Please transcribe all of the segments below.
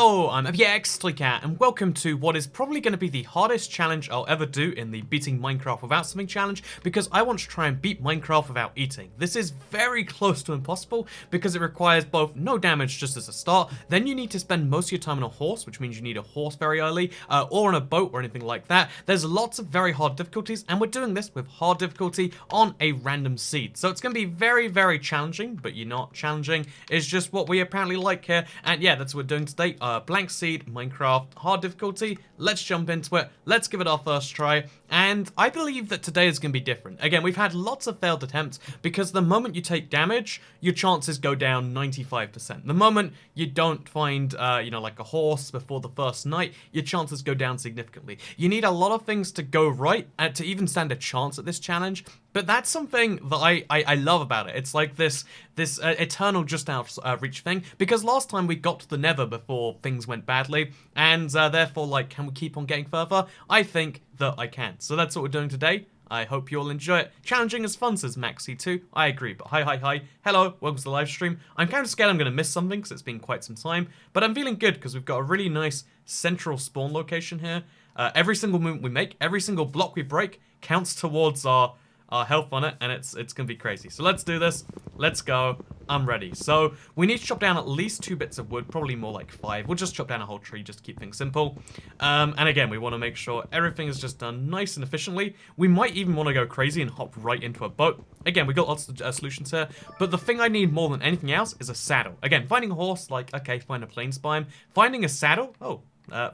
Oh, I'm Toycat, and welcome to what is probably going to be the hardest challenge I'll ever do in the Beating Minecraft Without Something challenge, because I want to try and beat Minecraft without eating. This is very close to impossible, because it requires both no damage just as a start, then you need to spend most of your time on a horse, which means you need a horse very early, or on a boat or anything like that. There's lots of very hard difficulties, and we're doing this with hard difficulty on a random seed. So it's going to be very, very challenging, but you're not challenging. It's just what we apparently like here, and yeah, that's what we're doing today. Blank seed, Minecraft, hard difficulty. Let's jump into it. Let's give it our first try. And I believe that today is going to be different. Again, we've had lots of failed attempts because the moment you take damage, your chances go down 95%. The moment you don't find, like a horse before the first night, your chances go down significantly. You need a lot of things to go right to even stand a chance at this challenge. But that's something that I love about it. It's like this eternal just out of reach thing. Because last time we got to the Nether before things went badly, and therefore, like, can we keep on getting further? I think that I can. So that's what we're doing today. I hope you all enjoy it. Challenging as fun, says Maxi2. I agree, but hi. Hello, welcome to the live stream. I'm kind of scared I'm going to miss something because it's been quite some time, but I'm feeling good because we've got a really nice central spawn location here. Every single movement we make, every single block we break counts towards our health on it, and it's gonna be crazy. So let's do this. Let's go. I'm ready. So we need to chop down at least 2 bits of wood, probably more like 5. We'll just chop down a whole tree just to keep things simple. And again, we want to make sure everything is just done nice and efficiently. We might even want to go crazy and hop right into a boat. Again, we got lots of solutions here, but the thing I need more than anything else is a saddle. Again, finding a horse, like, okay, find a plain spine. Finding a saddle,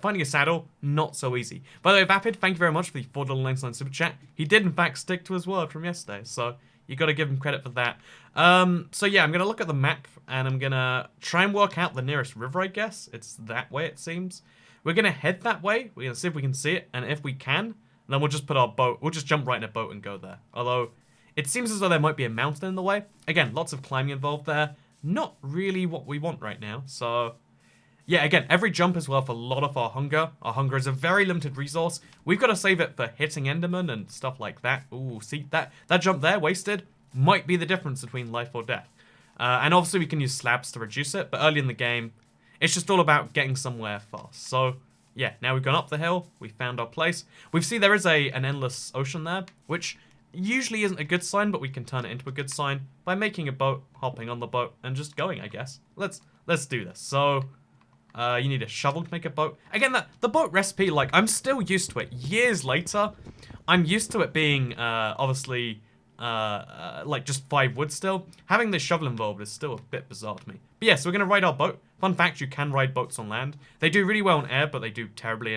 finding a saddle, not so easy. By the way, Vapid, thank you very much for the $4.99 super chat. He did, in fact, stick to his word from yesterday, so you got to give him credit for that. So yeah, I'm going to look at the map, and I'm going to try and work out the nearest river, I guess. It's that way, it seems. We're going to head that way. We're going to see if we can see it, and if we can, then we'll just put our boat, we'll just jump right in a boat and go there. Although, it seems as though there might be a mountain in the way. Again, lots of climbing involved there. Not really what we want right now, so yeah, again, every jump is worth a lot of our hunger. Our hunger is a very limited resource. We've got to save it for hitting Enderman and stuff like that. Ooh, see, that jump there, wasted, might be the difference between life or death. And obviously we can use slabs to reduce it, but early in the game, it's just all about getting somewhere fast. So, yeah, now we've gone up the hill, we found our place. We see there is an endless ocean there, which usually isn't a good sign, but we can turn it into a good sign by making a boat, hopping on the boat, and just going, I guess. Let's do this. So you need a shovel to make a boat. Again, the boat recipe, like, I'm still used to it. Years later, I'm used to it being, obviously, like, just 5 wood still. Having the shovel involved is still a bit bizarre to me. But yeah, so we're going to ride our boat. Fun fact, you can ride boats on land. They do really well on air, but they do terribly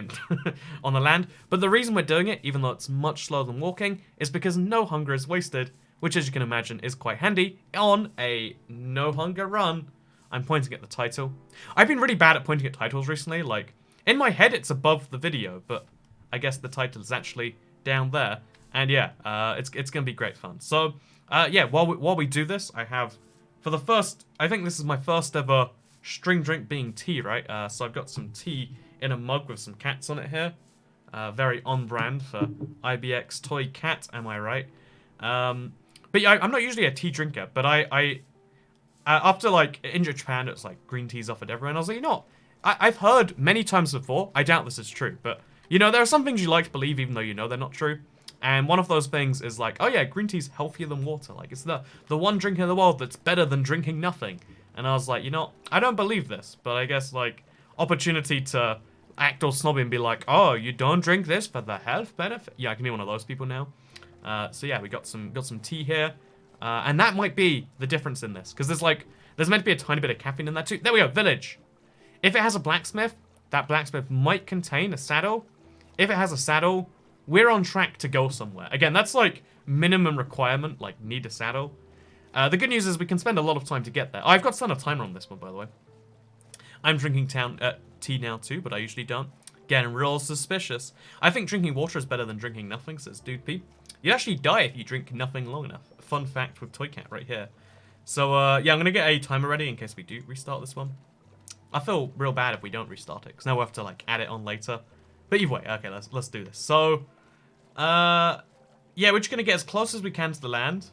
on the land. But the reason we're doing it, even though it's much slower than walking, is because no hunger is wasted, which, as you can imagine, is quite handy on a no hunger run. I'm pointing at the title. I've been really bad at pointing at titles recently. Like, in my head, it's above the video, but I guess the title is actually down there. And yeah, it's gonna be great fun. So, yeah, while we do this, I have, for the first, I think this is my first ever string drink being tea, right? So I've got some tea in a mug with some cats on it here. Very on brand for IBX Toy Cat, am I right? But yeah, I'm not usually a tea drinker, but after, like, in Japan, it's like green tea's offered everywhere, and I was like, you know, I've heard many times before, I doubt this is true, but, you know, there are some things you like to believe even though you know they're not true, and one of those things is like, oh yeah, green tea's healthier than water, like, it's the one drink in the world that's better than drinking nothing, and I was like, you know, I don't believe this, but I guess, like, opportunity to act all snobby and be like, oh, you don't drink this for the health benefit? Yeah, I can be one of those people now. So yeah, we got some tea here. And that might be the difference in this, because there's meant to be a tiny bit of caffeine in that too. There we go, village. If it has a blacksmith, that blacksmith might contain a saddle. If it has a saddle, we're on track to go somewhere. Again, that's like minimum requirement, like need a saddle. The good news is we can spend a lot of time to get there. I've got set a timer on this one, by the way. I'm drinking tea now too, but I usually don't. Getting real suspicious. I think drinking water is better than drinking nothing, says Dude P. You'd actually die if you drink nothing long enough. Fun fact with Toy Cat right here. So, yeah, I'm going to get a timer ready in case we do restart this one. I feel real bad if we don't restart it, because now we'll have to, like, add it on later. But either way, okay, let's do this. So, yeah, we're just going to get as close as we can to the land.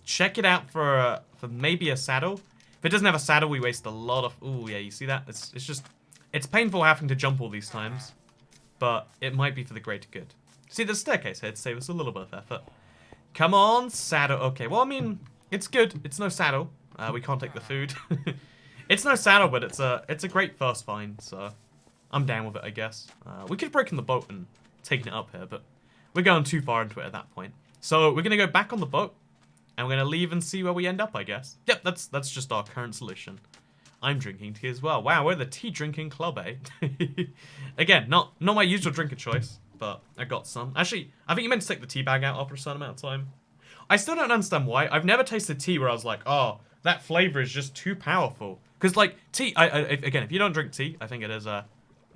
Check it out for maybe a saddle. If it doesn't have a saddle, we waste a lot of... Ooh, yeah, you see that? It's just... It's painful having to jump all these times, but it might be for the greater good. See, the staircase here to save us a little bit of effort. Come on, saddle. Okay, well, I mean, it's good. It's no saddle. We can't take the food. It's no saddle, but it's a great first find, so I'm down with it, I guess. We could break in the boat and taken it up here, but we're going too far into it at that point. So we're gonna go back on the boat, and we're gonna leave and see where we end up, I guess. Yep, that's just our current solution. I'm drinking tea as well. Wow, we're the tea drinking club, eh? Again, not my usual drink of choice, but I got some. Actually, I think you meant to take the tea bag out after a certain amount of time. I still don't understand why. I've never tasted tea where I was like, oh, that flavor is just too powerful. Because like tea, again, if you don't drink tea, I think it is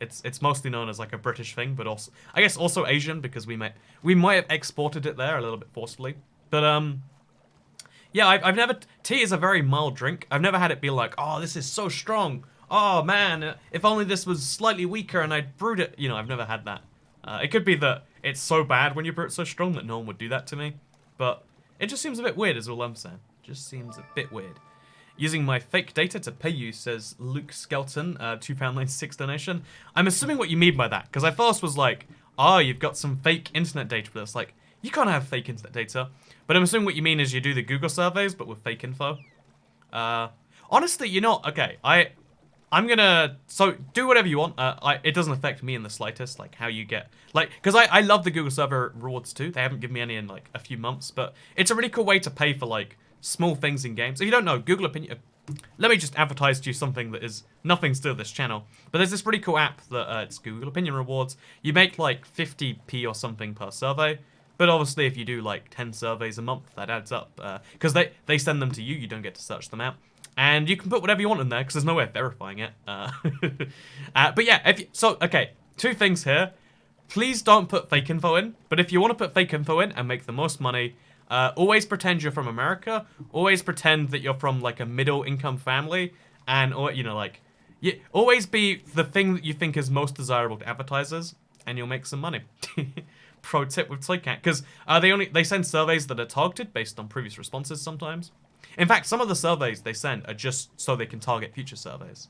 it's mostly known as like a British thing, but also I guess also Asian because we might have exported it there a little bit forcefully. But yeah, I've never tea is a very mild drink. I've never had it be like, oh, this is so strong. Oh man, if only this was slightly weaker and I brewed it. You know, I've never had that. It could be that it's so bad when you brew it so strong that no one would do that to me. But it just seems a bit weird is all I'm saying. Just seems a bit weird. Using my fake data to pay you, says Luke Skelton, £2.96 donation. I'm assuming what you mean by that, because I first was like, oh, you've got some fake internet data with us. Like, you can't have fake internet data. But I'm assuming what you mean is you do the Google surveys, but with fake info. Honestly, you're not, okay, I'm gonna, so do whatever you want. It doesn't affect me in the slightest, like how you get, like, because I love the Google server rewards too. They haven't given me any in like a few months, but it's a really cool way to pay for like small things in games. If you don't know, Google Opinion, let me just advertise to you something that is nothing to do with this channel. But there's this pretty cool app that it's Google Opinion rewards. You make like 50p or something per survey. But obviously if you do like 10 surveys a month, that adds up. Because they send them to you, you don't get to search them out. And you can put whatever you want in there, because there's no way of verifying it. But yeah, okay, two things here. Please don't put fake info in. But if you want to put fake info in and make the most money, always pretend you're from America. Always pretend that you're from like a middle income family. And, or you know, like, always be the thing that you think is most desirable to advertisers. And you'll make some money. Pro tip with Toycat, because they send surveys that are targeted based on previous responses sometimes. In fact, some of the surveys they send are just so they can target future surveys.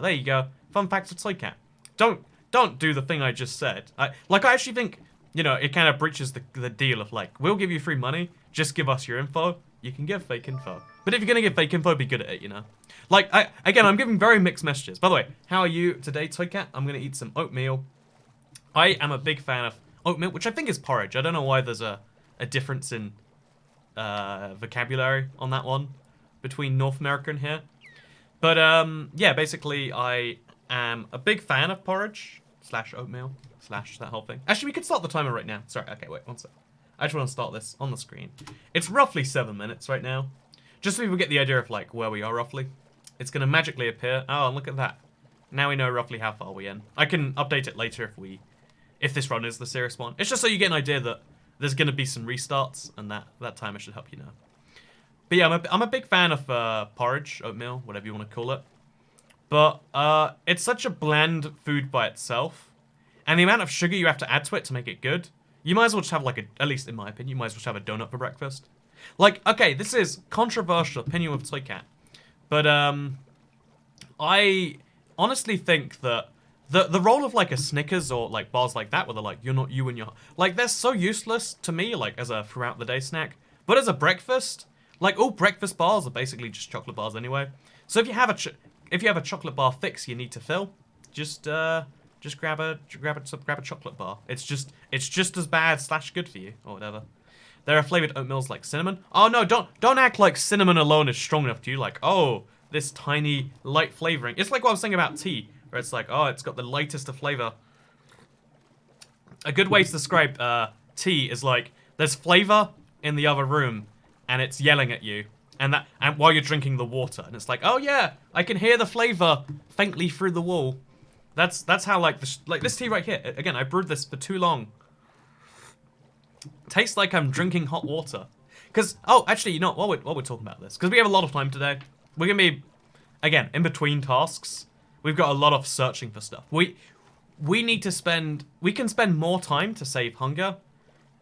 There you go. Fun facts with Toycat. Don't do the thing I just said. I actually think, you know, it kind of breaches the deal of like, we'll give you free money, just give us your info. You can give fake info. But if you're gonna give fake info, be good at it, you know. Like, I'm giving very mixed messages. By the way, how are you today, Toycat? I'm gonna eat some oatmeal. I am a big fan of oatmeal, which I think is porridge. I don't know why there's a difference in vocabulary on that one between North America and here. But yeah, basically I am a big fan of porridge / oatmeal / that whole thing. Actually, we could start the timer right now. Sorry, okay, wait, one sec. I just want to start this on the screen. It's roughly 7 minutes right now. Just so people get the idea of like where we are roughly. It's gonna magically appear. Oh, and look at that. Now we know roughly how far we're in. I can update it later if this run is the serious one. It's just so you get an idea that there's going to be some restarts, and that timer should help you know. But yeah, I'm a big fan of porridge, oatmeal, whatever you want to call it. But it's such a bland food by itself, and the amount of sugar you have to add to it to make it good, you might as well just have like at least in my opinion, you might as well just have a donut for breakfast. Like, okay, this is controversial opinion with Toycat, but I honestly think that the role of like a Snickers or like bars like that where they're like, you're not you and your, like, they're so useless to me, like as a throughout the day snack. But as a breakfast, like all breakfast bars are basically just chocolate bars anyway. So if you have a chocolate bar fix you need to fill, just grab a chocolate bar. It's just as bad / good for you or whatever. There are flavored oatmeals like cinnamon. Oh no, don't act like cinnamon alone is strong enough to you. Like, oh, this tiny light flavoring. It's like what I was saying about tea. Where it's like, oh, it's got the lightest of flavor. A good way to describe tea is like, there's flavor in the other room, and it's yelling at you, and while you're drinking the water, and it's like, oh yeah, I can hear the flavor faintly through the wall. That's how like this tea right here. Again, I brewed this for too long. Tastes like I'm drinking hot water. Cause actually, you know, while we're talking about this, because we have a lot of time today, we're gonna be, again, in between tasks. We've got a lot of searching for stuff. We can spend more time to save hunger,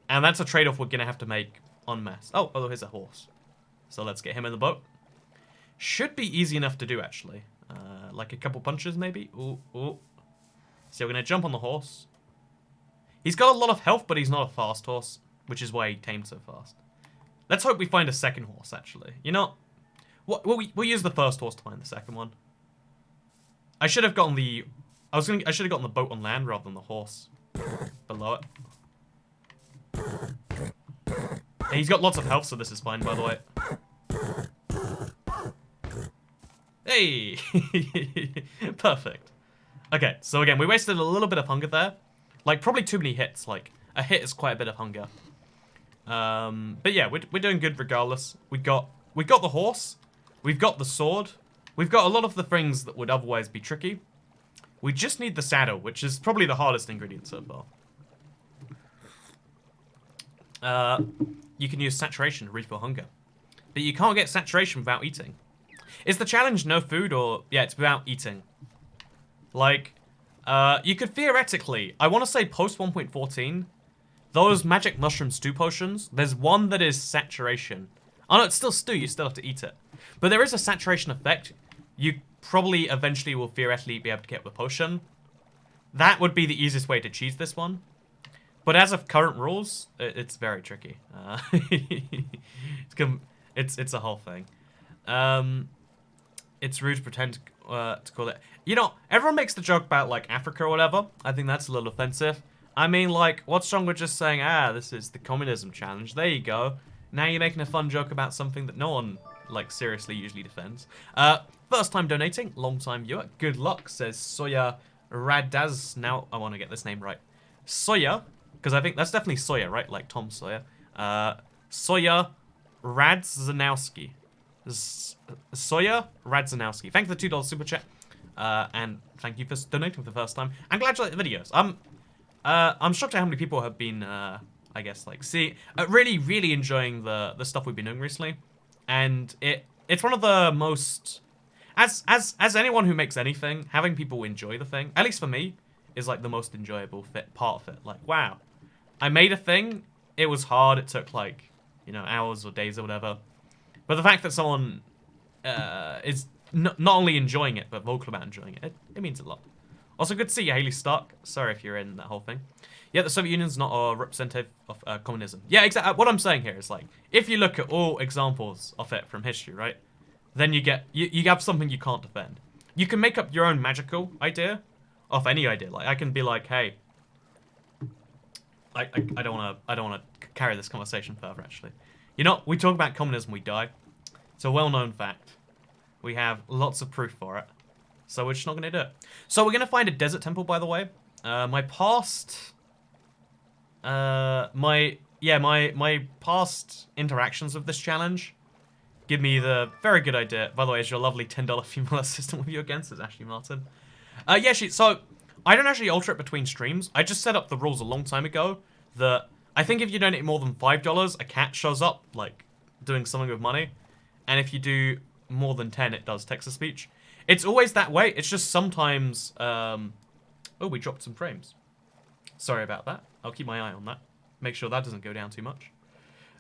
and that's a trade-off we're gonna have to make en masse. Oh, here's a horse. So let's get him in the boat. Should be easy enough to do, actually. Like a couple punches, maybe? Ooh, ooh. So we're going to jump on the horse. He's got a lot of health, but he's not a fast horse, which is why he tamed so fast. Let's hope we find a second horse, actually. You know, we'll use the first horse to find the second one. I should have gotten the... I should have gotten the boat on land rather than the horse below it. He's got lots of health, so this is fine, by the way. Hey! Perfect. Okay, so again, we wasted a little bit of hunger there. Like, probably too many hits. Like, a hit is quite a bit of hunger. But yeah, we're doing good regardless. We got the horse. We've got the sword. We've got a lot of the things that would otherwise be tricky. We just need the saddle, which is probably the hardest ingredient so far. You can use saturation to refill hunger. But you can't get saturation without eating. Is the challenge no food or... Yeah, it's without eating. Like, you could theoretically... I want to say post 1.14, those magic mushroom stew potions, there's one that is saturation. Oh no, it's still stew, you still have to eat it. But there is a saturation effect. You probably eventually will theoretically be able to get the potion. That would be the easiest way to cheese this one. But as of current rules, it's very tricky. It's a whole thing. It's rude to pretend to call it... You know, everyone makes the joke about, like, Africa or whatever. I think that's a little offensive. I mean, like, what's wrong with just saying, this is the communism challenge. There you go. Now you're making a fun joke about something that no one, like, seriously usually defends. First time donating, long time viewer. Good luck, says Soya Radaz. Now, I want to get this name right. Soya, because I think that's definitely Soya, right? Like Tom Sawyer. Soya Radzanowski. Soya Radzanowski. Thank you for the $2 super chat. And thank you for donating for the first time. I'm glad you like the videos. I'm shocked at how many people have been, I guess, like, really enjoying the stuff we've been doing recently. And it's one of the most... As anyone who makes anything, having people enjoy the thing, at least for me, is, like, the most enjoyable part of it. Like, wow. I made a thing. It was hard. It took, like, you know, hours or days or whatever. But the fact that someone is not only enjoying it, but vocal about enjoying it, it means a lot. Also, good to see you, Haley Stark. Sorry if you're in that whole thing. Yeah, the Soviet Union's not a representative of communism. Yeah, exactly. What I'm saying here is, like, if you look at all examples of it from history, right, then you have something you can't defend. You can make up your own magical idea of any idea. Like, I can be like, hey, I don't want to carry this conversation further, actually. You know, we talk about communism, we die. It's a well-known fact. We have lots of proof for it. So we're just not going to do it. So we're going to find a desert temple, by the way. My past interactions with this challenge give me the very good idea. By the way, is your lovely $10 female assistant with you again, says Ashley Martin. So I don't actually alter it between streams. I just set up the rules a long time ago that I think if you donate more than $5, a cat shows up, like, doing something with money. And if you do more than 10, it does text-to-speech. It's always that way. It's just sometimes... Oh, we dropped some frames. Sorry about that. I'll keep my eye on that. Make sure that doesn't go down too much.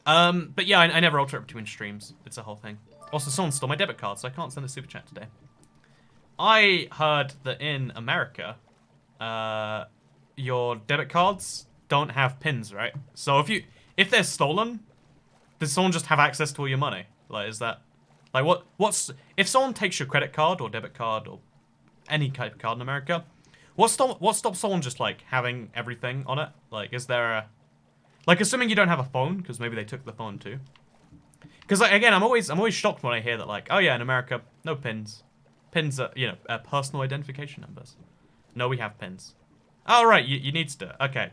But yeah, I never alter it between streams. It's a whole thing. Also, someone stole my debit card, so I can't send a super chat today. I heard that in America, your debit cards don't have pins, right? So if they're stolen, does someone just have access to all your money? Like, is that... Like, what's... If someone takes your credit card or debit card or any type of card in America, what stops someone just, like, having everything on it? Like, is there a... Like, assuming you don't have a phone, because maybe they took the phone too. Because, like, again, I'm always shocked when I hear that, like, oh yeah, in America, no pins. Pins are, you know, personal identification numbers. No, we have pins. Oh, right, you need to do it. Okay,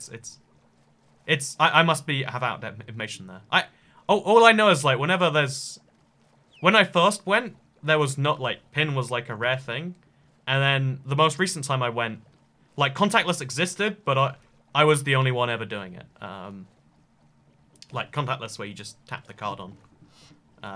I must have out that information there. All I know is, like, whenever there's... When I first went, there was not, like, PIN was, like, a rare thing. And then the most recent time I went, like, contactless existed, but I was the only one ever doing it. Like, contactless where you just tap the card on.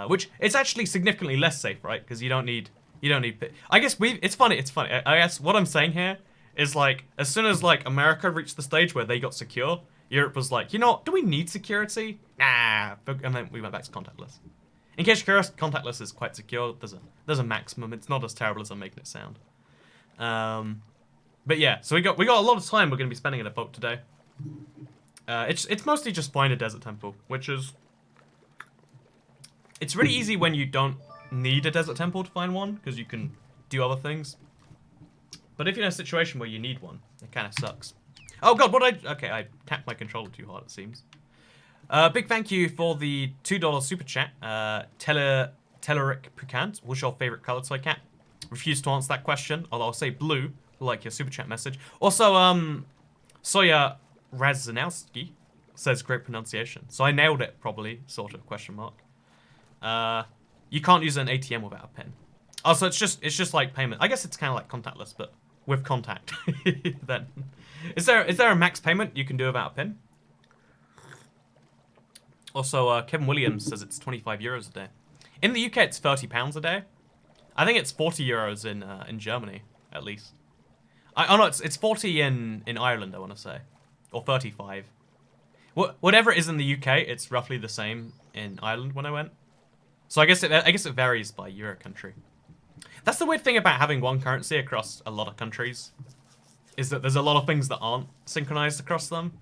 Which, it's actually significantly less safe, right? Because you don't need PIN. I guess it's funny. I guess what I'm saying here is, like, as soon as, like, America reached the stage where they got secure, Europe was like, you know, do we need security? Nah. And then we went back to contactless. In case you're curious, contactless is quite secure. There's a maximum. It's not as terrible as I'm making it sound. But yeah, so we got a lot of time we're going to be spending in a boat today. It's mostly just find a desert temple, which is... It's really easy when you don't need a desert temple to find one, because you can do other things. But if you're in a situation where you need one, it kind of sucks. Oh god, okay, I tapped my controller too hard, it seems. Big thank you for the $2 super chat. Teleric Pukant, what's your favorite color, Toy Cat? Refuse to answer that question, although I'll say blue, like your super chat message. Also, Soya Razanowski says great pronunciation. So I nailed it, probably, sort of, question mark. You can't use an ATM without a PIN. Oh, so it's just like payment. I guess it's kind of like contactless, but with contact. Then, is there a max payment you can do without a PIN? Also, Kevin Williams says it's 25 euros a day. In the UK, it's 30 pounds a day. I think it's 40 euros in Germany, at least. Oh no, it's 40 in Ireland, I want to say, or 35. Whatever it is in the UK, it's roughly the same in Ireland when I went. So I guess it varies by Euro country. That's the weird thing about having one currency across a lot of countries, is that there's a lot of things that aren't synchronized across them.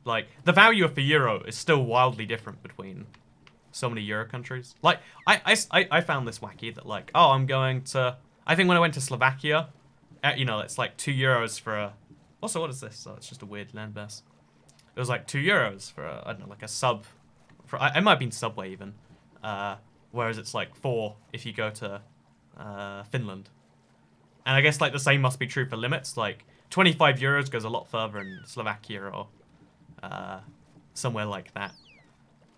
Like, the value of a euro is still wildly different between so many Euro countries. Like, I found this wacky that, like, oh, I'm going to... I think when I went to Slovakia, you know, it's like 2 euros for a... Also, what is this? Oh, it's just a weird landmass. It was like 2 euros for a, I don't know, like a sub... It might have been Subway, even. Whereas it's like 4 if you go to Finland. And I guess, like, the same must be true for limits. Like, 25 euros goes a lot further in Slovakia or... somewhere like that.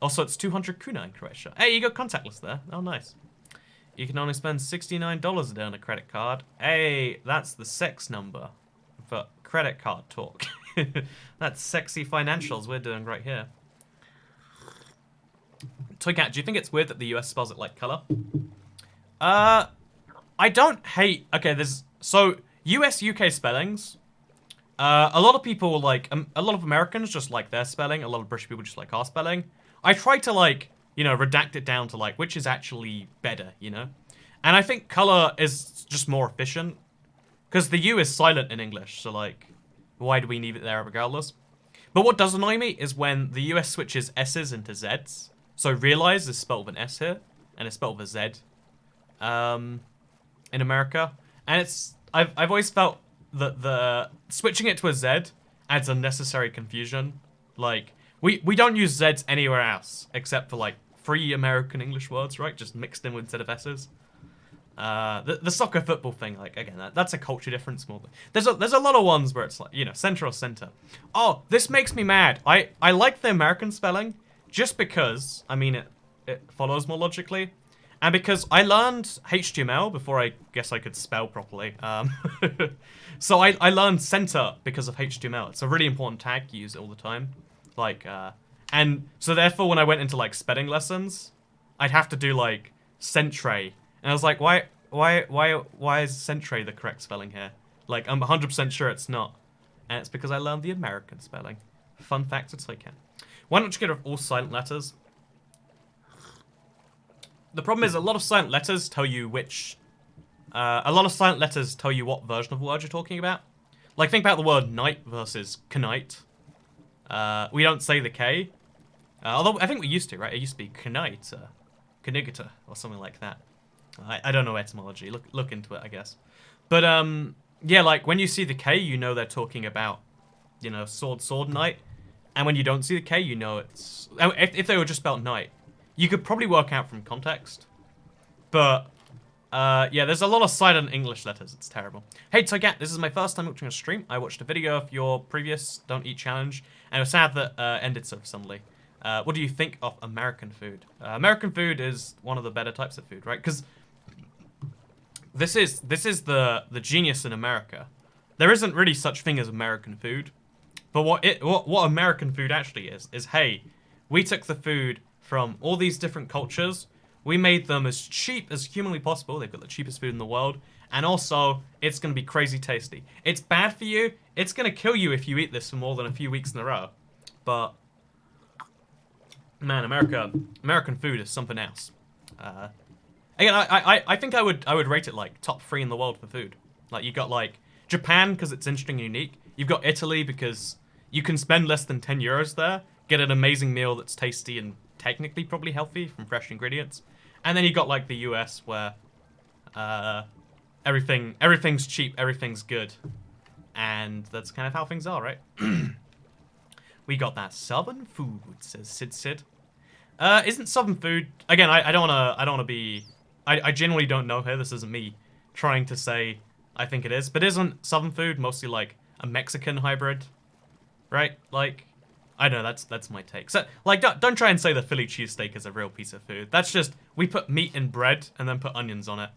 Also, it's 200 kuna in Croatia. Hey, you got contactless there. Oh, nice. You can only spend $69 a day on a credit card. Hey, that's the sex number for credit card talk. That's sexy financials we're doing right here. Toycat, do you think it's weird that the US spells it like color? I don't hate... Okay, there's... So, US-UK spellings... a lot of people like, a lot of Americans just like their spelling. A lot of British people just like our spelling. I try to, like, you know, redact it down to, like, which is actually better, you know? And I think color is just more efficient. Because the U is silent in English, so, like, why do we need it there regardless? But what does annoy me is when the US switches S's into Z's. So realize is spelled with an S here, and it's spelled with a Z in America. And it's, I've always felt that the switching it to a Z adds unnecessary confusion. Like, we don't use Zs anywhere else except for like 3 American English words, right? Just mixed in with instead of S's. The soccer football thing, like, again, that's a culture difference more than... There's a lot of ones where it's like, you know, center or center. Oh, this makes me mad. I like the American spelling just because, I mean, it follows more logically. And because I learned HTML before I guess I could spell properly. So I learned center because of HTML. It's a really important tag you use it all the time. Like, and so therefore when I went into like spelling lessons, I'd have to do like centre. And I was like, why is centre the correct spelling here? Like, I'm 100% sure it's not. And it's because I learned the American spelling. Fun fact, it's like, why don't you get rid of all silent letters? The problem is a lot of silent letters tell you which... a lot of silent letters tell you what version of the word you're talking about. Like, think about the word night versus knight. We don't say the K. Although, I think we used to, right? It used to be knight, knigata, or something like that. I don't know etymology. Look into it, I guess. But, yeah, like, when you see the K, you know they're talking about, you know, sword, knight. And when you don't see the K, you know it's... If they were just spelled knight, you could probably work out from context. But, yeah, there's a lot of silent English letters. It's terrible. Hey, Togat, this is my first time watching a stream. I watched a video of your previous Don't Eat Challenge, and it was sad that ended so suddenly. What do you think of American food? American food is one of the better types of food, right? Because this is the genius in America. There isn't really such thing as American food. But what American food actually is, hey, we took the food from all these different cultures, we made them as cheap as humanly possible, they've got the cheapest food in the world, and also, it's going to be crazy tasty. It's bad for you, it's going to kill you if you eat this for more than a few weeks in a row, but, man, American food is something else. Again, I think I would rate it like top 3 in the world for food. Like you got like Japan because it's interesting and unique. You've got Italy because you can spend less than 10 euros there, get an amazing meal that's tasty and technically probably healthy from fresh ingredients. And then you got like the US where everything's cheap, everything's good. And that's kind of how things are, right? We got that southern food, says Sid. Isn't southern food again, I don't wanna be I genuinely don't know here, this isn't me trying to say I think it is, but isn't southern food mostly like a Mexican hybrid? Right? Like I don't know, that's my take. So like don't try and say the Philly cheesesteak is a real piece of food. That's just we put meat in bread and then put onions on it.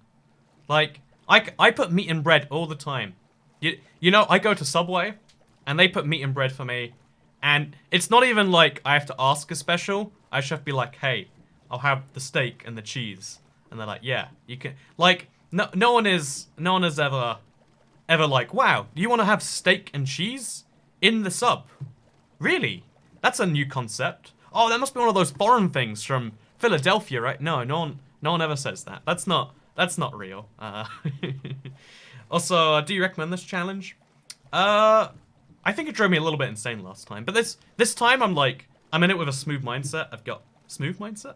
Like I put meat in bread all the time. You know, I go to Subway and they put meat in bread for me, and it's not even like I have to ask a special. I should be like, hey, I'll have the steak and the cheese. And they're like, yeah, you can. Like, no one is ever like, wow, do you want to have steak and cheese in the sub? Really? That's a new concept. Oh, that must be one of those foreign things from Philadelphia, right? No one ever says that. That's not real. Also, do you recommend this challenge? I think it drove me a little bit insane last time, but this time I'm in it with a smooth mindset. I've got smooth mindset?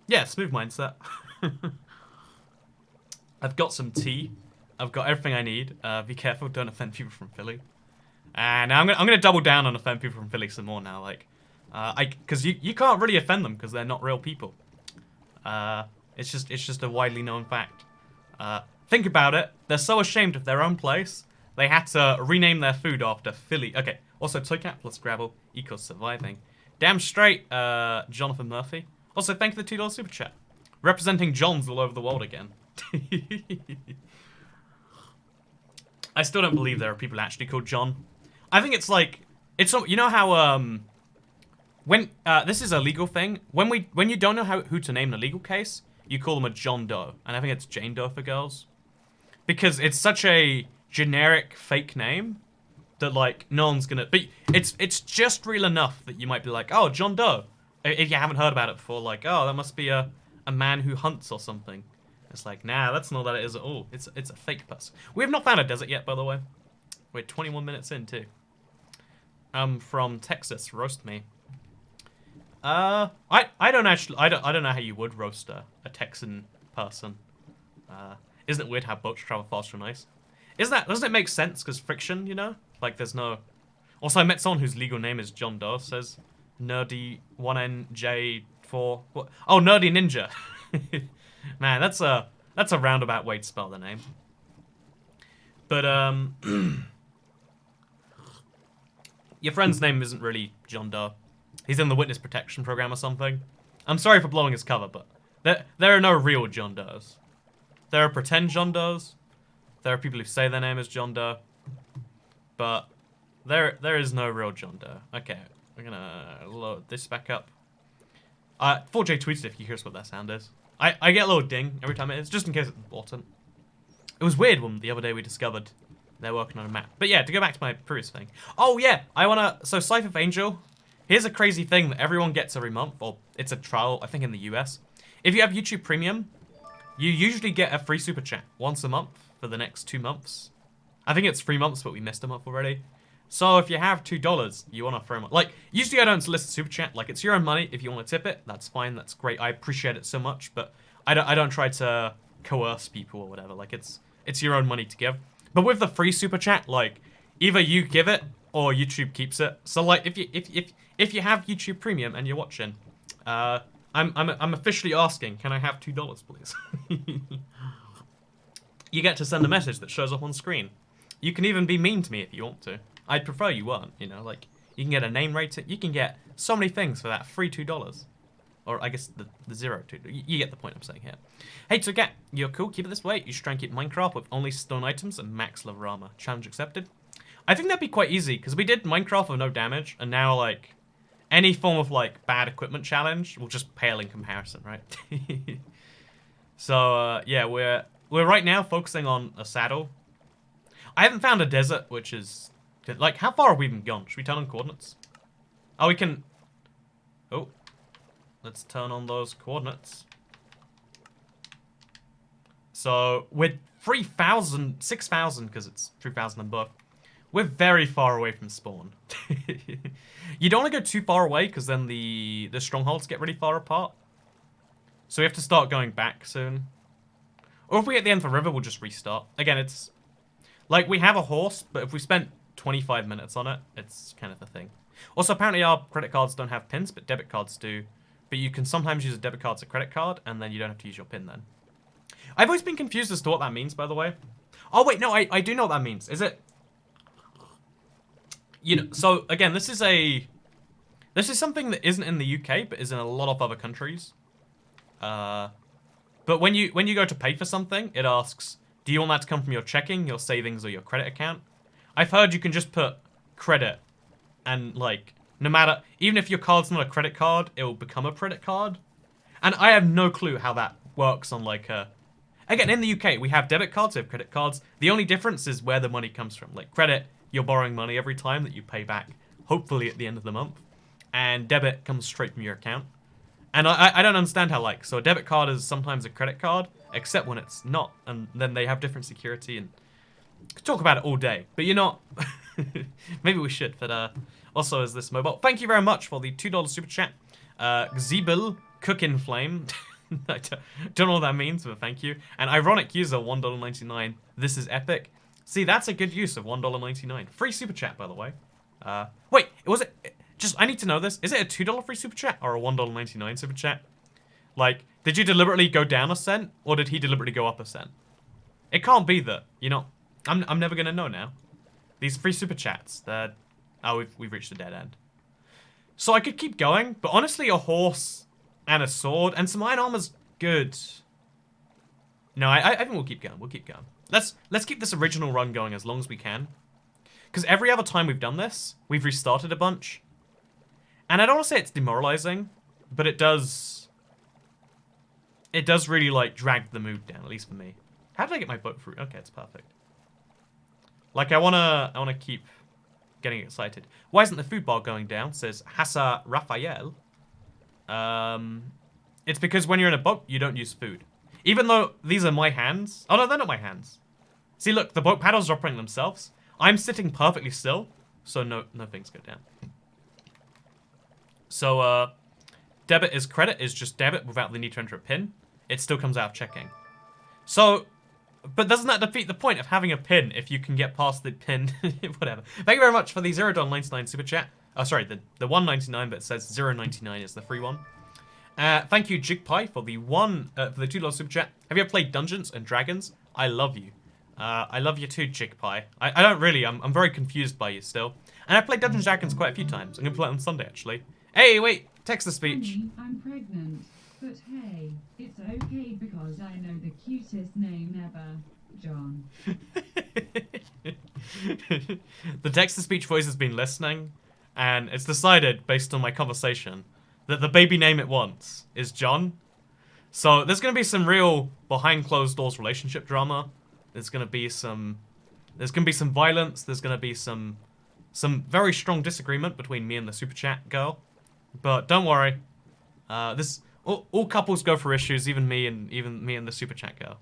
Yeah, smooth mindset. I've got some tea. I've got everything I need. Be careful, don't offend people from Philly. And I'm gonna double down on offend people from Philly some more now, like, because you can't really offend them because they're not real people. It's just a widely known fact. Think about it. They're so ashamed of their own place, they had to rename their food after Philly. Okay. Also, Toycat plus gravel equals surviving. Damn straight, Jonathan Murphy. Also, thank you for the $2 super chat. Representing Johns all over the world again. I still don't believe there are people actually called John. I think it's like, you know how when this is a legal thing. When you don't know who to name in a legal case, you call them a John Doe, and I think it's Jane Doe for girls, because it's such a generic fake name that like no one's gonna. But it's just real enough that you might be like, oh, John Doe, if you haven't heard about it before. Like, oh, that must be a man who hunts or something. It's like, nah, that's not what it is at all. It's a fake person. We have not found a desert yet, by the way. We're 21 minutes in too. From Texas, roast me. I don't know how you would roast a Texan person. Isn't it weird how boats travel faster than ice? Doesn't it make sense because friction, you know? Like there's no. Also, I met someone whose legal name is John Doe. Says nerdy1nj4. What? Oh, nerdy ninja. Man, that's a roundabout way to spell the name. But your friend's name isn't really John Doe. He's in the witness protection program or something. I'm sorry for blowing his cover, but there are no real John Does. There are pretend John Does. There are people who say their name is John Doe. But there is no real John Doe. Okay, we're gonna load this back up. 4J tweeted if you hear what that sound is. I get a little ding every time it is, just in case it's important. It was weird when the other day we discovered they're working on a map. But yeah, to go back to my previous thing. Oh yeah, so Scythe of Angel, here's a crazy thing that everyone gets every month, or it's a trial, I think in the US. If you have YouTube Premium, you usually get a free super chat once a month for the next 2 months. I think it's 3 months, but we missed a month already. So if you have $2, you want to throw them. Like, usually I don't solicit super chat. Like, it's your own money. If you want to tip it, that's fine. That's great. I appreciate it so much, but I don't try to coerce people or whatever. Like, it's your own money to give. But with the free super chat, like, either you give it or YouTube keeps it. So like, if you have YouTube Premium and you're watching, I'm officially asking, can I have $2, please? You get to send a message that shows up on screen. You can even be mean to me if you want to. I'd prefer you weren't, you know, like, you can get a name rating, you can get so many things for that free $2. Or I guess the $2. You get the point I'm saying here. Hey, Togat, you're cool, keep it this way. You should try and keep Minecraft with only stone items and max level armor. Challenge accepted. I think that'd be quite easy, because we did Minecraft with no damage, and now, like, any form of, like, bad equipment challenge will just pale in comparison, right? So, yeah, we're right now focusing on a saddle. I haven't found a desert, which is... Like, how far have we even gone? Should we turn on coordinates? Oh, we can... Oh. Let's turn on those coordinates. So we're 3,000, 6,000 because it's 3,000 and above. We're very far away from spawn. You don't want to go too far away because then the strongholds get really far apart. So we have to start going back soon. Or if we get the end of the river, we'll just restart. Again, it's like we have a horse, but if we spent 25 minutes on it, it's kind of the thing. Also, apparently our credit cards don't have pins, but debit cards do. But you can sometimes use a debit card as a credit card, and then you don't have to use your pin then. I've always been confused as to what that means, by the way. Oh, wait, no, I do know what that means. Is it... You know, so, again, this is something that isn't in the UK, but is in a lot of other countries. But when you go to pay for something, it asks, do you want that to come from your checking, your savings, or your credit account? I've heard you can just put credit, and, like, no matter... Even if your card's not a credit card, it will become a credit card. And I have no clue how that works on, like, a... Again, in the UK, we have debit cards, we have credit cards. The only difference is where the money comes from. Like, credit, you're borrowing money every time that you pay back, hopefully at the end of the month. And debit comes straight from your account. And I don't understand how, like, so a debit card is sometimes a credit card, except when it's not. And then they have different security, and could talk about it all day. But you're not... Maybe we should, but also is this mobile. Thank you very much for the $2 super chat. Xebil Cookin Flame. I don't know what that means, but thank you. And Ironic User, $1.99. This is epic. See, that's a good use of $1.99. Free super chat, by the way. Wait, was it... Just, I need to know this. Is it a $2 free super chat or a $1.99 super chat? Like, did you deliberately go down a cent, or did he deliberately go up a cent? It can't be that, you know... I'm never gonna know now. These free super chats, that... Oh, we've reached a dead end. So I could keep going, but honestly, a horse... and a sword, and some iron armor's good. No, I think we'll keep going. We'll keep going. Let's keep this original run going as long as we can. Because every other time we've done this, we've restarted a bunch. And I don't want to say it's demoralizing, but it does really, like, drag the mood down, at least for me. How did I get my boat through? Okay, it's perfect. Like, I wanna keep getting excited. Why isn't the food bar going down? Says Hassa Raphael. It's because when you're in a boat, you don't use food. Even though these are my hands. Oh, no, they're not my hands. See, look, the boat paddles are operating themselves. I'm sitting perfectly still, so no things go down. So, debit is credit is just debit without the need to enter a PIN. It still comes out of checking. So, but doesn't that defeat the point of having a PIN if you can get past the PIN? Whatever. Thank you very much for the $0.99 super chat. Oh, sorry, the $1.99, but it says $0.99 is the free one. Thank you, Jigpie, for the $2 super chat. Have you ever played Dungeons and Dragons? I love you. I love you too, Jigpie. I don't really. I'm very confused by you still. And I've played Dungeons and Dragons quite a few times. I'm gonna play it on Sunday actually. Hey, wait, text to speech. Honey, I'm pregnant, but hey, it's okay because I know the cutest name ever, John. The text to speech voice has been listening. And it's decided, based on my conversation, that the baby name it wants is John. So there's going to be some real behind closed doors relationship drama. There's going to be some violence. There's going to be some very strong disagreement between me and the super chat girl. But don't worry. All couples go for issues, even me and the super chat girl.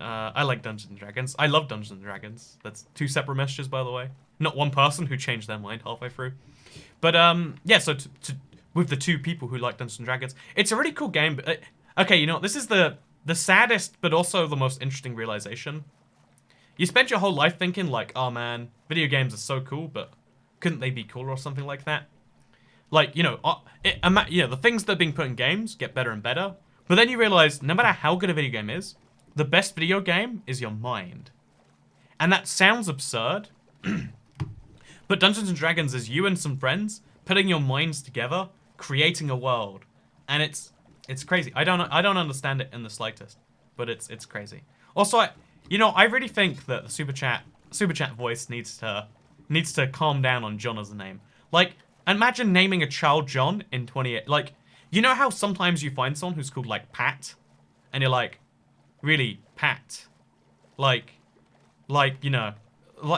I like Dungeons and Dragons. I love Dungeons and Dragons. That's 2 separate messages, by the way. Not one person who changed their mind halfway through. But, yeah, so with the 2 people who like Dungeons & Dragons, it's a really cool game. But, okay, you know, this is the saddest, but also the most interesting realization. You spent your whole life thinking, like, oh, man, video games are so cool, but couldn't they be cooler or something like that? Like, you know, the things that are being put in games get better and better. But then you realize, no matter how good a video game is, the best video game is your mind. And that sounds absurd. But Dungeons and Dragons is you and some friends putting your minds together, creating a world, and it's crazy. I don't understand it in the slightest, but it's crazy. Also, I really think that the super chat voice needs to calm down on John as a name. Like, imagine naming a child John in 28. Like, you know how sometimes you find someone who's called like Pat, and you're like, really, Pat, like you know.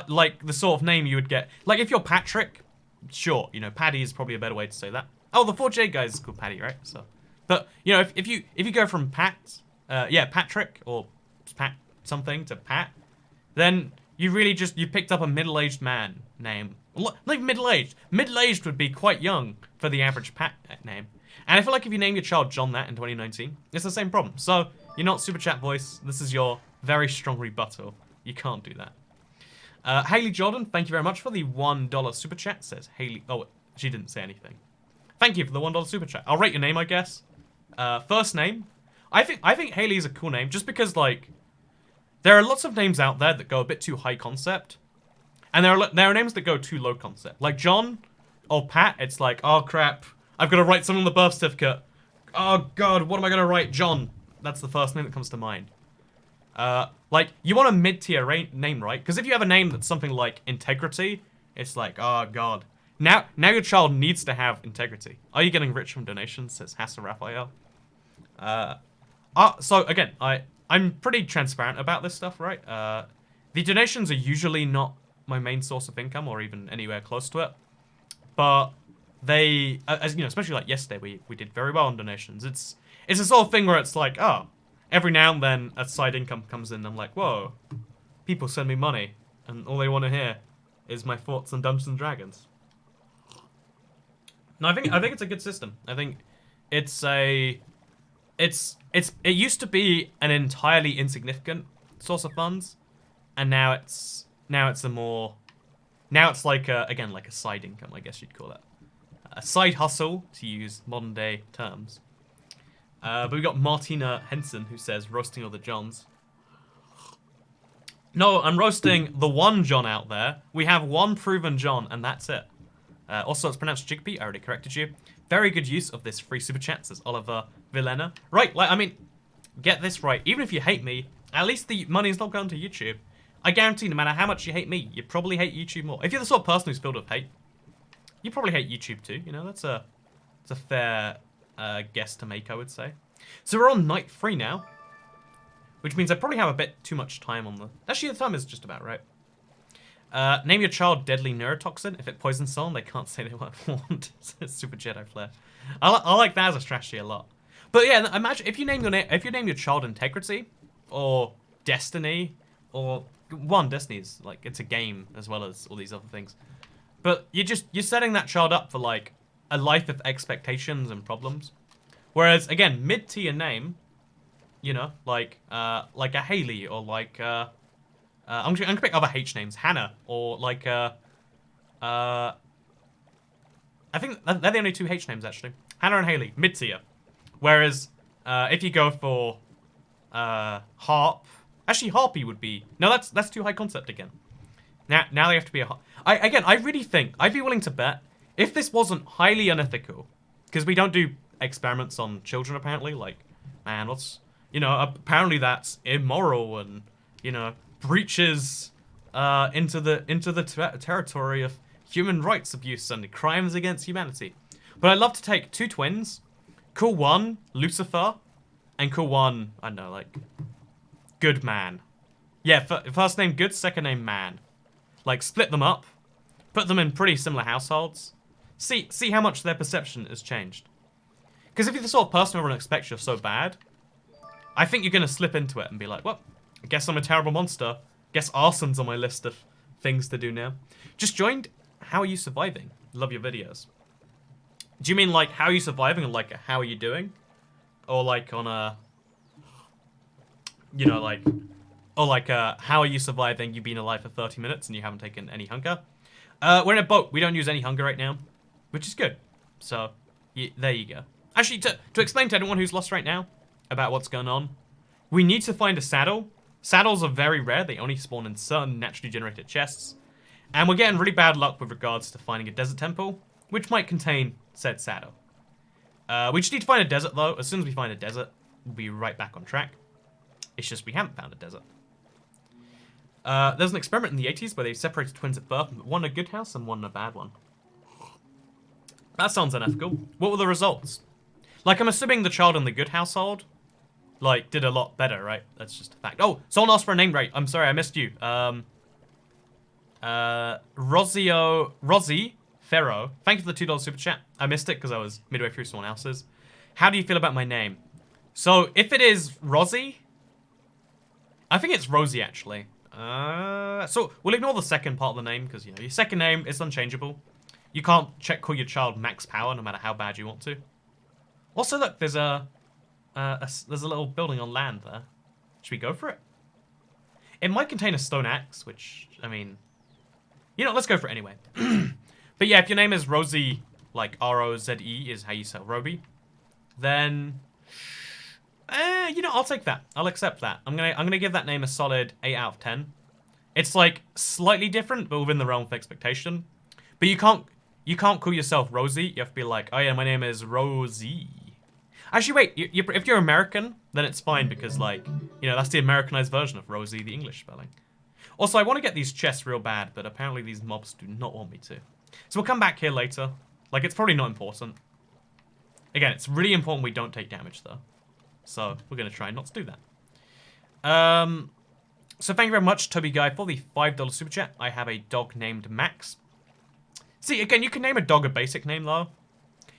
Like the sort of name you would get. Like, if you're Patrick, sure, you know, Paddy is probably a better way to say that. Oh, the 4J guy is called Paddy, right? So, but, you know, if you go from Pat yeah, Patrick, or Pat something to Pat, then you really just, you picked up a middle-aged man name. Like middle-aged. Middle-aged would be quite young for the average Pat name. And I feel like if you name your child John that in 2019, it's the same problem. So, you're not Super Chat voice. This is your very strong rebuttal. You can't do that. Haley Jordan, thank you very much for the $1 Super Chat, says Haley. Oh, she didn't say anything. Thank you for the $1 Super Chat. I'll rate your name, I guess. First name. I think Haley is a cool name, just because, like, there are lots of names out there that go a bit too high concept. And there are names that go too low concept. Like John or Pat, it's like, oh crap, I've got to write something on the birth certificate. Oh god, what am I going to write? John. That's the first name that comes to mind. Like, you want a mid-tier name, right? Because if you have a name that's something like Integrity, it's like, oh god. Now your child needs to have integrity. Are you getting rich from donations? Says Hassan Raphael. So again, I'm pretty transparent about this stuff, right? The donations are usually not my main source of income or even anywhere close to it. But they, as you know, especially like yesterday, we did very well on donations. It's a sort of thing where it's like, oh, every now and then a side income comes in and I'm like, whoa, people send me money and all they want to hear is my thoughts on Dungeons and Dragons. No, I think it's a good system. I think it used to be an entirely insignificant source of funds, and now it's like again, like a side income, I guess you'd call it. A side hustle, to use modern day terms. But we got Martina Henson, who says, roasting all the Johns. No, I'm roasting the one John out there. We have one proven John, and that's it. Also, it's pronounced chickpea. I already corrected you. Very good use of this free super chat, says Oliver Villena. Right, like, I mean, get this right. Even if you hate me, at least the money's not going to YouTube. I guarantee no matter how much you hate me, you probably hate YouTube more. If you're the sort of person who's filled with hate, you probably hate YouTube too. You know, that's a fair guess to make, I would say. So we're on night 3 now, which means I probably have a bit too much time on the... Actually, the time is just about right. Name your child deadly neurotoxin. If it poisons someone, they can't say they weren't warned. Super Jedi flair. I like that as a strategy a lot. But yeah, imagine if you name your child Integrity or Destiny or Destiny's like it's a game as well as all these other things. But you're setting that child up for like a life of expectations and problems. Whereas again, mid-tier name, you know, like a Haley or like I'm gonna pick other H names, Hannah or like I think they're the only 2 H names actually. Hannah and Haley, mid-tier. Whereas if you go for Harp, actually Harpy would be that's too high concept again. Now they have to be a Harp. I really think I'd be willing to bet if this wasn't highly unethical, because we don't do experiments on children apparently. Like, man, apparently that's immoral and breaches into the territory of human rights abuse and crimes against humanity. But I'd love to take 2 twins, call one Lucifer, and call one, I don't know, like, Good Man. Yeah, first name Good, second name Man. Like, split them up, put them in pretty similar households, see how much their perception has changed. Because if you're the sort of person everyone expects you're so bad, I think you're going to slip into it and be like, well, I guess I'm a terrible monster. Guess arson's on my list of things to do now. Just joined. How are you surviving? Love your videos. Do you mean like how are you surviving and like how are you doing? Or like on a... how are you surviving? You've been alive for 30 minutes and you haven't taken any hunger. We're in a boat. We don't use any hunger right now, which is good. So, there you go. Actually, to explain to anyone who's lost right now about what's going on, we need to find a saddle. Saddles are very rare. They only spawn in certain naturally generated chests. And we're getting really bad luck with regards to finding a desert temple, which might contain said saddle. We just need to find a desert, though. As soon as we find a desert, we'll be right back on track. It's just we haven't found a desert. There's an experiment in the 80s where they separated twins at birth, one a good house and one a bad one. That sounds unethical. What were the results? Like, I'm assuming the child in the good household, like, did a lot better, right? That's just a fact. Oh, someone asked for a name right. I'm sorry, I missed you. Rosie Ferro. Thank you for the $2 super chat. I missed it because I was midway through someone else's. How do you feel about my name? So if it is Rosie, I think it's Rosie actually. So we'll ignore the second part of the name because you know your second name is unchangeable. You can't call your child Max Power no matter how bad you want to. Also, look, there's there's a little building on land there. Should we go for it? It might contain a stone axe, which I mean, you know, let's go for it anyway. But yeah, if your name is Rosie, like R-O-Z-E is how you spell Roby, then you know, I'll take that. I'll accept that. I'm gonna give that name a solid 8 out of 10. It's like slightly different, but within the realm of expectation. But you can't call yourself Rosie. You have to be like, oh yeah, my name is Rosie. Actually, wait. If you're American, then it's fine because like, you know, that's the Americanized version of Rosie, the English spelling. Also, I want to get these chests real bad, but apparently these mobs do not want me to. So we'll come back here later. Like, it's probably not important. Again, it's really important we don't take damage though. So we're gonna try not to do that. So thank you very much, Toby Guy, for the $5 super chat. I have a dog named Max. See, again, you can name a dog a basic name though.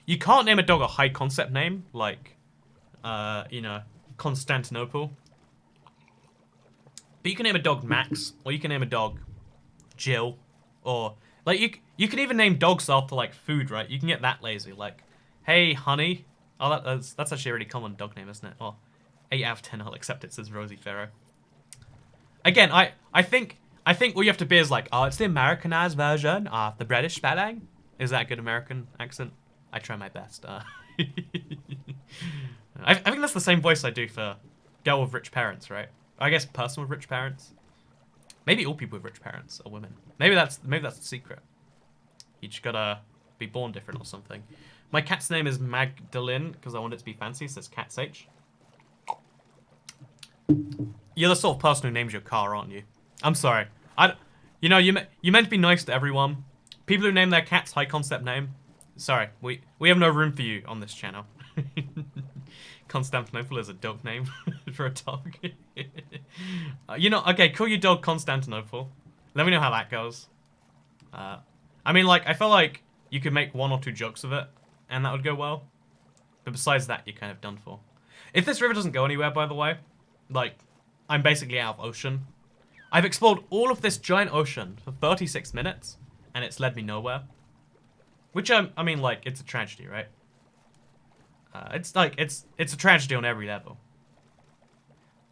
You can't name a dog a high concept name like, you know, Constantinople. But you can name a dog Max, or you can name a dog Jill, or like you can even name dogs after like food, right? You can get that lazy, like, hey honey. Oh, that's actually a really common dog name, isn't it? Oh, 8 out of 10, I'll accept it, says Rosie Farrow. Again, I think all you have to be is like, oh, it's the Americanized version of the British spelling. Is that a good American accent? I try my best. I think that's the same voice I do for girl with rich parents, right? I guess person with rich parents. Maybe all people with rich parents are women. Maybe that's the secret. You just gotta be born different or something. My cat's name is Magdalene because I want it to be fancy. It says Cat's H. You're the sort of person who names your car, aren't you? I'm sorry. You know, you meant to be nice to everyone. People who name their cats high concept name. Sorry, we have no room for you on this channel. Constantinople is a dog name for a dog. You know, okay, call your dog Constantinople. Let me know how that goes. I mean, like, I feel like you could make 1 or 2 jokes of it, and that would go well. But besides that, you're kind of done for. If this river doesn't go anywhere, by the way, like, I'm basically out of ocean. I've explored all of this giant ocean for 36 minutes, and it's led me nowhere. Which, I mean, like, it's a tragedy, right? It's like, it's a tragedy on every level.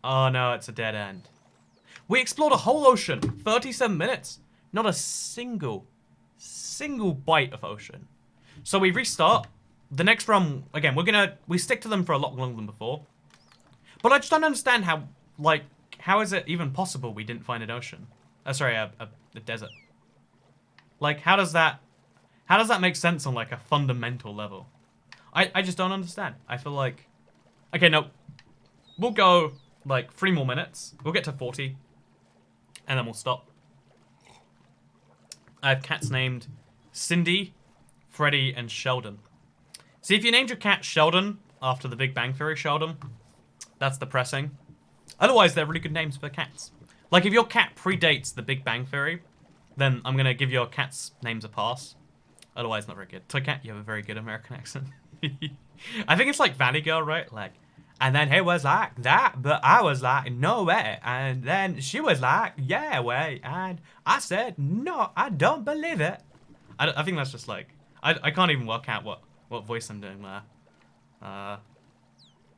Oh no, it's a dead end. We explored a whole ocean, 37 minutes. Not a single bite of ocean. So we restart. The next run, again, we stick to them for a lot longer than before. But I just don't understand how, like, how is it even possible we didn't find an ocean? Sorry, a desert. Like, how does that make sense on, like, a fundamental level? I just don't understand. I feel like, okay, no, we'll go, like, 3 more minutes. We'll get to 40, and then we'll stop. I have cats named Cindy, Freddy, and Sheldon. See, if you named your cat Sheldon after the Big Bang Theory Sheldon, that's depressing. Otherwise, they're really good names for cats. Like, if your cat predates the Big Bang Theory, then I'm gonna give your cat's names a pass. Otherwise, not very good. So, cat, you have a very good American accent. I think it's like Valley Girl, right? Like, and then he was like that, but I was like, no way. And then she was like, yeah, way. And I said, no, I don't believe it. I think that's just like, I can't even work out what voice I'm doing there. I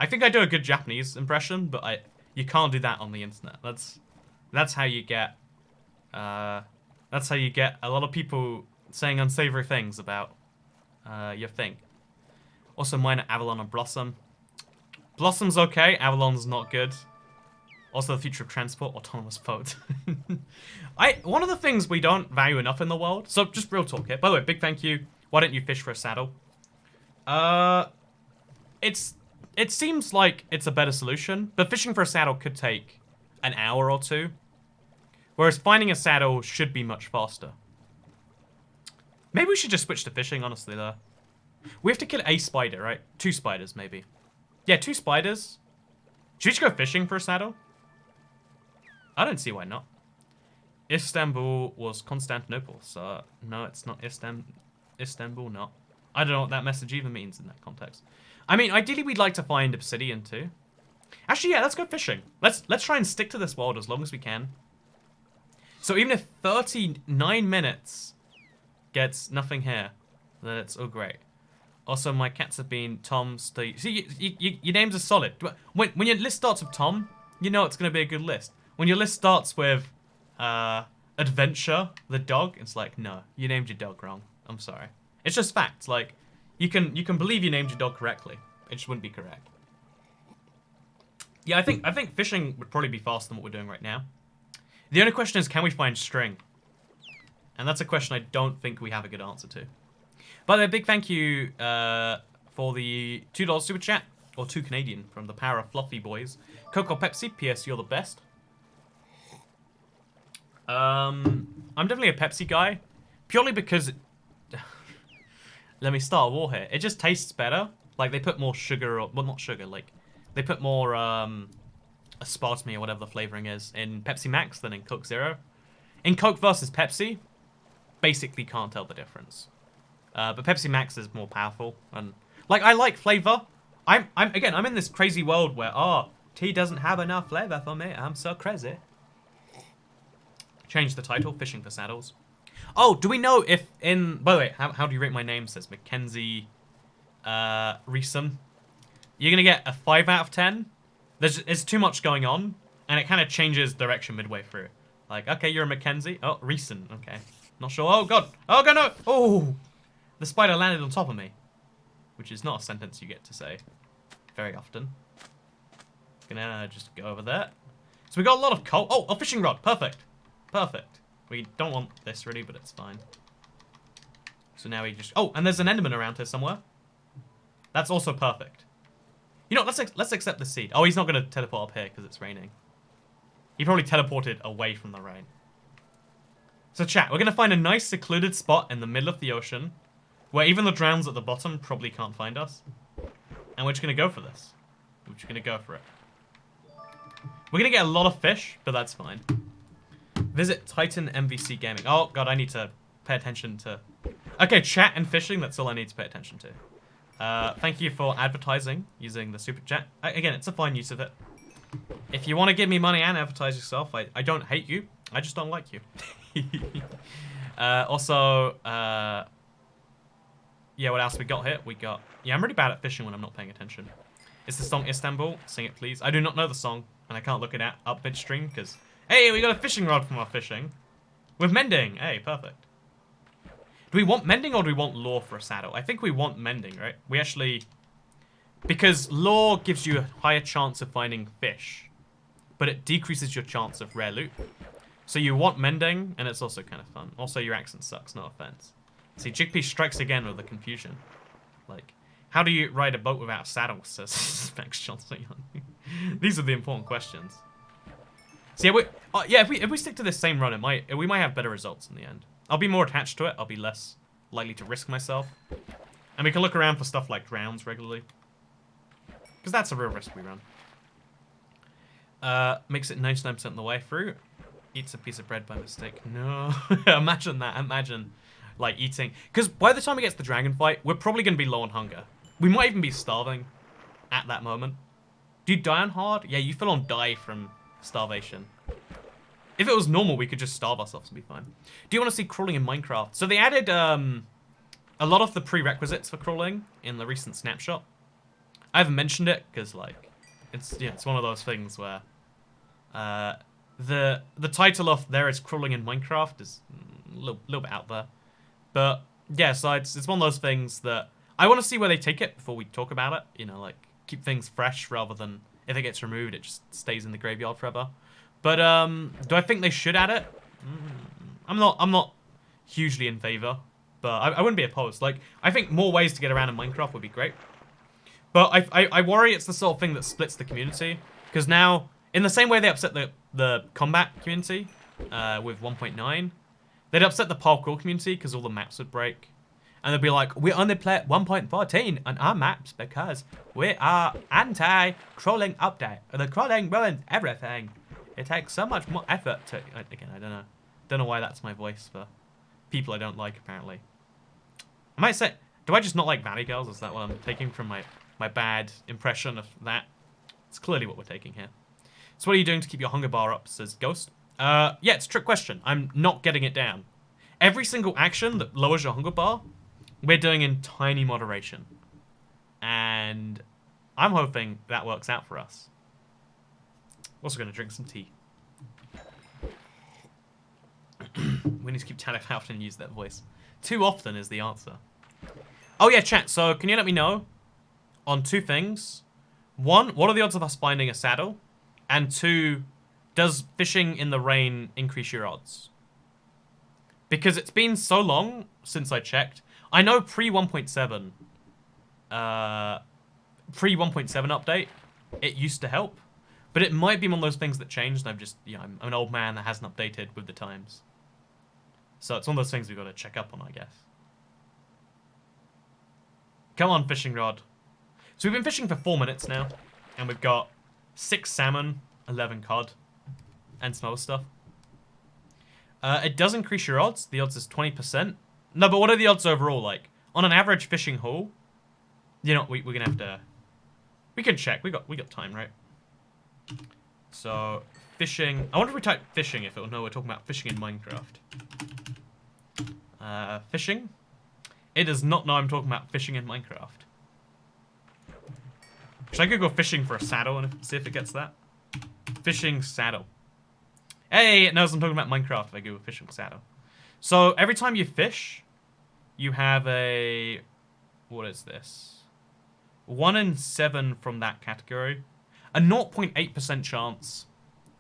think I do a good Japanese impression, but you can't do that on the internet. That's how you get a lot of people saying unsavory things about your thing. Also, mine are Avalon and Blossom. Blossom's okay, Avalon's not good. Also, the future of transport, autonomous boat. One of the things we don't value enough in the world, so just real talk here. By the way, big thank you. Why don't you fish for a saddle? It seems like it's a better solution, but fishing for a saddle could take an hour or 2. Whereas finding a saddle should be much faster. Maybe we should just switch to fishing, honestly, though. We have to kill a spider, right? 2 spiders, maybe. Yeah, 2 spiders. Should we just go fishing for a saddle? I don't see why not. Istanbul was Constantinople, so no, it's not Istanbul, not. I don't know what that message even means in that context. I mean, ideally we'd like to find obsidian too. Actually, yeah, let's go fishing. Let's try and stick to this world as long as we can. So even if 39 minutes gets nothing here, then it's all great. Also, my cats have been Tom, Steve. See, your names are solid. When your list starts with Tom, you know it's going to be a good list. When your list starts with Adventure, the dog, it's like, no, you named your dog wrong. I'm sorry. It's just facts. Like, you can believe you named your dog correctly. It just wouldn't be correct. Yeah, I think fishing would probably be faster than what we're doing right now. The only question is, can we find string? And that's a question I don't think we have a good answer to. By the way, big thank you for the $2 super chat, or $2 Canadian, from the power of Fluffy Boys. Coke or Pepsi? P.S. You're the best. I'm definitely a Pepsi guy, purely because... Let me start a war here. It just tastes better. Like, they put more sugar, or... Well, not sugar, like... They put more, aspartame or whatever the flavoring is in Pepsi Max than in Coke Zero. In Coke versus Pepsi, basically can't tell the difference. But Pepsi Max is more powerful, and like I like flavor. I'm in this crazy world where tea doesn't have enough flavor for me. I'm so crazy. Change the title, Fishing for Saddles. Oh, do we know if in... By the way, how do you rate my name? Says Mackenzie Reeson. You're going to get a 5 out of 10. There's too much going on, and it kind of changes direction midway through. Like, okay, you're a Mackenzie. Oh, Reeson. Okay. Not sure. Oh, God. Oh, God, no. Oh, the spider landed on top of me. Which is not a sentence you get to say very often. Gonna just go over there. So we got a lot of coal. Oh, a fishing rod. Perfect. Perfect. We don't want this really, but it's fine. So now we just... Oh, and there's an enderman around here somewhere. That's also perfect. You know, let's accept the seed. Oh, he's not going to teleport up here because it's raining. He probably teleported away from the rain. So chat, we're going to find a nice secluded spot in the middle of the ocean where even the drowns at the bottom probably can't find us. And we're just going to go for this. We're just going to go for it. We're going to get a lot of fish, but that's fine. Visit Titan MVC Gaming. Oh, God, I need to pay attention to... Okay, chat and fishing, that's all I need to pay attention to. Thank you for advertising using the super chat. Again, it's a fine use of it. If you want to give me money and advertise yourself, I don't hate you. I just don't like you. Also, yeah, what else we got here? We got... Yeah, I'm really bad at fishing when I'm not paying attention. It's the song Istanbul. Sing it, please. I do not know the song, and I can't look it up midstream because... Hey, we got a fishing rod from our fishing. With mending. Hey, perfect. Do we want mending or do we want lore for a saddle? I think we want mending, right? We actually... Because lore gives you a higher chance of finding fish, but it decreases your chance of rare loot. So you want mending, and it's also kind of fun. Also, your accent sucks, no offense. See, Chickpea strikes again with the confusion. Like, how do you ride a boat without a saddle, says Max Johnson. These are the important questions. So yeah, if we stick to this same run, we might have better results in the end. I'll be more attached to it. I'll be less likely to risk myself. And we can look around for stuff like drowns regularly. Because that's a real risk we run. Makes it 99% of the way through. Eats a piece of bread by mistake. No. Imagine that. Imagine, like, eating. Because by the time we get to the dragon fight, we're probably going to be low on hunger. We might even be starving at that moment. Do you die on hard? Yeah, you full on die from starvation. If it was normal, we could just starve ourselves and be fine. Do you want to see crawling in Minecraft? So they added a lot of the prerequisites for crawling in the recent snapshot. I haven't mentioned it because, like, it's one of those things where the title of "There is crawling in Minecraft" is a little bit out there. But yeah, so it's one of those things that I want to see where they take it before we talk about it. You know, like keep things fresh rather than if it gets removed, it just stays in the graveyard forever. But do I think they should add it? I'm not hugely in favor, but I wouldn't be opposed. Like, I think more ways to get around in Minecraft would be great. But I worry it's the sort of thing that splits the community, because now, in the same way they upset the combat community with 1.9, they'd upset the parkour community because all the maps would break. And they'd be like, we only play at 1.14 on our maps because we are anti-crawling update. The crawling ruins everything. It takes so much more effort to... Again, I don't know why that's my voice for people I don't like, apparently. I might say... Do I just not like Valley Girls? Is that what I'm taking from my my bad impression of that. It's clearly what we're taking here. So what are you doing to keep your hunger bar up, says Ghost. Yeah, it's a trick question. I'm not getting it down. Every single action that lowers your hunger bar, we're doing in tiny moderation. And I'm hoping that works out for us. Also going to drink some tea. We need to keep telling how often use that voice. Too often is the answer. Oh yeah, chat. So can you let me know on 2 things? 1, what are the odds of us finding a saddle? And 2, does fishing in the rain increase your odds? Because it's been so long since I checked. I know pre 1.7, update, it used to help. But it might be one of those things that changed, and I've just, you know, I'm an old man that hasn't updated with the times. So it's one of those things we've got to check up on, I guess. Come on, fishing rod. So we've been fishing for 4 minutes now, and we've got 6 salmon, 11 cod, and some other stuff. It does increase your odds. The odds is 20%. No, but what are the odds overall like? On an average fishing haul, you know, we're gonna have to. We can check. We got time, right? So fishing. I wonder if we type fishing if it'll know we're talking about fishing in Minecraft. Fishing. It does not know I'm talking about fishing in Minecraft. Should I go fishing for a saddle and see if it gets that? Fishing saddle. Hey, it knows I'm talking about Minecraft if I go fishing saddle. So every time you fish, you have a... What is this? 1 in 7 from that category. A 0.8% chance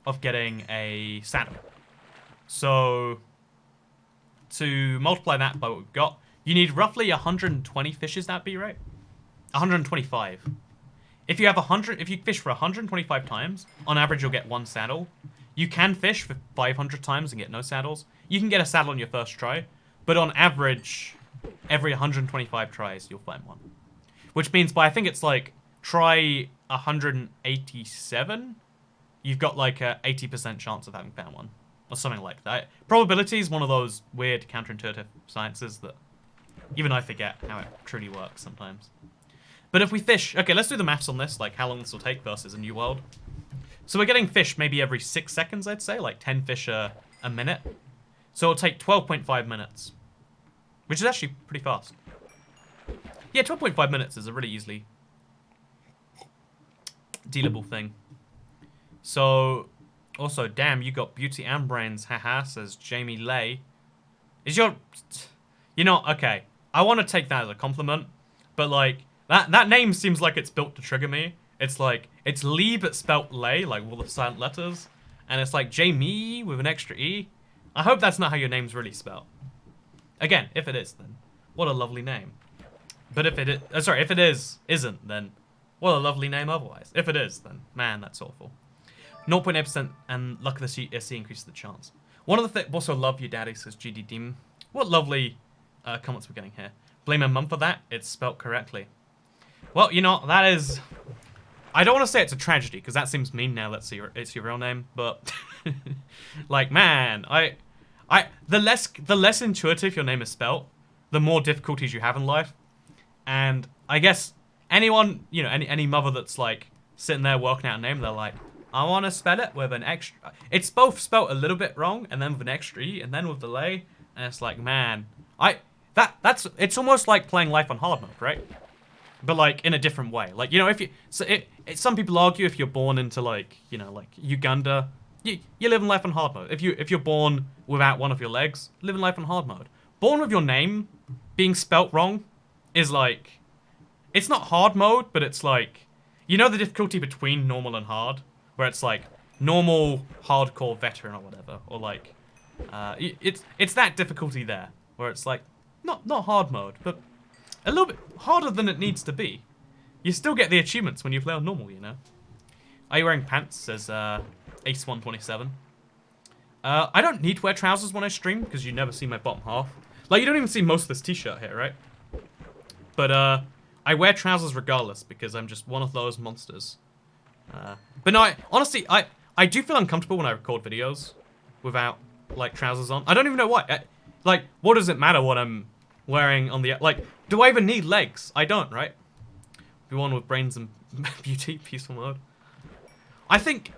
of getting a saddle. So to multiply that by what we've got, you need roughly 120 fishes, that'd be right? 125. If you have 100, if you fish for 125 times, on average you'll get 1 saddle. You can fish for 500 times and get no saddles. You can get a saddle on your first try, but on average, every 125 tries you'll find one. Which means by, I think it's like, try 187, you've got like a 80% chance of having found one. Or something like that. Probability is one of those weird counterintuitive sciences that even I forget how it truly works sometimes. But if we fish... Okay, let's do the maths on this, like how long this will take versus a new world. So we're getting fish maybe every 6 seconds, I'd say, like 10 fish a minute. So it'll take 12.5 minutes. Which is actually pretty fast. Yeah, 12.5 minutes is a really easily dealable thing. So, also, damn, you got beauty and brains, haha, says Jamie Lay. Is your... You know, okay, I want to take that as a compliment, but like, that name seems like it's built to trigger me. It's like, it's Lee but spelt Lay, like all the silent letters. And it's like Jamie with an extra E. I hope that's not how your name's really spelled. Again, if it is, then what a lovely name. But if it is, sorry, if it isn't, then what a lovely name otherwise. If it is, then man, that's awful. 0.8% and luck of the CSC increases the chance. One of the things, also love you daddy, says GD Demon. What lovely comments we're getting here. Blame my mum for that, it's spelt correctly. Well, you know, that is... I don't want to say it's a tragedy, because that seems mean now that it's your real name, but... like, man, the less intuitive your name is spelt, the more difficulties you have in life. And I guess anyone, you know, any mother that's like sitting there working out a name, they're like, I want to spell it with an extra... It's both spelt a little bit wrong, and then with an extra E, and then with delay, and it's like, man, it's almost like playing life on hard mode, right? But like in a different way. Like, you know, if you... So some people argue if you're born into like, you know, like Uganda, you live in life on hard mode. If you're born without one of your legs, live in life on hard mode. Born with your name being spelt wrong is like... It's not hard mode, but it's like... You know the difficulty between normal and hard? Where it's like normal, hardcore, veteran or whatever. Or like... it's that difficulty there. Where it's like... Not hard mode, but a little bit harder than it needs to be. You still get the achievements when you play on normal, you know? Are you wearing pants? Says Ace127. I don't need to wear trousers when I stream, because you never see my bottom half. Like, you don't even see most of this t-shirt here, right? But, I wear trousers regardless, because I'm just one of those monsters. But no, honestly, I do feel uncomfortable when I record videos without, like, trousers on. I don't even know why. Like, what does it matter what I'm wearing on the... Like, do I even need legs? I don't, right? Be one with brains and beauty, peaceful mode. I think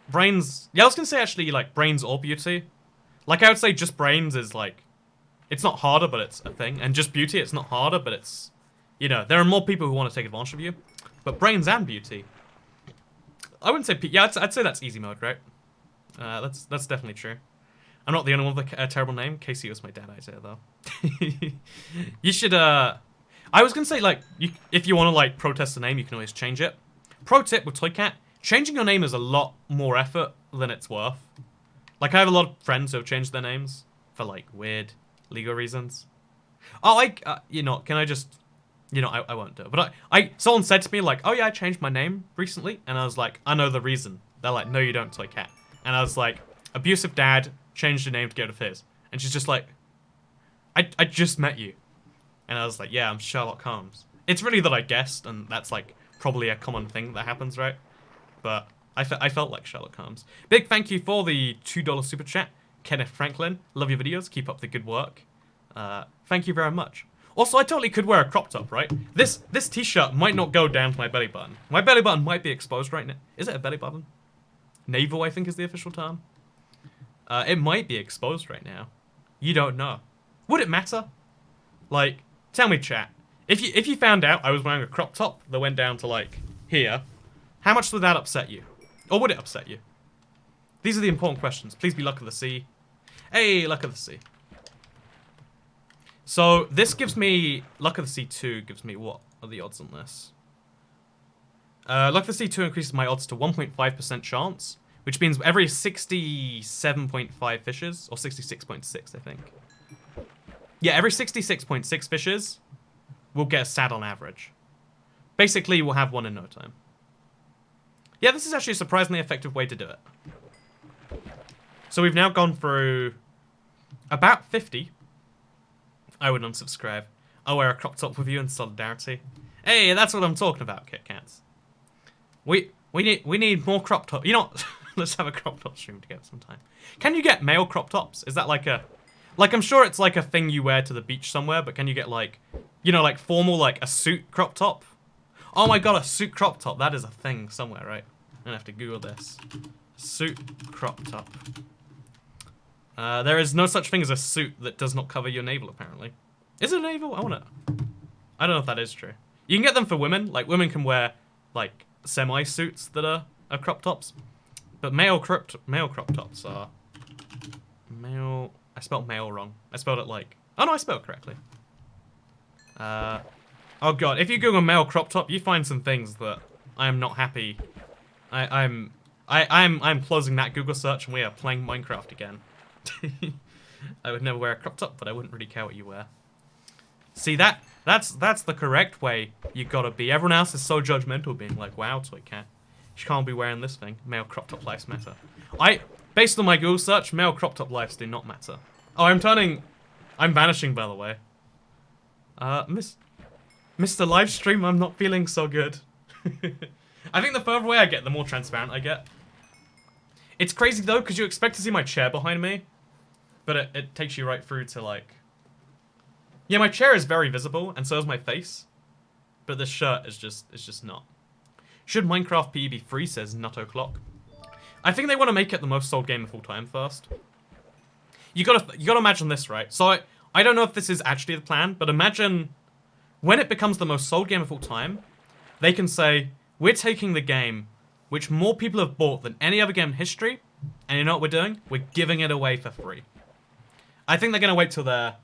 brains... Yeah, I was going to say actually, like, brains or beauty. Like, I would say just brains is, like... It's not harder, but it's a thing. And just beauty, it's not harder, but it's... You know, there are more people who want to take advantage of you. But brains and beauty... I wouldn't say... Yeah, I'd say that's easy mode, right? That's definitely true. I'm not the only one with a terrible name. Casey was my dad idea, though. You should, I was gonna say, like, if you want to, like, protest the name, you can always change it. Pro tip with Toycat, changing your name is a lot more effort than it's worth. Like, I have a lot of friends who have changed their names for, like, weird legal reasons. Oh, you know, can I just... You know, I won't do it. But someone said to me, like, oh yeah, I changed my name recently. And I was like, I know the reason. They're like, no, you don't, Toycat. And I was like, abusive dad changed your name to get rid of his. And she's just like, I just met you. And I was like, yeah, I'm Sherlock Holmes. It's really that I guessed, and that's like probably a common thing that happens, right? But I felt like Sherlock Holmes. Big thank you for the $2 super chat, Kenneth Franklin. Love your videos. Keep up the good work. Thank you very much. Also, I totally could wear a crop top, right? This t-shirt might not go down to my belly button. My belly button might be exposed right now. Is it a belly button? Navel, I think, is the official term. It might be exposed right now. You don't know. Would it matter? Like, tell me, chat. If you found out I was wearing a crop top that went down to, like, here, how much would that upset you? Or would it upset you? These are the important questions. Please be luck of the sea. Hey, luck of the sea. So, this gives me... Luck of the Sea 2 gives me... What are the odds on this? Luck of the Sea 2 increases my odds to 1.5% chance, which means every 67.5 fishes, or 66.6, I think. Yeah, every 66.6 fishes will get a stat on average. Basically, we'll have one in no time. Yeah, this is actually a surprisingly effective way to do it. So we've now gone through about 50. I would unsubscribe. I'll wear a crop top with you in solidarity. Hey, that's what I'm talking about, Kit Kats. We need more crop top. You know what? Let's have a crop top stream together sometime. Can you get male crop tops? Is that like a... Like, I'm sure it's like a thing you wear to the beach somewhere, but can you get like... You know, like formal, like a suit crop top? Oh my god, a suit crop top. That is a thing somewhere, right? I'm gonna have to Google this. Suit crop top. There is no such thing as a suit that does not cover your navel, apparently. Is it a navel? I don't know if that is true. You can get them for women. Like, women can wear, like, semi-suits that are crop tops. But male crop tops are... Male... I spelled male wrong. I spelled it like... Oh, no, I spelled it correctly. Oh, God. If you Google male crop top, you find some things that I am not happy. I'm closing that Google search and we are playing Minecraft again. I would never wear a crop top, but I wouldn't really care what you wear. See, that's the correct way you gotta be. Everyone else is so judgmental, being like, wow, Toycat, you can't be wearing this thing. Male crop top lives matter. Based on my Google search, male crop top lives do not matter. Oh, I'm vanishing, by the way. Mr. Livestream, I'm not feeling so good. I think the further away I get, the more transparent I get. It's crazy, though, because you expect to see my chair behind me, but it takes you right through to, like... Yeah, my chair is very visible, and so is my face. But this shirt is just not. Should Minecraft PE be free, says Nut O'Clock. I think they want to make it the most sold game of all time first. You gotta imagine this, right? So I don't know if this is actually the plan, but imagine when it becomes the most sold game of all time, they can say, we're taking the game which more people have bought than any other game in history, and you know what we're doing? We're giving it away for free. I think they're gonna wait till their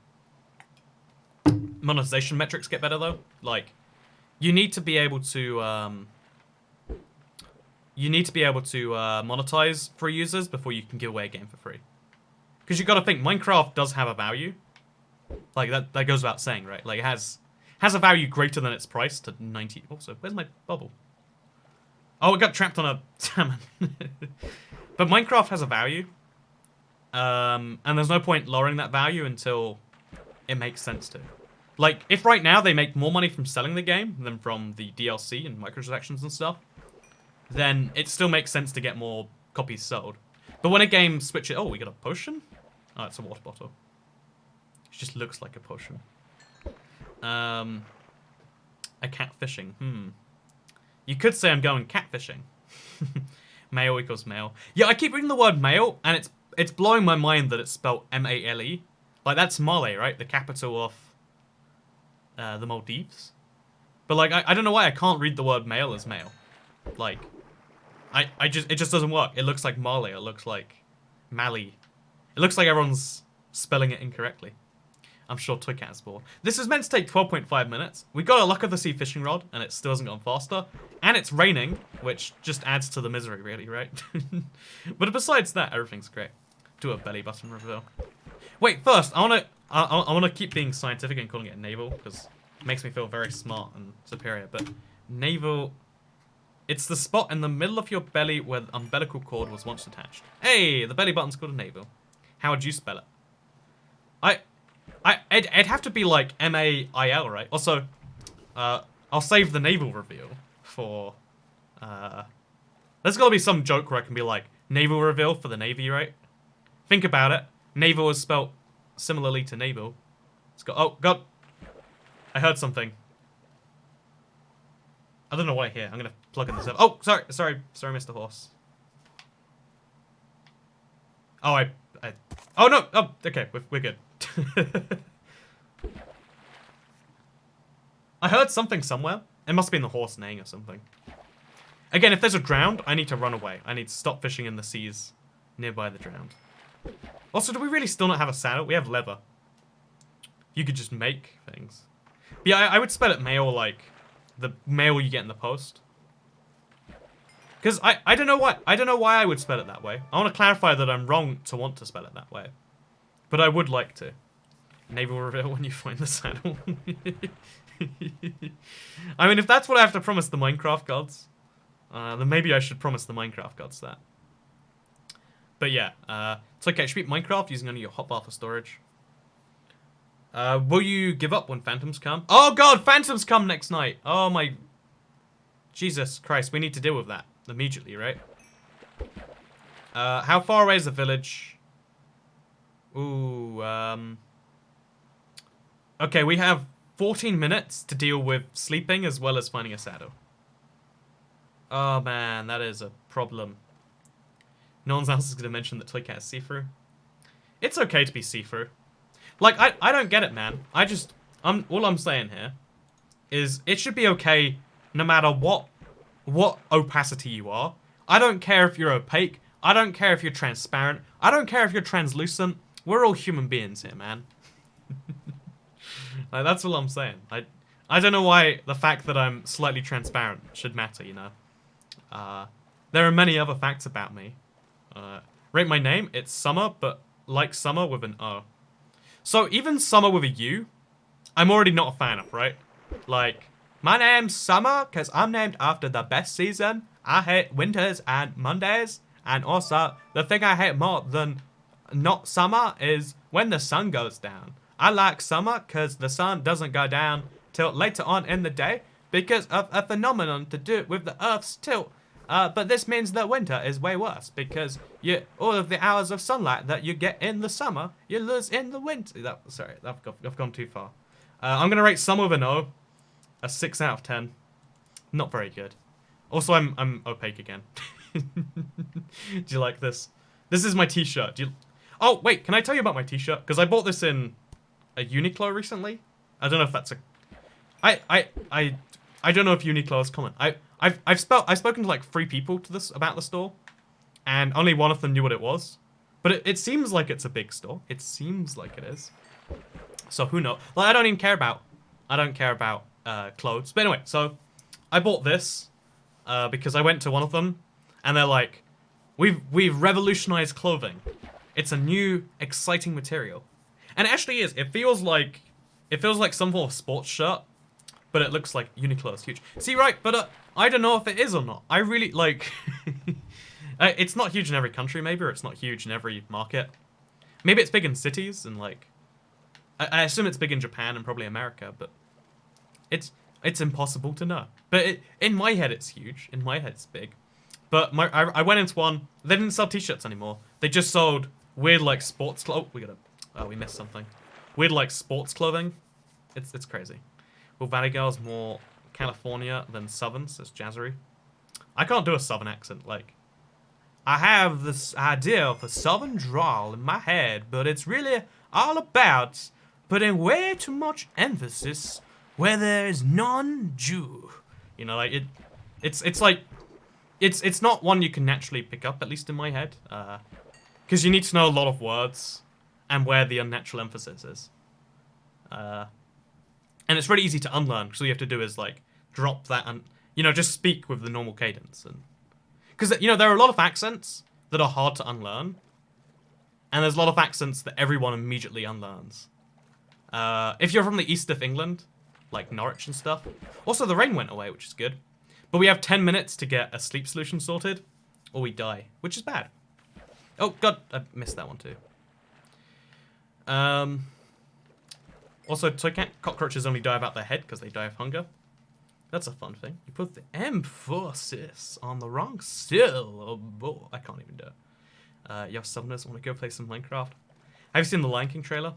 monetization metrics get better, though. Like, you need to be able to monetize free users before you can give away a game for free. Because you got to think, Minecraft does have a value. Like, that goes without saying, right? Like, it has a value greater than its price to 90... Also, where's my bubble? Oh, it got trapped on a salmon. But Minecraft has a value. And there's no point lowering that value until it makes sense to. Like, if right now they make more money from selling the game than from the DLC and microtransactions and stuff, then it still makes sense to get more copies sold. But when a game switches... Oh, we got a potion? Oh, it's a water bottle. It just looks like a potion. A cat fishing. You could say I'm going catfishing. Male equals male. Yeah, I keep reading the word male, and it's blowing my mind that it's spelled M-A-L-E. Like, that's Male, right? The capital of the Maldives. But, like, I don't know why I can't read the word male as male. Like, it just doesn't work. It looks like Male. It looks like Mali. It looks like everyone's spelling it incorrectly. I'm sure Toycat is bored. This is meant to take 12.5 minutes. We got a luck of the sea fishing rod, and it still hasn't gone faster. And it's raining, which just adds to the misery, really, right? But besides that, everything's great. Do a belly button reveal. Wait, first, I wanna keep being scientific and calling it navel, because it makes me feel very smart and superior. But navel, it's the spot in the middle of your belly where the umbilical cord was once attached. Hey, the belly button's called a navel. How would you spell it? It'd have to be like M-A-I-L, right? Also, I'll save the naval reveal for, there's gotta be some joke where I can be like, naval reveal for the Navy, right? Think about it. Naval is spelt similarly to naval. It's got, oh, God. I heard something. I don't know what I hear. I'm gonna plug in this up. Oh, sorry, Mr. Horse. Oh, oh no, oh, okay, we're good. I heard something somewhere. It must be in the horse neighing or something. Again, if there's a drowned, I need to run away. I need to stop fishing in the seas nearby the drowned. Also, do we really still not have a saddle? We have leather. You could just make things. But yeah, I would spell it mail like the mail you get in the post. Because I don't know why I would spell it that way. I want to clarify that I'm wrong to want to spell it that way. But I would like to. Naval reveal when you find the saddle. I mean, if that's what I have to promise the Minecraft gods, then maybe I should promise the Minecraft gods that. But yeah, it's okay. Should beat Minecraft using only your hotbar for storage. Will you give up when phantoms come? Oh God, phantoms come next night. Oh my, Jesus Christ, we need to deal with that immediately, right? How far away is the village? Ooh, okay, we have 14 minutes to deal with sleeping as well as finding a saddle. Oh man, that is a problem. No one else is going to mention that Toycat is see-through. It's okay to be see-through. Like, I don't get it, man. All I'm saying here is it should be okay no matter what opacity you are. I don't care if you're opaque. I don't care if you're transparent. I don't care if you're translucent. We're all human beings here, man. Like, that's all I'm saying. I don't know why the fact that I'm slightly transparent should matter, you know. There are many other facts about me. Rate my name, it's Summer, but like Summer with an O. So even Summer with a U, I'm already not a fan of, right? Like, my name's Summer because I'm named after the best season. I hate winters and Mondays. And also, the thing I hate more than not summer is when the sun goes down. I like summer because the sun doesn't go down till later on in the day because of a phenomenon to do with the Earth's tilt. But this means that winter is way worse because all of the hours of sunlight that you get in the summer, you lose in the winter. Sorry, I've gone too far. I'm going to rate Summer with an O, a 6 out of 10. Not very good. Also, I'm opaque again. Do you like this? This is my t-shirt. Oh, wait, can I tell you about my t-shirt? Because I bought this in a Uniqlo recently. I don't know if that's a... I don't know if Uniqlo is common. I've spoken to like 3 people about the store, and only one of them knew what it was. But it seems like it's a big store. It seems like it is. So who knows? Like, I don't care about clothes. But anyway, so I bought this because I went to one of them, and they're like, we've revolutionized clothing. It's a new, exciting material, and it actually is. It feels like some form of sports shirt, but it looks like Uniqlo is huge. See, right? But I don't know if it is or not. I really like. It's not huge in every country, maybe, or it's not huge in every market. Maybe it's big in cities and like. I assume it's big in Japan and probably America, but it's impossible to know. But in my head, it's huge. In my head, it's big. But I went into one. They didn't sell t-shirts anymore. They just sold weird like sports clothes. We missed something. Weird like sports clothing. It's crazy. Will Valley Girls more California than Southern, so it's jazzery. I can't do a Southern accent, like... I have this idea of a Southern drawl in my head, but it's really all about putting way too much emphasis where there is none due. You know, like, it's like... It's not one you can naturally pick up, at least in my head. Because you need to know a lot of words and where the unnatural emphasis is. And it's really easy to unlearn, because all you have to do is, like, drop that and, you know, just speak with the normal cadence. And because, you know, there are a lot of accents that are hard to unlearn. And there's a lot of accents that everyone immediately unlearns. If you're from the east of England, like Norwich and stuff. Also, the rain went away, which is good. But we have 10 minutes to get a sleep solution sorted, or we die, which is bad. Oh, God, I missed that one too. Also, toy cat cockroaches only die about their head because they die of hunger. That's a fun thing. You put the emphasis on the wrong syllable. I can't even do it. Yo, Southerners want to go play some Minecraft. Have you seen the Lion King trailer?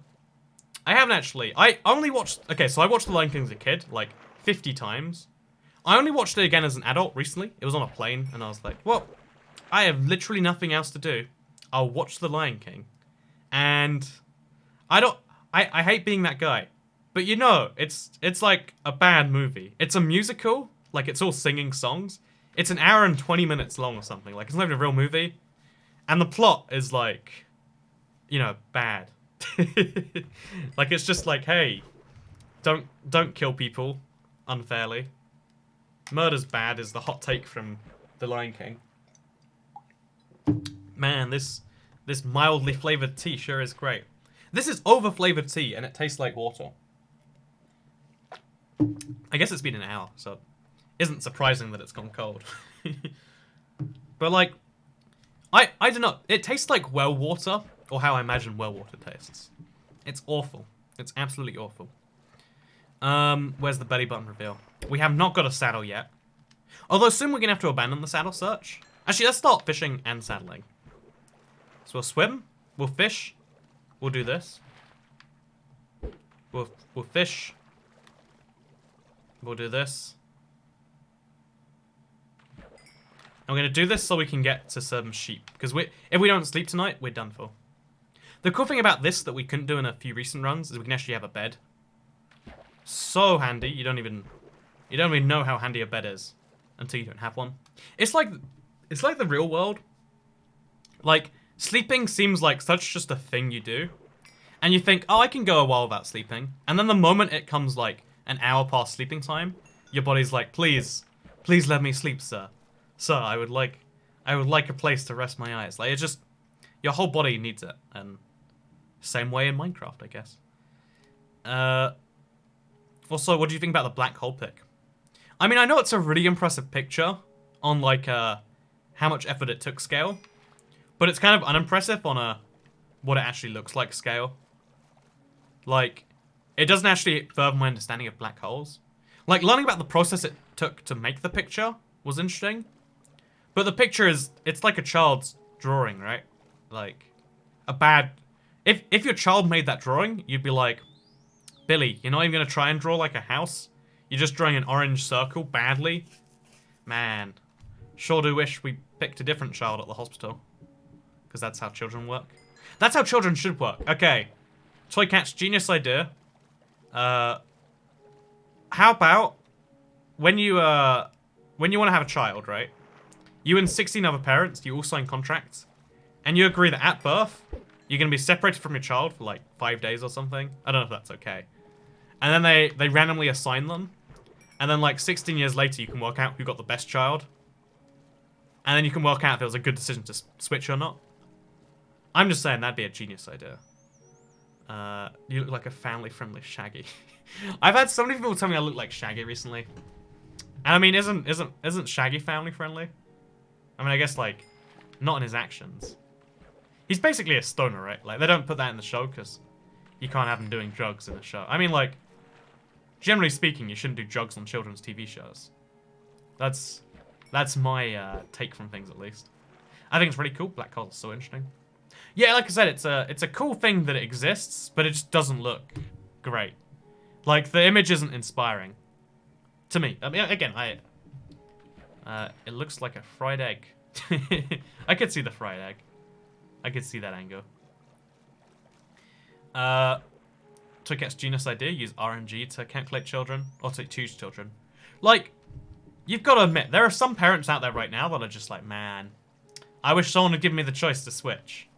I haven't actually. I only watched... Okay, so I watched the Lion King as a kid, like, 50 times. I only watched it again as an adult recently. It was on a plane, and I was like, well, I have literally nothing else to do. I'll watch the Lion King. And I hate being that guy. But you know, it's like a bad movie. It's a musical, like it's all singing songs. It's an hour and 20 minutes long or something. Like, it's not even a real movie. And the plot is like, you know, bad. Like, it's just like, hey, don't kill people unfairly. Murder's bad is the hot take from the Lion King. Man, this mildly flavored tea sure is great. This is over-flavored tea, and it tastes like water. I guess it's been an hour, so it isn't surprising that it's gone cold. But, like, I don't know. It tastes like well water, or how I imagine well water tastes. It's awful. It's absolutely awful. Where's the belly button reveal? We have not got a saddle yet. Although soon we're going to have to abandon the saddle search. Actually, let's start fishing and saddling. So we'll swim, we'll fish, we'll do this. We'll fish. We'll do this. I'm going to do this so we can get to some sheep. Because if we don't sleep tonight, we're done for. The cool thing about this that we couldn't do in a few recent runs is we can actually have a bed. So handy, you don't even know how handy a bed is until you don't have one. It's like the real world. Like, sleeping seems like such just a thing you do. And you think, oh, I can go a while without sleeping. And then the moment it comes like an hour past sleeping time, your body's like, please let me sleep, sir. Sir, I would like a place to rest my eyes. Like, it's just, your whole body needs it. And same way in Minecraft, I guess. Also, what do you think about the black hole pic? I mean, I know it's a really impressive picture on, like, how much effort it took scale. But it's kind of unimpressive on what it actually looks like scale. Like, it doesn't actually further my understanding of black holes. Like, learning about the process it took to make the picture was interesting. But the picture it's like a child's drawing, right? Like, if your child made that drawing, you'd be like, Billy, you're not even going to try and draw like a house? You're just drawing an orange circle badly? Man, sure do wish we picked a different child at the hospital. Because that's how children work. That's how children should work. Okay. Toy Cat's genius idea. How about when you want to have a child, right? You and 16 other parents, you all sign contracts. And you agree that at birth, you're going to be separated from your child for like 5 days or something. I don't know if that's okay. And then they randomly assign them. And then like 16 years later, you can work out who got the best child. And then you can work out if it was a good decision to switch or not. I'm just saying that'd be a genius idea. You look like a family-friendly Shaggy. I've had so many people tell me I look like Shaggy recently. And I mean, isn't Shaggy family-friendly? I mean, I guess like, not in his actions. He's basically a stoner, right? Like, they don't put that in the show because you can't have him doing drugs in a show. I mean, like, generally speaking, you shouldn't do drugs on children's TV shows. That's my take from things, at least. I think it's really cool. Black holes are so interesting. Yeah, like I said, it's a cool thing that it exists, but it just doesn't look great. Like, the image isn't inspiring To me. I mean, again, it looks like a fried egg. I could see the fried egg. I could see that angle. Toykat's genius idea, use RNG to calculate children, or to choose children. Like, you've got to admit, there are some parents out there right now that are just like, man, I wish someone would give me the choice to switch.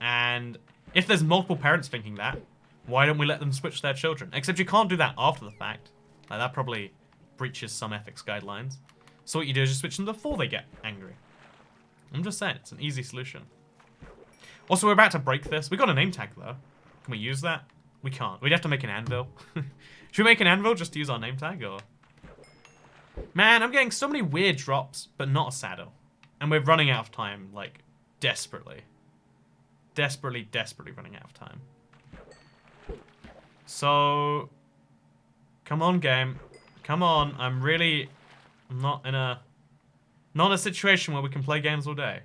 And if there's multiple parents thinking that, why don't we let them switch their children? Except you can't do that after the fact. Like, that probably breaches some ethics guidelines. So what you do is just switch them before they get angry. I'm just saying, it's an easy solution. Also, we're about to break this. We got a name tag, though. Can we use that? We can't. We'd have to make an anvil. Should we make an anvil just to use our name tag, or...? Man, I'm getting so many weird drops, but not a saddle. And we're running out of time, like, desperately. Desperately running out of time. So... Come on, game. Come on. I'm not in a situation where we can play games all day.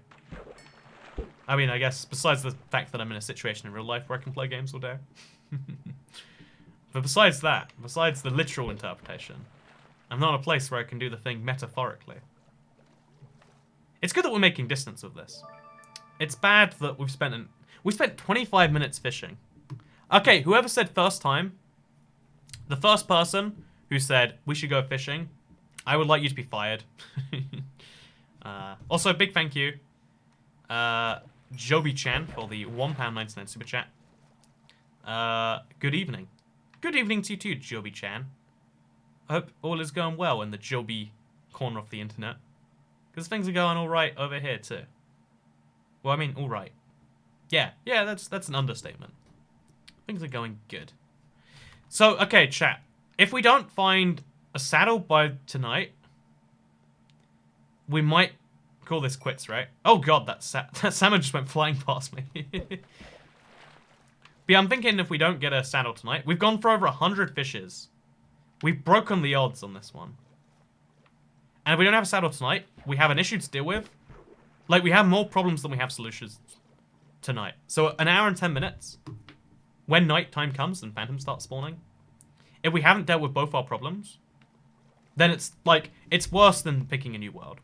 I mean, I guess, besides the fact that I'm in a situation in real life where I can play games all day. But besides that, besides the literal interpretation, I'm not in a place where I can do the thing metaphorically. It's good that we're making distance with this. It's bad that we spent 25 minutes fishing. Okay, whoever said first time, the first person who said we should go fishing, I would like you to be fired. Also, big thank you, Joby Chan, for the £1.99 super chat. Good evening. Good evening to you too, Joby Chan. I hope all is going well in the Joby corner of the internet. Because things are going alright over here too. Well, I mean, alright. Yeah, that's an understatement. Things are going good. So, okay, chat. If we don't find a saddle by tonight, we might call this quits, right? Oh god, that salmon just went flying past me. But yeah, I'm thinking if we don't get a saddle tonight, we've gone for over 100 fishes. We've broken the odds on this one. And if we don't have a saddle tonight, we have an issue to deal with. Like, we have more problems than we have solutions tonight. So, an hour and 10 minutes, when night time comes and phantoms start spawning, if we haven't dealt with both our problems, then it's, like, it's worse than picking a new world.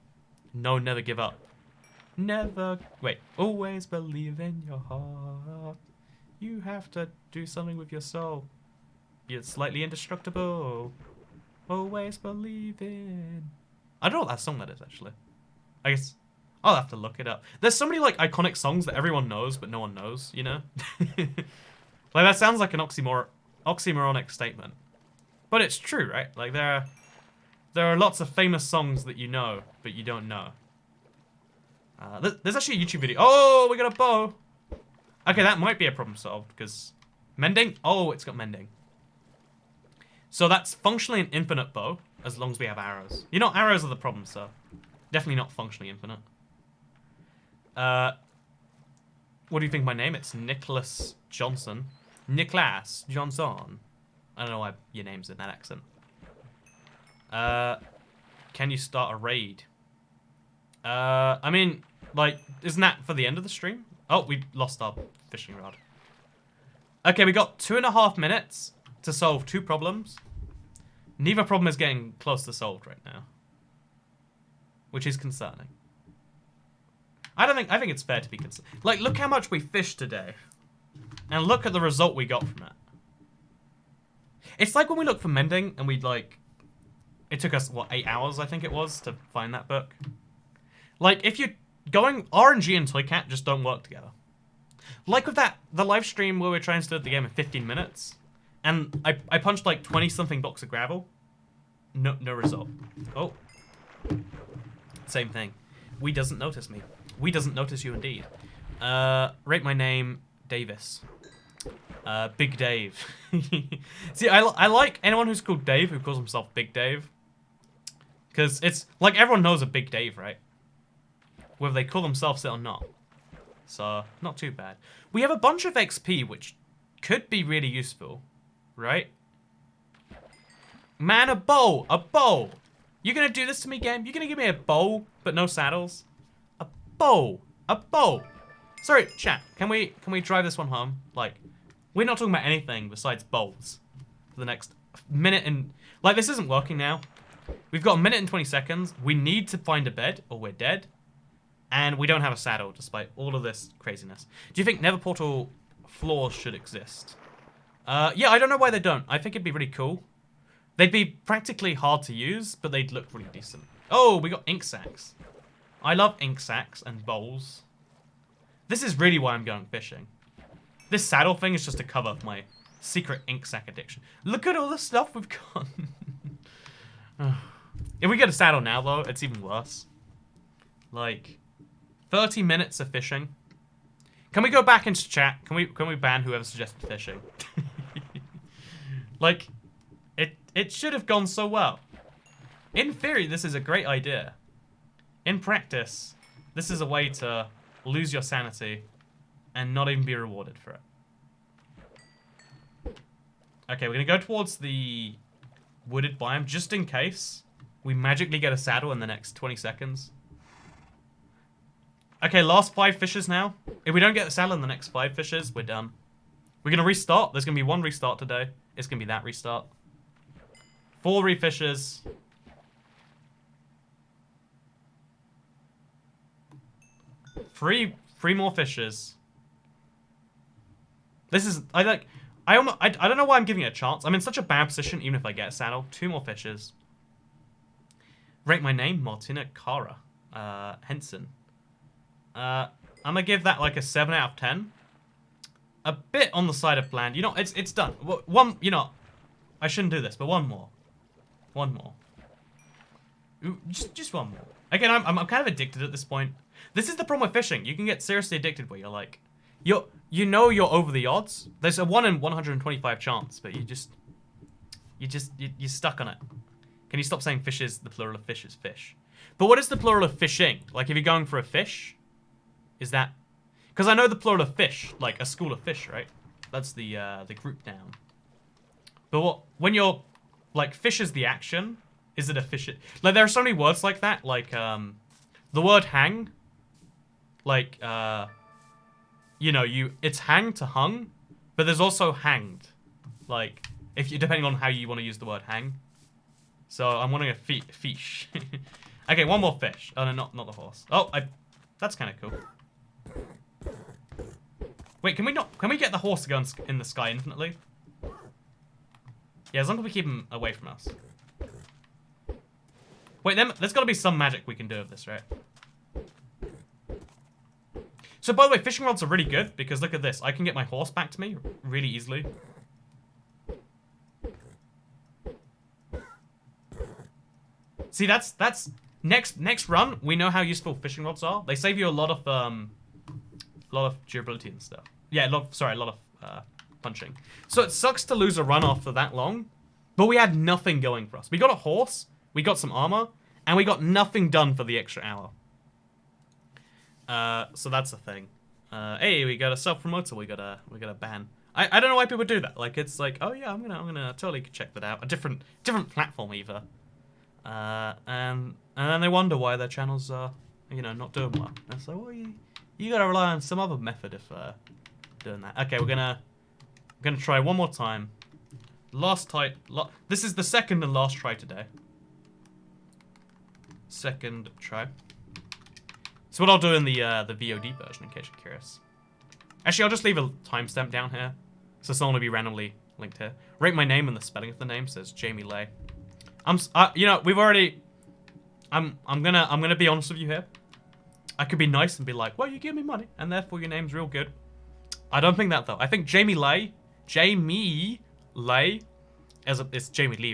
No, never give up. Never, wait, always believe in your heart. You have to do something with your soul. You're slightly indestructible. Always believe in... I don't know what that song that is, actually. I guess I'll have to look it up. There's so many, like, iconic songs that everyone knows, but no one knows, you know? Like, that sounds like an oxymoronic statement. But it's true, right? Like, there are lots of famous songs that you know, but you don't know. There's actually a YouTube video. Oh, we got a bow! Okay, that might be a problem solved, because... Mending? Oh, it's got mending. So that's functionally an infinite bow, as long as we have arrows. You know, arrows are the problem, so... Definitely not functionally infinite. What do you think of my name? It's Nicholas Johnson. Nicholas Johnson. I don't know why your name's in that accent. Can you start a raid? I mean, like, isn't that for the end of the stream? Oh, we lost our fishing rod. Okay, we got 2.5 minutes to solve 2 problems. Neither problem is getting close to solved right now, which is concerning. I think it's fair to be concerned. Like, look how much we fished today, and look at the result we got from it. It's like when we look for mending, and we'd like, it took us what 8 hours I think it was to find that book. Like, if you're going, RNG and Toycat just don't work together. Like with the live stream where we're trying to start the game in 15 minutes, and I punched like 20-something blocks of gravel. No result. Oh. Same thing. We doesn't notice me. We doesn't notice you indeed. Rate my name, Davis. Big Dave. See, I like anyone who's called Dave who calls himself Big Dave. Because it's, like, everyone knows a Big Dave, right? Whether they call themselves it or not. So, not too bad. We have a bunch of XP, which could be really useful, right? Man, a bow! A bow! You're gonna do this to me, game? You're gonna give me a bow, but no saddles? A bow! A bow! Sorry, chat, can we drive this one home? Like, we're not talking about anything besides bows for the next minute and... Like, this isn't working now. We've got a minute and 20 seconds. We need to find a bed or we're dead. And we don't have a saddle despite all of this craziness. Do you think Nether Portal floors should exist? Yeah, I don't know why they don't. I think it'd be really cool. They'd be practically hard to use, but they'd look really decent. Oh, we got ink sacks. I love ink sacks and bowls. This is really why I'm going fishing. This saddle thing is just to cover my secret ink sack addiction. Look at all the stuff we've got. If we get a saddle now, though, it's even worse. Like, 30 minutes of fishing. Can we go back into chat? Can we ban whoever suggested fishing? Like, it should have gone so well. In theory, this is a great idea. In practice, this is a way to lose your sanity and not even be rewarded for it. Okay, we're gonna go towards the wooded biome just in case we magically get a saddle in the next 20 seconds. Okay, last 5 fishes now. If we don't get the saddle in the next 5 fishes, we're done. We're gonna restart. There's gonna be 1 restart today. It's gonna be that restart. 4 refishes. Three more fishes. This is... I don't know why I'm giving it a chance. I'm in such a bad position even if I get a saddle. 2 more fishes. Rate my name, Martina Cara. Henson. I'm gonna give that like a 7 out of 10. A bit on the side of bland. You know, it's done. One, you know, I shouldn't do this, but 1 more. 1 more. Ooh, just 1 more. Again, I'm kind of addicted at this point. This is the problem with fishing. You can get seriously addicted where you're like, you know you're over the odds. There's a 1 in 125 chance, but you're stuck on it. Can you stop saying fishes? The plural of fish is fish. But what is the plural of fishing? Like if you're going for a fish, is that? Because I know the plural of fish, like a school of fish, right? That's the group noun. But when you're like fish is the action, is it a fish? Like there are so many words like that, like the word hang. Like you know, it's hang to hung, but there's also hanged. Like if you depending on how you want to use the word hang. So I'm wanting a fish. Okay, 1 more fish. Oh no, not the horse. Oh, that's kind of cool. Wait, can we get the horse to go in the sky infinitely? Yeah, as long as we keep him away from us. Wait, there's got to be some magic we can do with this, right? So, by the way, fishing rods are really good because look at this. I can get my horse back to me really easily. See, that's next run. We know how useful fishing rods are. They save you a lot of durability and stuff. Yeah, a lot of punching. So it sucks to lose a run after that long, but we had nothing going for us. We got a horse, we got some armor, and we got nothing done for the extra hour. So that's the thing. Hey, we got a self-promoter. We got a ban. I don't know why people do that. Like it's like, oh yeah, I'm gonna totally check that out. A different platform either. And then they wonder why their channels are, you know, not doing well. And so, well, you gotta rely on some other method of doing that. Okay, we're gonna try 1 more time. This is the second and last try today. Second try. So what I'll do in the VOD version, in case you're curious. Actually, I'll just leave a timestamp down here, so someone will be randomly linked here. Rate my name and the spelling of the name says Jamie Lay. You know, we've already. I'm gonna be honest with you here. I could be nice and be like, well, you give me money, and therefore your name's real good. I don't think that though. I think Jamie Lay, it's Jamie Lee,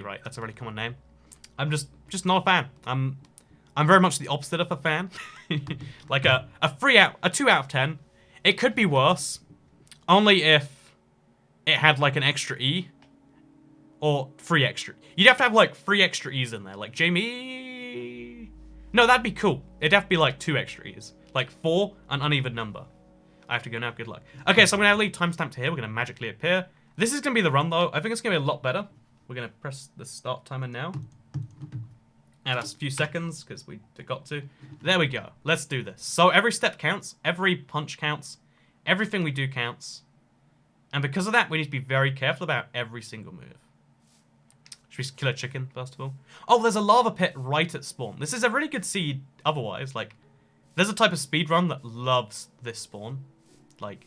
right? That's a really common name. I'm just not a fan. I'm very much the opposite of a fan. Like a 2 out of 10. It could be worse, only if it had like an extra E. Or 3 extra. You'd have to have like 3 extra E's in there. Like Jamie. No, that'd be cool. It'd have to be like 2 extra E's. Like 4, an uneven number. I have to go now. Good luck. Okay, so I'm going to leave timestamp to here. We're going to magically appear. This is going to be the run though. I think it's going to be a lot better. We're going to press the start timer now. And that's a few seconds because we forgot to. There we go. Let's do this. So every step counts. Every punch counts. Everything we do counts. And because of that, we need to be very careful about every single move. Should we kill a chicken, first of all? Oh, there's a lava pit right at spawn. This is a really good seed otherwise. Like, there's a type of speedrun that loves this spawn. Like,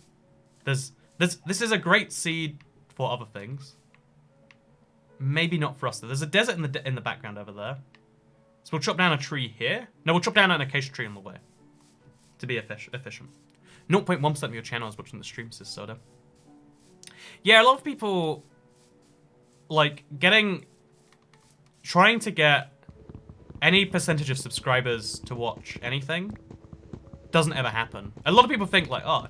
this is a great seed for other things. Maybe not for us, though. There's a desert in the background over there. So we'll chop down a tree here. No, we'll chop down an acacia tree on the way. To be efficient. 0.1% of your channel is watching the stream, says Soda. Yeah, a lot of people, like, trying to get any percentage of subscribers to watch anything doesn't ever happen. A lot of people think, like, oh,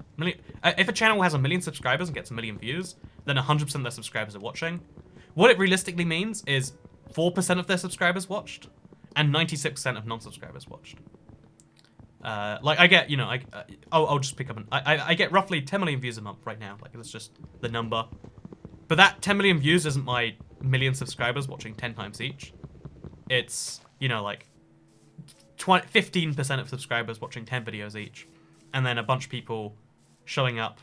if a channel has 1 million subscribers and gets 1 million views, then 100% of their subscribers are watching. What it realistically means is 4% of their subscribers watched, and 96% of non-subscribers watched. Like, I get, you know, I'll just pick up I get roughly 10 million views a month right now. Like, that's just the number. But that 10 million views isn't my million subscribers watching 10 times each. It's, you know, like 15% of subscribers watching 10 videos each. And then a bunch of people showing up,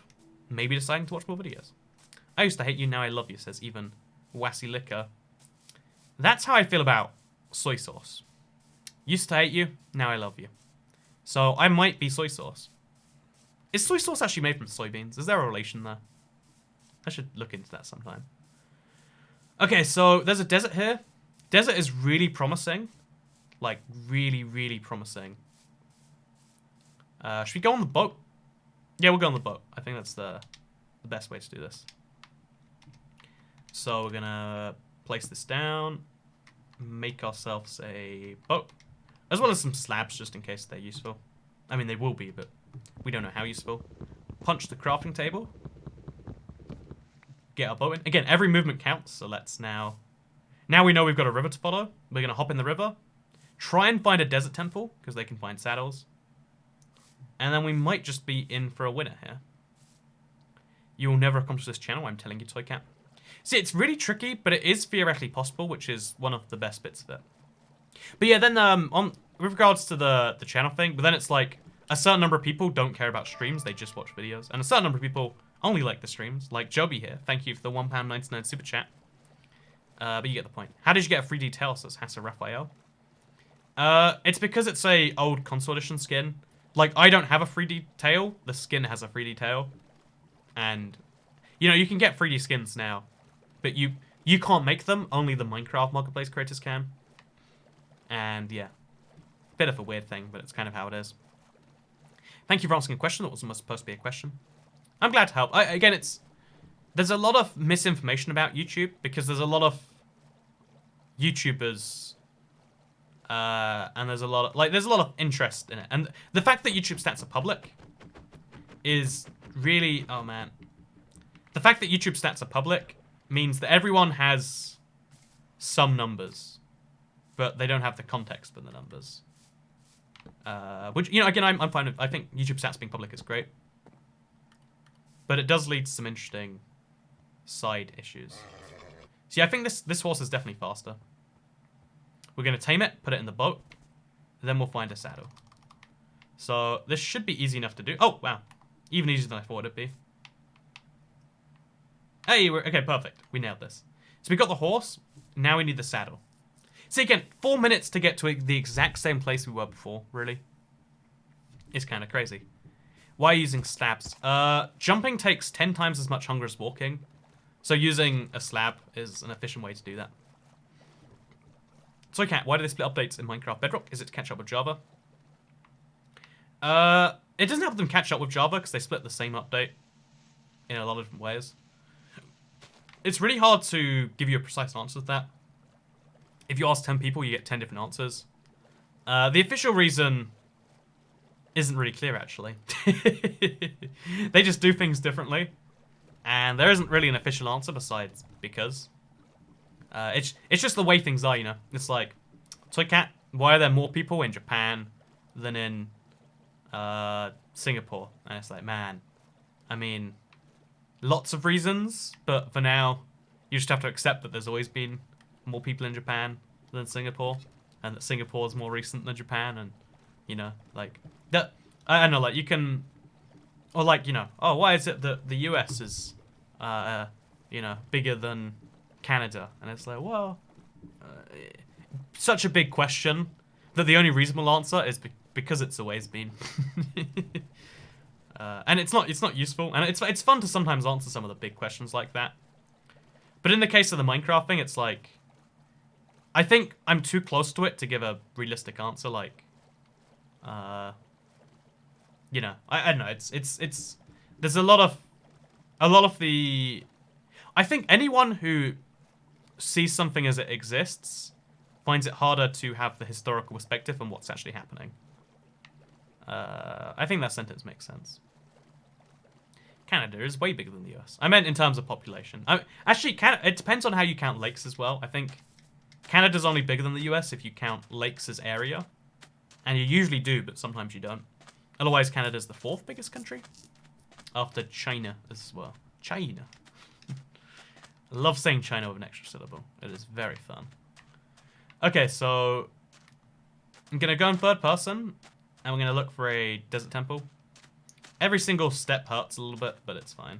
maybe deciding to watch more videos. I used to hate you, now I love you, says even Wassy Liquor. That's how I feel about soy sauce. Used to hate you, now I love you. So I might be soy sauce. Is soy sauce actually made from soybeans? Is there a relation there? I should look into that sometime. Okay, so there's a desert here. Desert is really promising. Like, really, really promising. Should we go on the boat? Yeah, we'll go on the boat. I think that's the best way to do this. So we're gonna place this down. Make ourselves a boat. As well as some slabs, just in case they're useful. I mean, they will be, but we don't know how useful. Punch the crafting table. Get our boat in. Again, every movement counts, so let's now... Now we know we've got a river to follow. We're going to hop in the river. Try and find a desert temple, because they can find saddles. And then we might just be in for a winner here. You will never accomplish this channel, I'm telling you, Toy Cat. See, it's really tricky, but it is theoretically possible, which is one of the best bits of it. But yeah, then with regards to the channel thing, but then it's like a certain number of people don't care about streams, they just watch videos. And a certain number of people only like the streams, like Joby here. Thank you for the £1.99 super chat. But you get the point. How did you get a 3D tail, says Hassa Raphael? It's because it's a old console edition skin. Like, I don't have a 3D tail, the skin has a 3D tail. And, you know, you can get 3D skins now, but you can't make them, only the Minecraft Marketplace creators can. And yeah, bit of a weird thing, but it's kind of how it is. Thank you for asking a question that wasn't supposed to be a question. I'm glad to help. Again, there's a lot of misinformation about YouTube because there's a lot of YouTubers, and there's a lot of interest in it. And the fact that YouTube stats are public is really, oh man. The fact that YouTube stats are public means that everyone has some numbers, but they don't have the context for the numbers. Which, you know, again, I'm fine with, I think YouTube stats being public is great. But it does lead to some interesting side issues. See, I think this horse is definitely faster. We're going to tame it, put it in the boat, then we'll find a saddle. So this should be easy enough to do. Oh, wow. Even easier than I thought it'd be. Hey, okay, perfect. We nailed this. So we got the horse. Now we need the saddle. See, again, 4 minutes to get to the exact same place we were before, really. It's kind of crazy. Why are you using slabs? Jumping takes 10 times as much hunger as walking. So using a slab is an efficient way to do that. So, Cat, why do they split updates in Minecraft Bedrock? Is it to catch up with Java? It doesn't help them catch up with Java because they split the same update in a lot of different ways. It's really hard to give you a precise answer to that. If you ask 10 people, you get 10 different answers. The official reason isn't really clear, actually. They just do things differently. And there isn't really an official answer besides because. It's just the way things are, you know. It's like, Toy Cat, why are there more people in Japan than in Singapore? And it's like, man, I mean, lots of reasons, but for now, you just have to accept that there's always been more people in Japan than Singapore, and that Singapore is more recent than Japan, and, you know, like, that, I don't know, like, you can, or like, you know, oh, why is it that the US is, you know, bigger than Canada? And it's like, well, Such a big question that the only reasonable answer is because it's always been. And it's not useful, and it's fun to sometimes answer some of the big questions like that. But in the case of the Minecraft thing, it's like, I think I'm too close to it to give a realistic answer. Like, you know, I don't know. It's there's a lot of the. I think anyone who sees something as it exists finds it harder to have the historical perspective on what's actually happening. I think that sentence makes sense. Canada is way bigger than the US. I meant in terms of population. Actually, it depends on how you count lakes as well. I think Canada's only bigger than the US if you count lakes as area. And you usually do, but sometimes you don't. Otherwise, Canada's the 4th biggest country. After China as well. China. I love saying China with an extra syllable. It is very fun. Okay, so I'm going to go in third person, and we're going to look for a desert temple. Every single step hurts a little bit, but it's fine.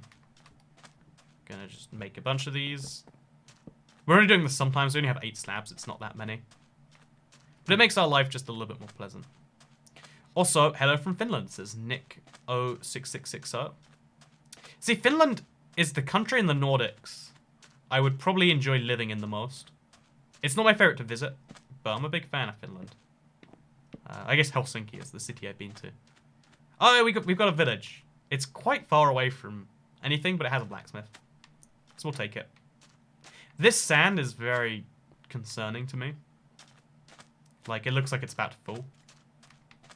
Gonna just make a bunch of these. We're only doing this sometimes. We only have 8 slabs. It's not that many. But it makes our life just a little bit more pleasant. Also, hello from Finland, says Nick06660. See, Finland is the country in the Nordics I would probably enjoy living in the most. It's not my favorite to visit, but I'm a big fan of Finland. I guess Helsinki is the city I've been to. Oh, we've got a village. It's quite far away from anything, but it has a blacksmith. So we'll take it. This sand is very concerning to me. Like, it looks like it's about to fall.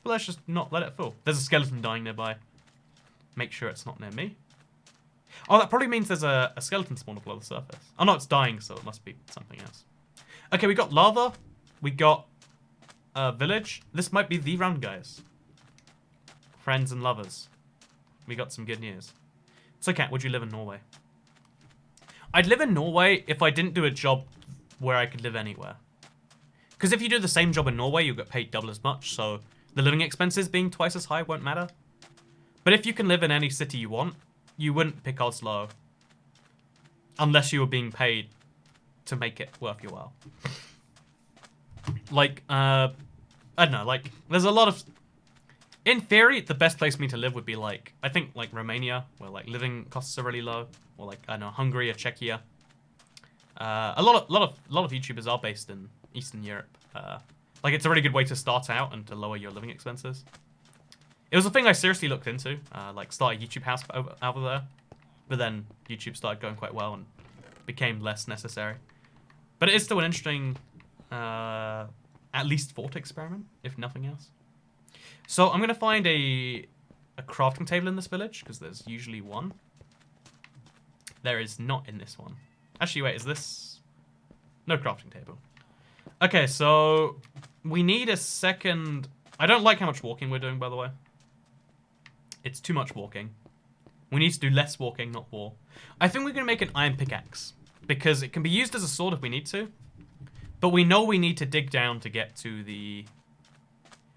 But let's just not let it fall. There's a skeleton dying nearby. Make sure it's not near me. Oh, that probably means there's a skeleton spawned below the surface. Oh, no, it's dying, so it must be something else. Okay, we got lava. We got a village. This might be the round, guys. Friends and lovers. We got some good news. So, Kat, would you live in Norway? I'd live in Norway if I didn't do a job where I could live anywhere. Because if you do the same job in Norway, you'll get paid double as much, so the living expenses being twice as high won't matter. But if you can live in any city you want, you wouldn't pick Oslo. Unless you were being paid to make it worth your while. Like, I don't know, like, there's a lot of... In theory, the best place for me to live would be, like, I think, like, Romania, where, like, living costs are really low. Or, like, I don't know, Hungary or Czechia. A lot of YouTubers are based in Eastern Europe. Like, it's a really good way to start out and to lower your living expenses. It was a thing I seriously looked into, like, start a YouTube house over there. But then YouTube started going quite well and became less necessary. But it is still an interesting, at least thought experiment, if nothing else. So I'm going to find a crafting table in this village, because there's usually one. There is not in this one. Actually, wait, is this... No crafting table. Okay, so we need a second... I don't like how much walking we're doing, by the way. It's too much walking. We need to do less walking, not more. I think we're going to make an iron pickaxe, because it can be used as a sword if we need to. But we know we need to dig down to get to the...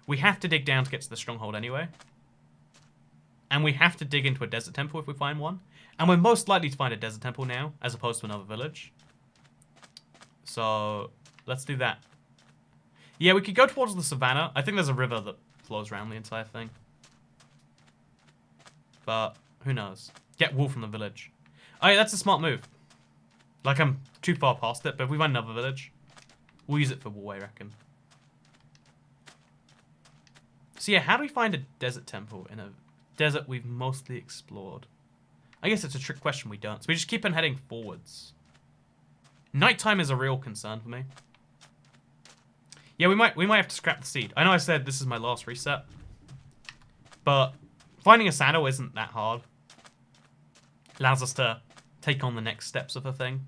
We have to dig down to get to the stronghold anyway. And we have to dig into a desert temple if we find one. And we're most likely to find a desert temple now, as opposed to another village. So, let's do that. Yeah, we could go towards the savannah. I think there's a river that flows around the entire thing. But, who knows? Get wool from the village. Oh yeah, that's a smart move. Like, I'm too far past it, but if we find another village, we'll use it for wool, I reckon. So yeah, how do we find a desert temple in a desert we've mostly explored? I guess it's a trick question, we don't. So we just keep on heading forwards. Nighttime is a real concern for me. Yeah, we might have to scrap the seed. I know I said this is my last reset. But finding a saddle isn't that hard. Allows us to take on the next steps of a thing.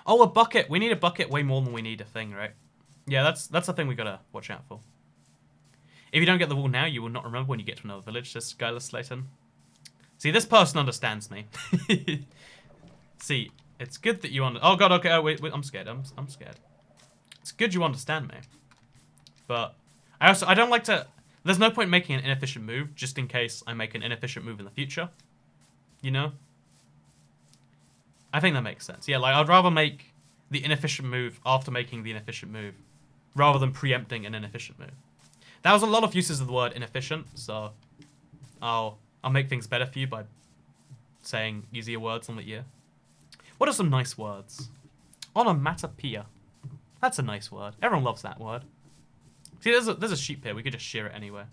Oh, a bucket. We need a bucket way more than we need a thing, right? Yeah, that's a thing we gotta watch out for. If you don't get the wool now, you will not remember when you get to another village, says Skylar Slayton. See, this person understands me. See, it's good that you oh god, okay, oh, wait, I'm scared, I'm scared. It's good you understand me. But, I don't like to... There's no point making an inefficient move, just in case I make an inefficient move in the future. You know? I think that makes sense. Yeah, like, I'd rather make the inefficient move after making the inefficient move, rather than preempting an inefficient move. That was a lot of uses of the word inefficient, so I'll make things better for you by saying easier words on the ear. What are some nice words? Onomatopoeia. That's a nice word. Everyone loves that word. See, there's a sheep here. We could just shear it anywhere.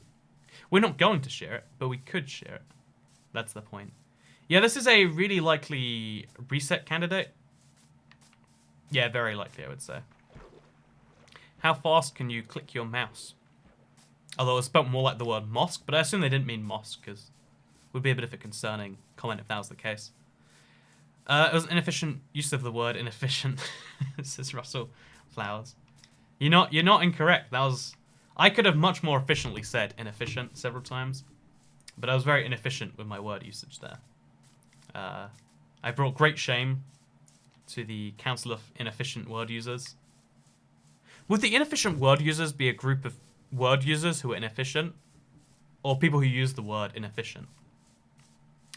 We're not going to shear it, but we could shear it. That's the point. Yeah, this is a really likely reset candidate. Yeah, very likely, I would say. How fast can you click your mouse? Although it's spelled more like the word mosque, but I assume they didn't mean mosque, because it would be a bit of a concerning comment if that was the case. It was inefficient use of the word inefficient, says Russell Flowers. You're not incorrect. That was... I could have much more efficiently said inefficient several times, but I was very inefficient with my word usage there. I brought great shame to the Council of Inefficient Word Users. Would the inefficient word users be a group of word users who are inefficient, or people who use the word inefficient?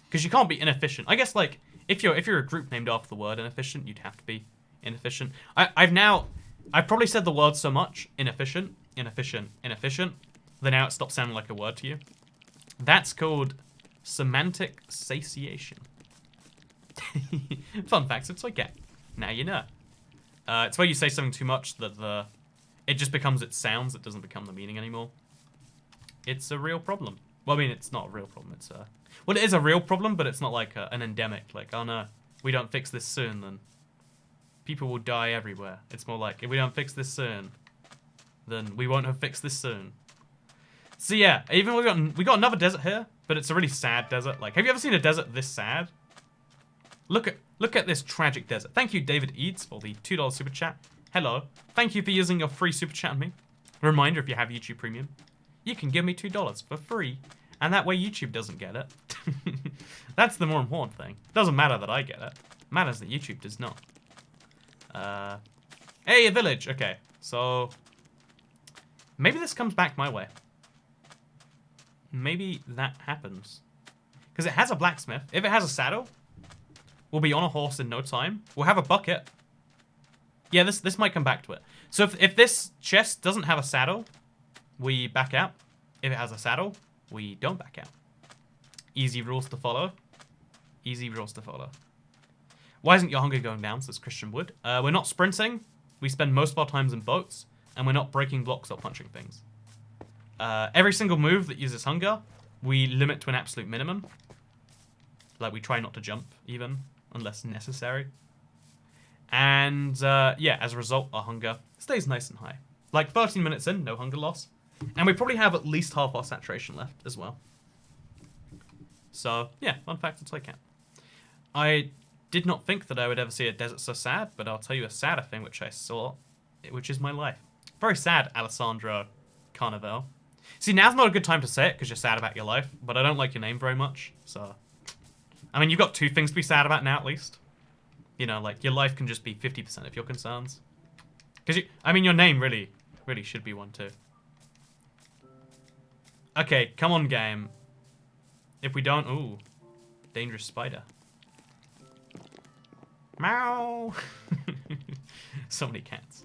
Because you can't be inefficient. I guess, like, if you're a group named after the word inefficient, you'd have to be inefficient. I've probably said the word so much, inefficient, that now it stops sounding like a word to you. That's called semantic satiation. Fun facts of Toy Cat. Now you know. It's where you say something too much that it just becomes its sounds. It doesn't become the meaning anymore. It's a real problem. Well, I mean, it's not a real problem. It's well, it is a real problem, but it's not like an endemic. Like, oh no, we don't fix this soon, then people will die everywhere. It's more like, if we don't fix this soon, then we won't have fixed this soon. So yeah, even we got another desert here, but it's a really sad desert. Like, have you ever seen a desert this sad? Look at this tragic desert. Thank you, David Eads, for the $2 super chat. Hello. Thank you for using your free super chat on me. A reminder, if you have YouTube Premium, you can give me $2 for free, and that way YouTube doesn't get it. That's the more important thing. Doesn't matter that I get it. Matters that YouTube does not. Hey, a village. Okay, so maybe this comes back my way. Maybe that happens. Because it has a blacksmith. If it has a saddle, we'll be on a horse in no time. We'll have a bucket. Yeah, this might come back to it. So if this chest doesn't have a saddle, we back out. If it has a saddle, we don't back out. Easy rules to follow. Easy rules to follow. Why isn't your hunger going down, says Christian Wood. We're not sprinting. We spend most of our times in boats. And we're not breaking blocks or punching things. Every single move that uses hunger, we limit to an absolute minimum. Like, we try not to jump, even, unless necessary. And, yeah, as a result, our hunger stays nice and high. Like, 13 minutes in, no hunger loss. And we probably have at least half our saturation left as well. So, yeah, fun fact of Toy Cat. I did not think that I would ever see a desert so sad, but I'll tell you a sadder thing which I saw, which is my life. Very sad, Alessandro Carnival. See, now's not a good time to say it because you're sad about your life, but I don't like your name very much, so... I mean, you've got two things to be sad about now, at least. You know, like, your life can just be 50% of your concerns. Because I mean, your name really should be one, too. Okay, come on, game. If we don't... Ooh. Dangerous spider. Meow! So many cats.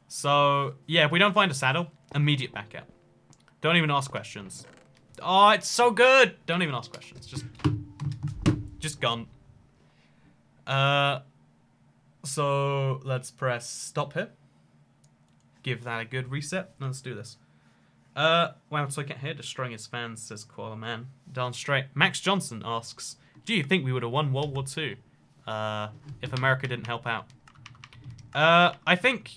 So, yeah, if we don't find a saddle, immediate back out. Don't even ask questions. Oh, it's so good! Don't even ask questions. Just gone. So, let's press stop here. Give that a good reset. Let's do this. Wow, Toy Cat here, destroying his fans, says Koala Man. Darn straight. Max Johnson asks, do you think we would have won World War II if America didn't help out? I think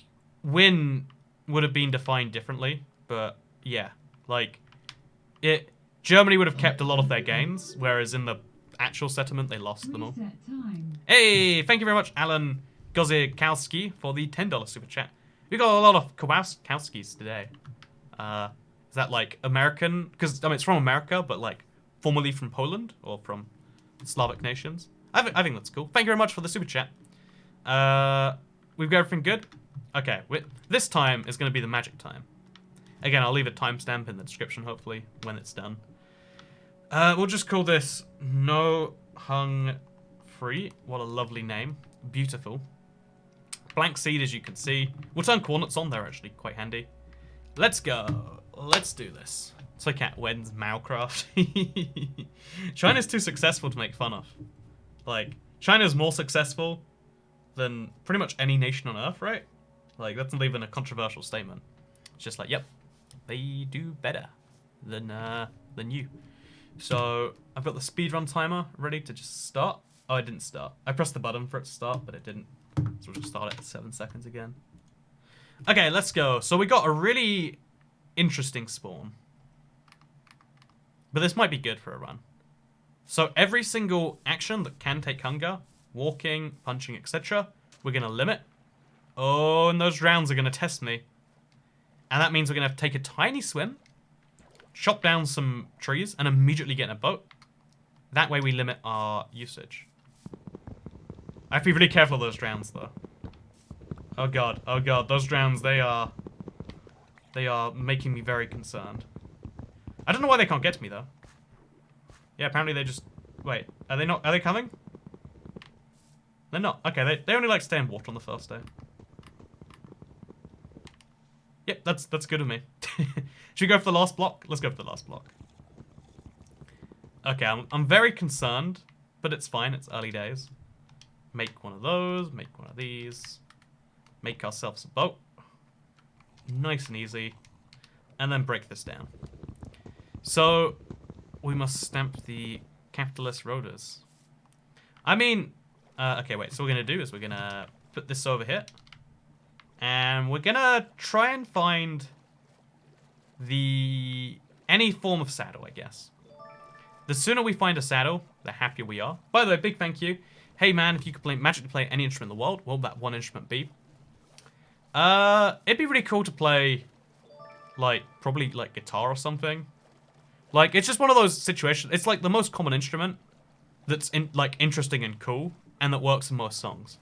win would have been defined differently, but yeah, like, Germany would have kept a lot of their gains, whereas in the actual settlement, they lost them all. Hey, thank you very much, Alan Gozikowski, for the $10 super chat. We got a lot of Kowskis today. Is that like American? Because I mean, it's from America, but like formerly from Poland or from Slavic nations. I think that's cool. Thank you very much for the super chat. We've got everything good. Okay, this time is going to be the magic time. Again, I'll leave a timestamp in the description, hopefully, when it's done. We'll just call this No Hung Free. What a lovely name. Beautiful. Blank seed, as you can see. We'll turn coordinates on. They're actually quite handy. Let's go. Let's do this. So Cat wins Minecraft. China's too successful to make fun of. Like, China's more successful than pretty much any nation on Earth, right? Like, that's not even a controversial statement. It's just like, yep, they do better than you. So I've got the speedrun timer ready to just start. Oh, I didn't start. I pressed the button for it to start, but it didn't. So we'll just start it at 7 seconds again. Okay, let's go. So we got a really interesting spawn. But this might be good for a run. So every single action that can take hunger, walking, punching, etc., we're going to limit. Oh, and those rounds are going to test me. And that means we're going to have to take a tiny swim, chop down some trees, and immediately get in a boat. That way we limit our usage. I have to be really careful of those drowns, though. Oh god, those drowns, they are making me very concerned. I don't know why they can't get to me, though. Yeah, apparently they just... Wait, are they coming? They're not. Okay, they only like stay in water on the first day. Yep, that's good of me. Should we go for the last block? Let's go for the last block. Okay, I'm very concerned, but it's fine, it's early days. Make one of those, make one of these. Make ourselves a boat. Nice and easy. And then break this down. So, we must stamp the capitalist rotors. I mean, okay, wait, so what we're going to do is we're going to put this over here. And we're going to try and find any form of saddle, I guess. The sooner we find a saddle, the happier we are. By the way, big thank you. Hey man, if you could magically play any instrument in the world, what would that one instrument be? It'd be really cool to play, like, probably, like, guitar or something. Like, it's just one of those situations. It's, like, the most common instrument that's, interesting and cool, and that works in most songs.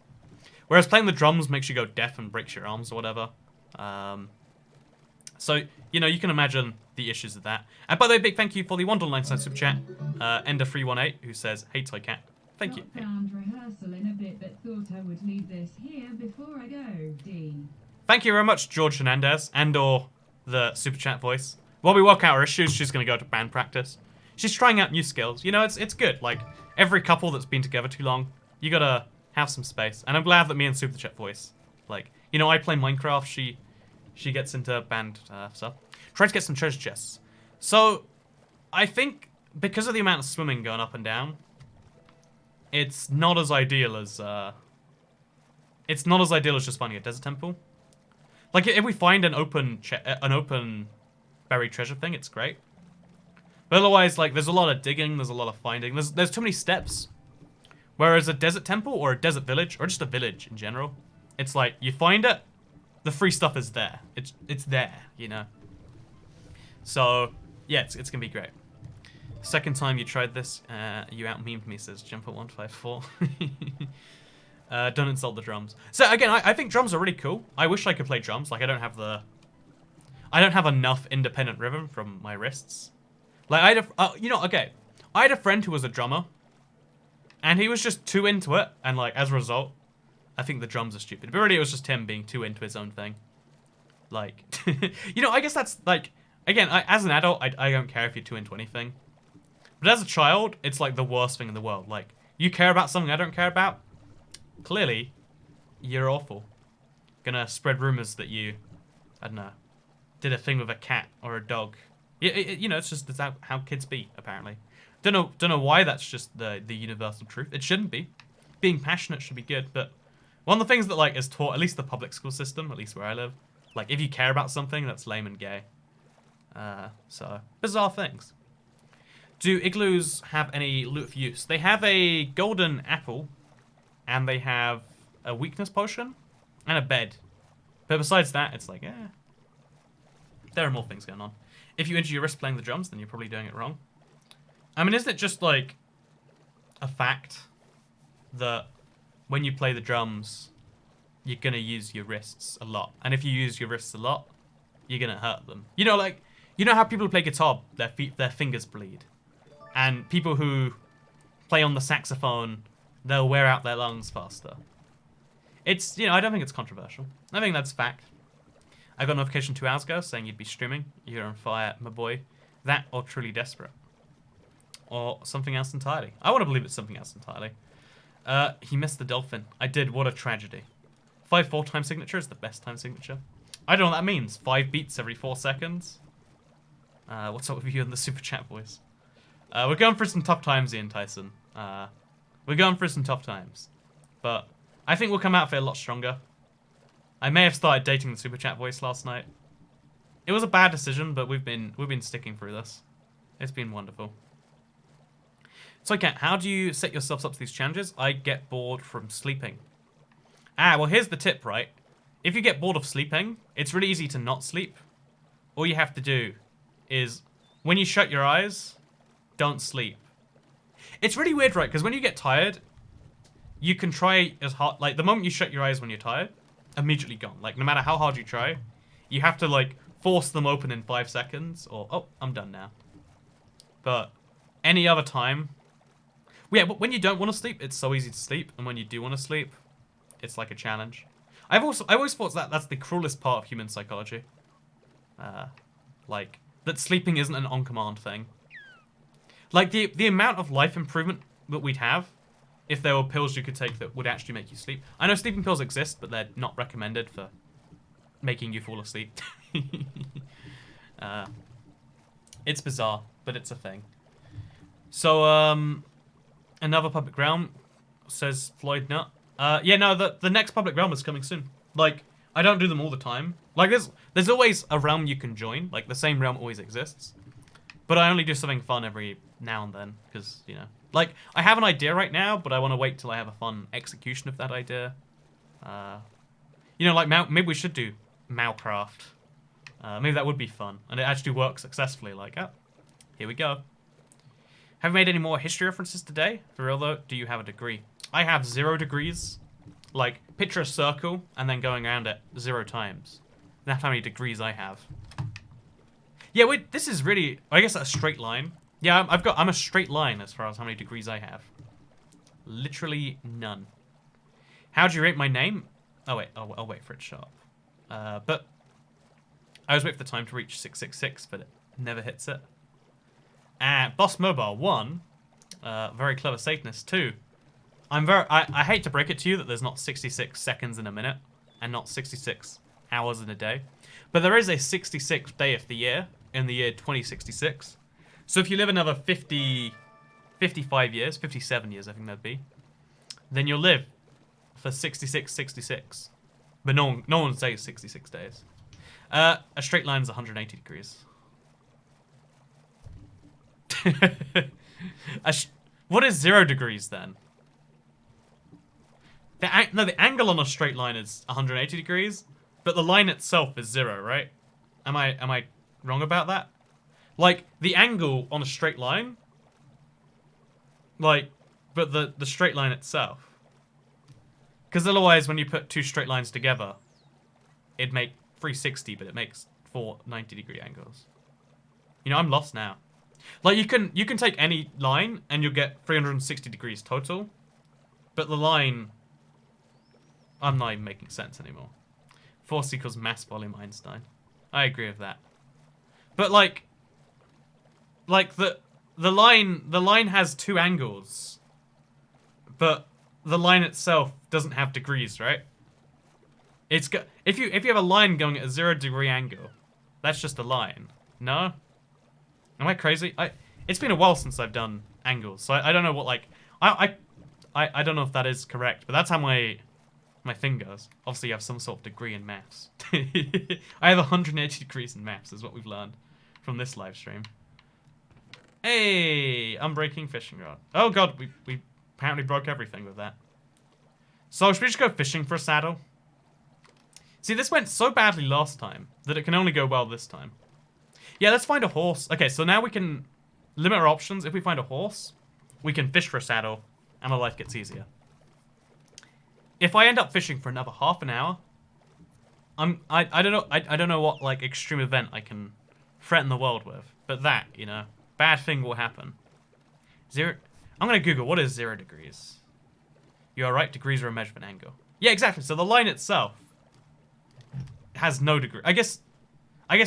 Whereas playing the drums makes you go deaf and breaks your arms or whatever. So, you know, you can imagine the issues of that. And by the way, big thank you for the $1.99 super chat, Ender318, who says, "Hey, Toy Cat." Thank you. Found rehearsal in a bit, but thought I would leave this here before I go, D. Thank you very much, George Hernandez, and/or the super chat voice. While we work out our issues, she's going to go to band practice. She's trying out new skills. You know, it's good. Like, every couple that's been together too long, you got to have some space. And I'm glad that me and Super Chat voice, like, you know, I play Minecraft. She gets into band stuff. Try to get some treasure chests. So, I think because of the amount of swimming going up and down, it's not as ideal as just finding a desert temple. Like, if we find an open buried treasure thing, it's great. But otherwise, like, there's a lot of digging, there's a lot of finding. There's too many steps. Whereas a desert temple or a desert village, or just a village in general, it's like, you find it, the free stuff is there. It's there, you know? So, yeah, it's going to be great. Second time you tried this, you out-memed me, says Jumper154. Don't insult the drums. So, again, I think drums are really cool. I wish I could play drums. Like, I don't have enough independent rhythm from my wrists. Like, I had a friend who was a drummer, and he was just too into it, and, like, as a result, I think the drums are stupid. But really, it was just him being too into his own thing. Like, you know, I guess that's, like, again, as an adult, I don't care if you're too into anything. But as a child, it's, like, the worst thing in the world. Like, you care about something I don't care about? Clearly, you're awful. Gonna spread rumors that you, I don't know, did a thing with a cat or a dog. You know, it's how kids be, apparently. Don't know why that's just the universal truth. It shouldn't be. Being passionate should be good, but one of the things that, like, is taught, at least the public school system, at least where I live, like, if you care about something, that's lame and gay. So, bizarre things. Do igloos have any loot of use? They have a golden apple, and they have a weakness potion, and a bed. But besides that, it's like, there are more things going on. If you injure your wrist playing the drums, then you're probably doing it wrong. I mean, isn't it just, like, a fact that when you play the drums, you're going to use your wrists a lot? And if you use your wrists a lot, you're going to hurt them. You know, like, you know how people who play guitar, their fingers bleed? And people who play on the saxophone, they'll wear out their lungs faster. It's, you know, I don't think it's controversial. I think that's fact. I got a notification 2 hours ago saying you'd be streaming. You're on fire, my boy. That or Truly Desperate. Or something else entirely. I want to believe it's something else entirely. He missed the dolphin. I did. What a tragedy. 5-4 time signature is the best time signature. I don't know what that means. 5 beats every 4 seconds. What's up with you in the super chat, boys? We're going through some tough times, Ian Tyson. We're going through some tough times. But I think we'll come out of it a lot stronger. I may have started dating the super chat voice last night. It was a bad decision, but we've been sticking through this. It's been wonderful. So, Kat, how do you set yourselves up to these challenges? I get bored from sleeping. Well, here's the tip, right? If you get bored of sleeping, it's really easy to not sleep. All you have to do is, when you shut your eyes, don't sleep. It's really weird, right? Because when you get tired, you can try as hard... Like, the moment you shut your eyes when you're tired, immediately gone. Like, no matter how hard you try, you have to, like, force them open in 5 seconds, or, oh, I'm done now. But any other time... Yeah, but when you don't want to sleep, it's so easy to sleep, and when you do want to sleep, it's like a challenge. I always thought that's the cruelest part of human psychology. Like, that sleeping isn't an on-command thing. Like, the amount of life improvement that we'd have if there were pills you could take that would actually make you sleep. I know sleeping pills exist, but they're not recommended for making you fall asleep. It's bizarre, but it's a thing. So, another public realm, says Floyd Nut. Yeah, no, the next public realm is coming soon. Like, I don't do them all the time. Like, there's always a realm you can join. Like, the same realm always exists. But I only do something fun every now and then, because, you know. Like, I have an idea right now, but I want to wait till I have a fun execution of that idea. You know, like, maybe we should do Mowcraft. Maybe that would be fun. And it actually works successfully. Like, oh, here we go. Have you made any more history references today? For real, though, do you have a degree? I have 0 degrees. Like, picture a circle, and then going around it 0 times. That's how many degrees I have. Yeah, wait, this is really... I guess a straight line. Yeah, I'm a straight line as far as how many degrees I have. Literally none. How do you rate my name? Oh, wait, I'll wait for it to show up. But I was waiting for the time to reach 666, but it never hits it. Boss Mobile 1, very clever Satanist 2. I hate to break it to you that there's not 66 seconds in a minute, and not 66 hours in a day. But there is a 66th day of the year, in the year 2066. So if you live another 55 years, 57 years I think that'd be, then you'll live for 66. But no one says 66 days. A straight line is 180 degrees. What is 0 degrees then? The angle on a straight line is 180 degrees, but the line itself is 0, right? Am I wrong about that? Like, the angle on a straight line, like, but the straight line itself. Because otherwise, when you put 2 straight lines together, it'd make 360, but it makes 4 90-degree angles. You know, I'm lost now. Like, you can take any line, and you'll get 360 degrees total, but the line... I'm not even making sense anymore. Force equals mass volume Einstein. I agree with that. But like the line has 2 angles, but the line itself doesn't have degrees, right? It's got if you have a line going at a 0 degree angle, that's just a line. No? Am I crazy? It's been a while since I've done angles, so I don't know what like I don't know if that is correct, but that's how my thing goes. Obviously, you have some sort of degree in maths. I have 180 degrees in maths, is what we've learned from this live stream. Hey, unbreaking fishing rod. Oh god, we apparently broke everything with that. So should we just go fishing for a saddle? See, this went so badly last time that it can only go well this time. Yeah, let's find a horse. Okay, so now we can limit our options. If we find a horse, we can fish for a saddle, and our life gets easier. If I end up fishing for another half an hour, I don't know what like extreme event I can threaten the world with, but that, you know, bad thing will happen. I'm gonna Google what is 0 degrees. You are right, degrees are a measurement angle. Yeah, exactly. So the line itself has no degree. I guess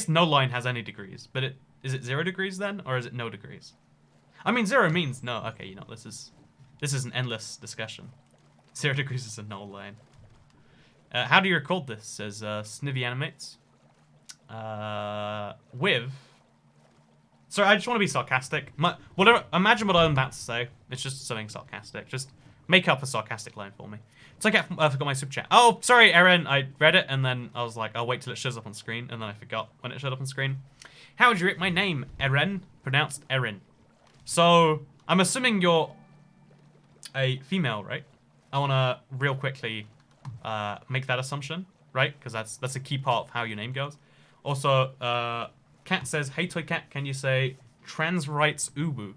no line has any degrees, but is it 0 degrees then, or is it no degrees? I mean, 0 means no. Okay, you know, this is an endless discussion. 0 degrees is a null line. How do you record this? Says Snivy Animates. With. Sorry, I just want to be sarcastic. Imagine what I'm about to say. It's just something sarcastic. Just make up a sarcastic line for me. So I forgot my super chat. Oh, sorry, Erin. I read it and then I was like, I'll wait till it shows up on screen, and then I forgot when it showed up on screen. How would you rate my name, Erin? Pronounced Erin. So I'm assuming you're a female, right? I want to real quickly make that assumption, right? Because that's a key part of how your name goes. Also, Cat says, "Hey Toy Cat, can you say trans rights uwu?"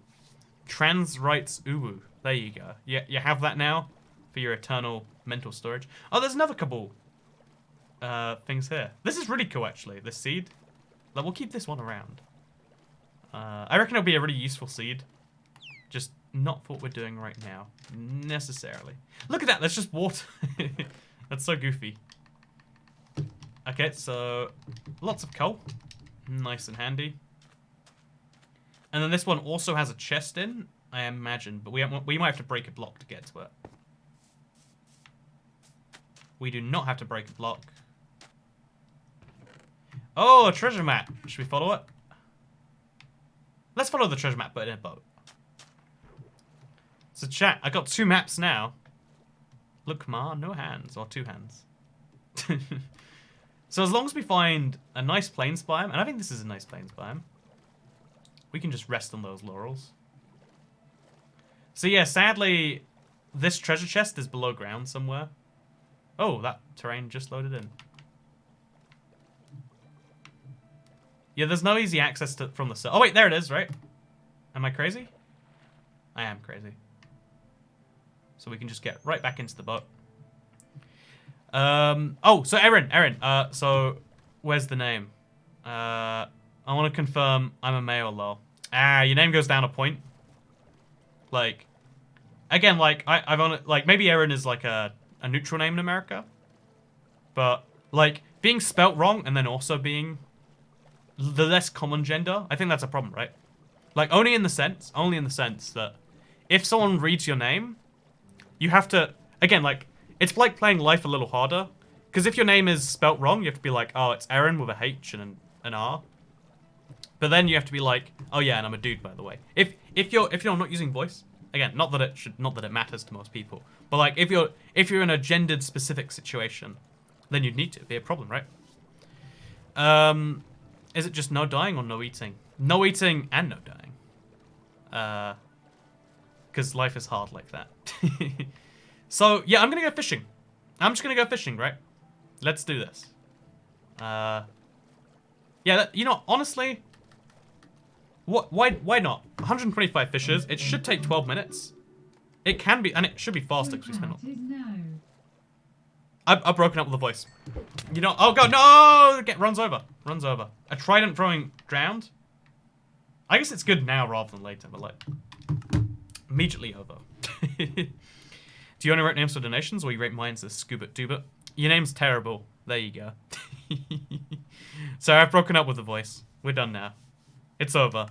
Trans rights uwu. There you go. You have that now for your eternal mental storage. Oh, there's another couple things here. This is really cool, actually. This seed. Like, we'll keep this one around. I reckon it'll be a really useful seed. Just not for what we're doing right now, necessarily. Look at that. That's just water. That's so goofy. Okay, so lots of coal. Nice and handy. And then this one also has a chest in, I imagine, but we might have to break a block to get to it. We do not have to break a block. Oh, a treasure map. Should we follow it? Let's follow the treasure map, but in a boat. So chat, I got 2 maps now. Look, Ma, no hands, or 2 hands. So as long as we find a nice plains biome, and I think this is a nice plains biome, we can just rest on those laurels. So yeah, sadly, this treasure chest is below ground somewhere. Oh, that terrain just loaded in. Yeah, there's no easy access to from the... Oh wait, there it is, right? Am I crazy? I am crazy. So we can just get right back into the boat. Oh, so Erin, so where's the name? I want to confirm I'm a male, lol. Ah, your name goes down a point. Like, again, like, I've only, like, maybe Erin is like a neutral name in America. But, like, being spelt wrong and then also being the less common gender, I think that's a problem, right? Like, only in the sense that if someone reads your name, you have to, again, like, it's like playing life a little harder. Because if your name is spelt wrong, you have to be like, oh, it's Erin with a H and an R. But then you have to be like, oh yeah, and I'm a dude, by the way. If you're not using voice, again, not that it matters to most people, but like if you're in a gendered specific situation, then you'd need to. It'd be a problem, right? Is it just no dying or no eating? No eating and no dying. Because life is hard like that. So, yeah, I'm going to go fishing. I'm just going to go fishing, right? Let's do this. Yeah, you know, honestly, why not? 125 fishes. It should take 12 minutes. It can be, and it should be faster because we spent on. I've broken up with the voice. You know, oh god, no! Runs over. A trident throwing drowned. I guess it's good now rather than later, but like, immediately over. Do you only rate names for donations, or you rate mine as Scuba Duba? Your name's terrible. There you go. So I've broken up with the voice. We're done now. It's over.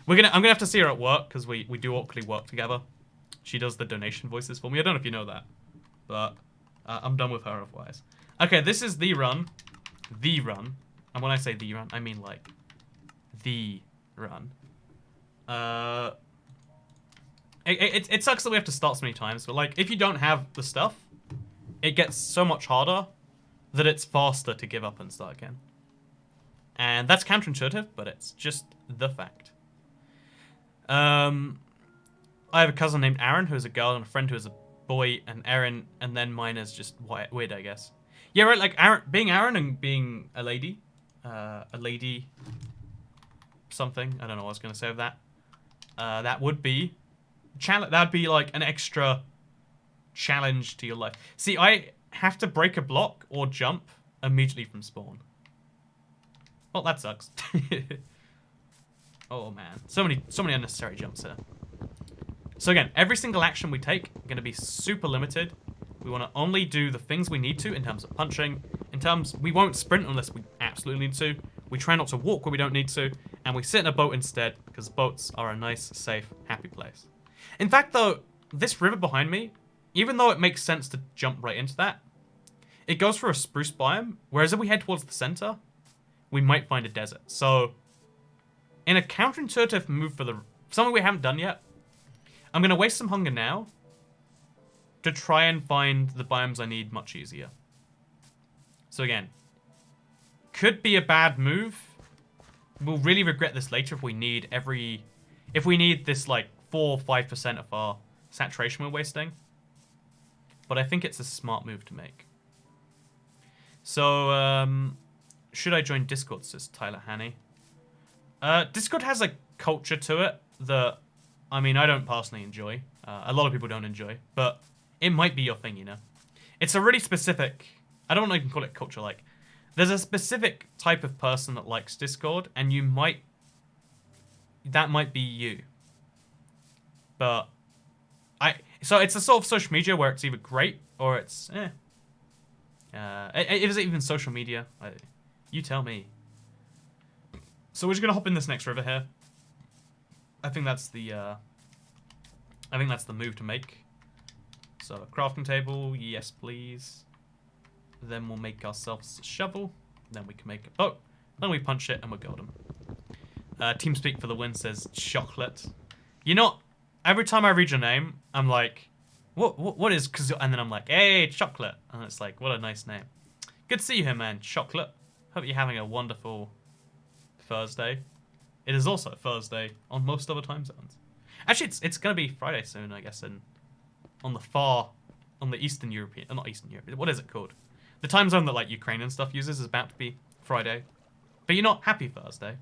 I'm gonna have to see her at work because we do awkwardly work together. She does the donation voices for me. I don't know if you know that, but I'm done with her otherwise. Okay, this is the run. The run. And when I say the run, I mean like the run. It sucks that we have to start so many times, but like if you don't have the stuff, it gets so much harder that it's faster to give up and start again. And that's counterintuitive, but it's just the fact. I have a cousin named Aaron who is a girl and a friend who is a boy, and Erin, and then mine is just weird, I guess. Yeah, right, like being Aaron and being a lady something. I don't know what I was gonna say of that. That would be that'd be like an extra challenge to your life. See, I have to break a block or jump immediately from spawn. Well, that sucks. Oh man, so many unnecessary jumps here. So again, every single action we take is gonna be super limited We want to only do the things we need to in terms of punching. In terms, we won't sprint unless we absolutely need to. We try not to walk where we don't need to. And we sit in a boat instead, because boats are a nice, safe, happy place. In fact, though, this river behind me, even though it makes sense to jump right into that, it goes through a spruce biome, whereas if we head towards the center, we might find a desert. So, in a counterintuitive move for something we haven't done yet, I'm going to waste some hunger now to try and find the biomes I need much easier. So again, could be a bad move. We'll really regret this later if we need this like 4 or 5% of our saturation we're wasting. But I think it's a smart move to make. So, should I join Discord, says Tyler Hanny. Discord has a culture to it that, I mean, I don't personally enjoy. A lot of people don't enjoy, but it might be your thing, you know? It's a really specific, I don't know if you can call it culture, like, there's a specific type of person that likes Discord, and that might be you. But, so it's a sort of social media where it's either great, or it's, is it even social media? You tell me. So we're just gonna hop in this next river here. I think that's the move to make. So a crafting table, yes please. Then we'll make ourselves a shovel. Then we can make a boat. Then we punch it and we're golden. TeamSpeak for the win, says chocolate. You know, every time I read your name, I'm like, what is? And then I'm like, hey, chocolate. And it's like, what a nice name. Good to see you here, man. Chocolate. Hope you're having a wonderful Thursday. It is also Thursday on most other time zones. Actually, it's gonna be Friday soon, I guess, on the Eastern European, not Eastern Europe. What is it called? The time zone that like Ukraine and stuff uses is about to be Friday. But you're not happy Thursday.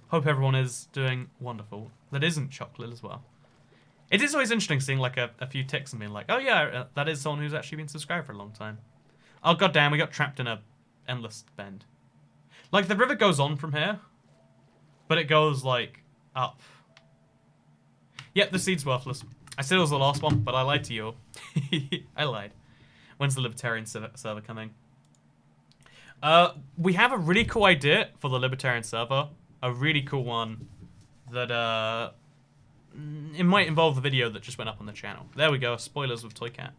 Hope everyone is doing wonderful. That isn't chocolate as well. It is always interesting seeing like a few ticks and being like, oh yeah, that is someone who's actually been subscribed for a long time. Oh goddamn, we got trapped in a endless bend. Like the river goes on from here, but it goes like up. Yep, the seed's worthless. I said it was the last one, but I lied to you. I lied. When's the Libertarian server coming? We have a really cool idea for the Libertarian server. A really cool one that, it might involve the video that just went up on the channel. There we go, spoilers with Toycat.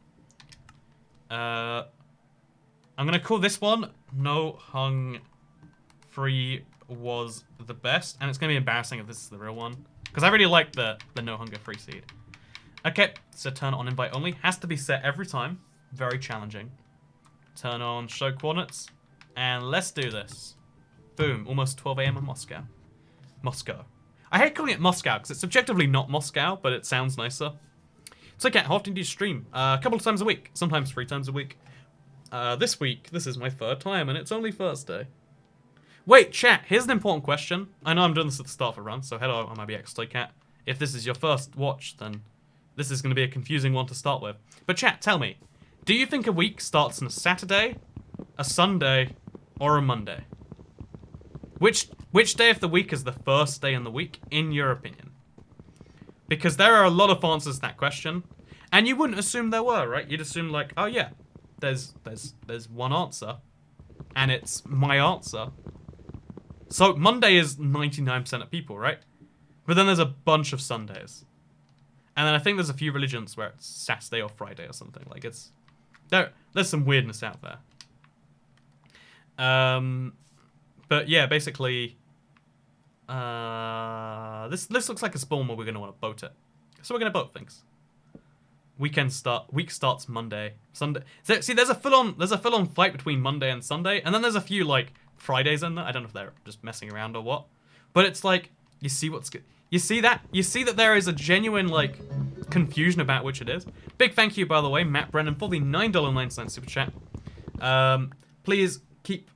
I'm gonna call this one No Hung Free Was the Best, and it's gonna be embarrassing if this is the real one. Because I really like the No Hunger Free seed. Okay, so turn on invite only. Has to be set every time. Very challenging. Turn on show coordinates. And let's do this. Boom, almost 12 AM in Moscow. Moscow. I hate calling it Moscow because it's subjectively not Moscow, but it sounds nicer. It's okay, how often do you stream? A couple of times a week, sometimes 3 times a week. This week, this is my 3rd time and it's only Thursday. Wait, chat, here's an important question. I know I'm doing this at the start of a run, so hello, I'm IBXToycat. If this is your first watch, then this is going to be a confusing one to start with. But chat, tell me, do you think a week starts on a Saturday, a Sunday, or a Monday? Which day of the week is the first day in the week, in your opinion? Because there are a lot of answers to that question, and you wouldn't assume there were, right? You'd assume like, oh yeah, there's one answer, and it's my answer. So Monday is 99% of people, right? But then there's a bunch of Sundays. And then I think there's a few religions where it's Saturday or Friday or something. Like it's there's some weirdness out there. But yeah, basically this looks like a spawn where we're gonna want to boat it. So we're gonna boat things. Week starts Monday. Sunday. So, see, there's a full-on fight between Monday and Sunday, and then there's a few like Fridays in there. I don't know if they're just messing around or what. But it's like you see what's good. You see that there is a genuine like confusion about which it is. Big thank you, by the way, Matt Brennan, for the $9.09 super chat. Please keep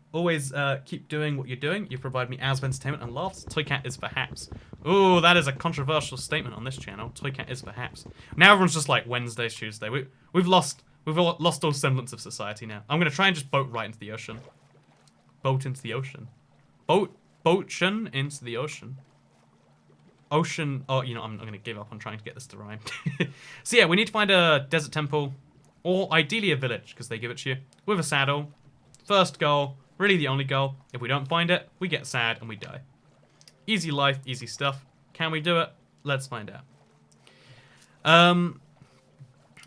doing what you're doing. You provide me hours of entertainment and laughs. Toycat is perhaps. Ooh, that is a controversial statement on this channel. Toycat is perhaps. Now everyone's just like Wednesday, Tuesday. We've lost all semblance of society now. I'm gonna try and just boat right into the ocean. Boat into the ocean. Boattion into the ocean. Ocean. Oh, you know, I'm gonna give up on trying to get this to rhyme. So yeah, we need to find a desert temple. Or ideally a village, because they give it to you. With a saddle. First goal. Really the only goal. If we don't find it, we get sad and we die. Easy life, easy stuff. Can we do it? Let's find out.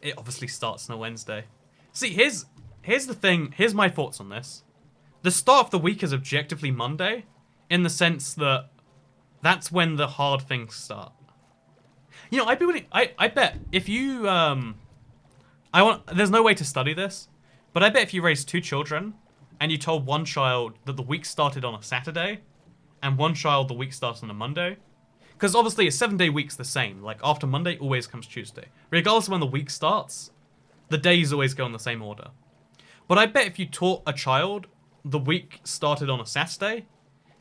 It obviously starts on a Wednesday. See, here's the thing. Here's my thoughts on this. The start of the week is objectively Monday, in the sense that that's when the hard things start. You know, I bet if you there's no way to study this, but I bet if you raised 2 children and you told one child that the week started on a Saturday and one child the week starts on a Monday, because obviously a 7-day week's the same. Like, after Monday always comes Tuesday. Regardless of when the week starts, the days always go in the same order. But I bet if you taught a child the week started on a Saturday,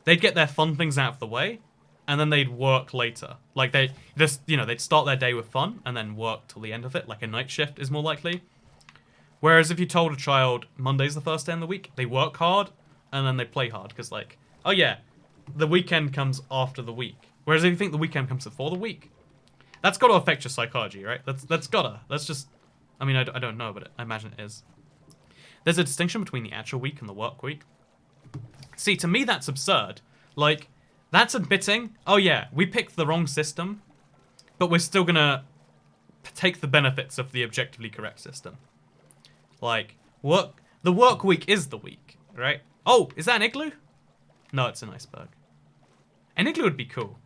they'd get their fun things out of the way, and then they'd work later. Like, they just, you know, they'd start their day with fun and then work till the end of it. Like, a night shift is more likely. Whereas if you told a child Monday's the first day in the week, they work hard and then they play hard. Because, like, oh yeah, the weekend comes after the week. Whereas if you think the weekend comes before the week, that's got to affect your psychology, right? That's gotta. That's just, I mean, I don't know, but I imagine it is. There's a distinction between the actual week and the work week. See, to me, that's absurd. Like, that's admitting, oh yeah, we picked the wrong system, but we're still gonna take the benefits of the objectively correct system. Like, the work week is the week, right? Oh, is that an igloo? No, it's an iceberg. An igloo would be cool.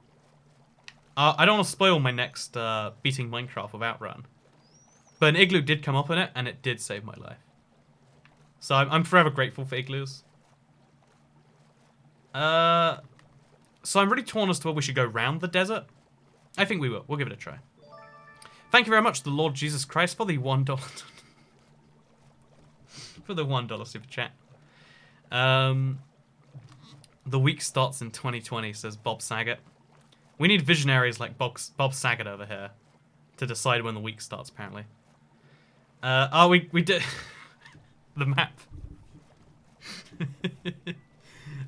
I don't want to spoil my next beating Minecraft with Outrun, but an igloo did come up in it, and it did save my life. So I'm forever grateful for igloos. So I'm really torn as to whether we should go round the desert. I think we will. We'll give it a try. Thank you very much, the Lord Jesus Christ, for the $1 for the $1 super chat. The week starts in 2020, says Bob Saget. We need visionaries like Bob Saget over here to decide when the week starts, apparently. We did the map.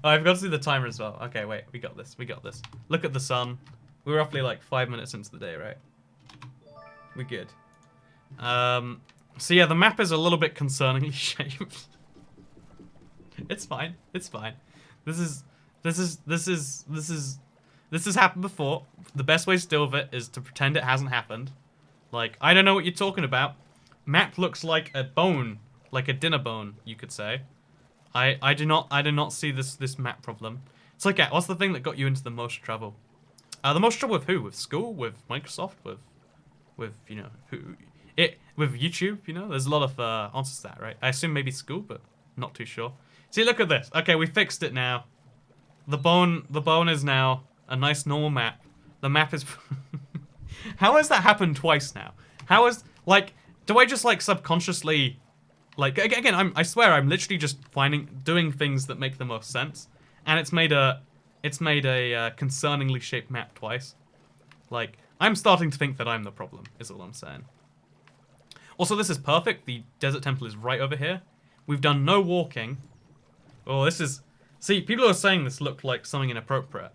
Oh, I've got to do the timer as well. Okay, wait, we got this. We got this. Look at the sun. We're roughly like 5 minutes into the day, right? We're good. So yeah, the map is a little bit concerningly shaped. It's fine. It's fine. This has happened before. The best way to deal with it is to pretend it hasn't happened. Like, I don't know what you're talking about. Map looks like a bone, like a dinner bone, you could say. I do not see this map problem. It's like, what's the thing that got you into the most trouble? The most trouble with who? With school? With Microsoft? With you know with YouTube? You know, there's a lot of answers to that, right? I assume maybe school, but not too sure. See, look at this. Okay, we fixed it now. The bone is now a nice normal map. The map is. How has that happened twice now? How is, like, do I just like subconsciously, like, again, I swear I'm literally just doing things that make the most sense, and it's made a concerningly shaped map twice. Like, I'm starting to think that I'm the problem, is all I'm saying. Also, this is perfect. The desert temple is right over here. We've done no walking. Oh, this is... See, people are saying this looked like something inappropriate.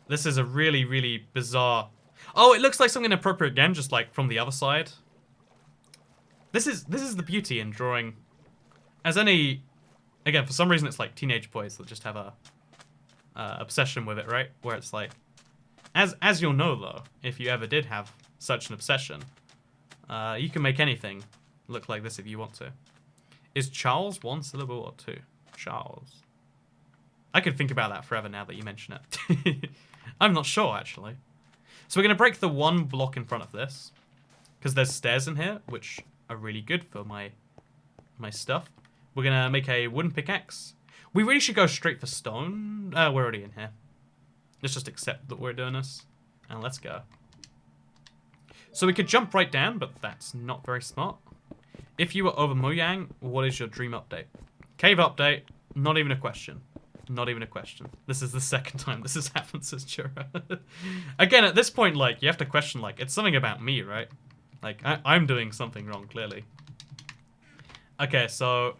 This is a really, really bizarre... Oh, it looks like something inappropriate again, just like from the other side. This is the beauty in drawing. As any... Again, for some reason it's like teenage boys that just have a obsession with it, right? Where it's like... As you'll know, though, if you ever did have such an obsession, you can make anything look like this if you want to. Is Charles one syllable or two? Charles. I could think about that forever now that you mention it. I'm not sure, actually. So we're going to break the one block in front of this, because there's stairs in here, which are really good for my stuff. We're going to make a wooden pickaxe. We really should go straight for stone. We're already in here. Let's just accept that we're doing this, and let's go. So we could jump right down, but that's not very smart. If you were over Mojang, what is your dream update? Cave update, not even a question. Not even a question. This is the second time this has happened, says Jura. Again, at this point, like, you have to question, like, it's something about me, right? Like, I'm doing something wrong, clearly. Okay, so...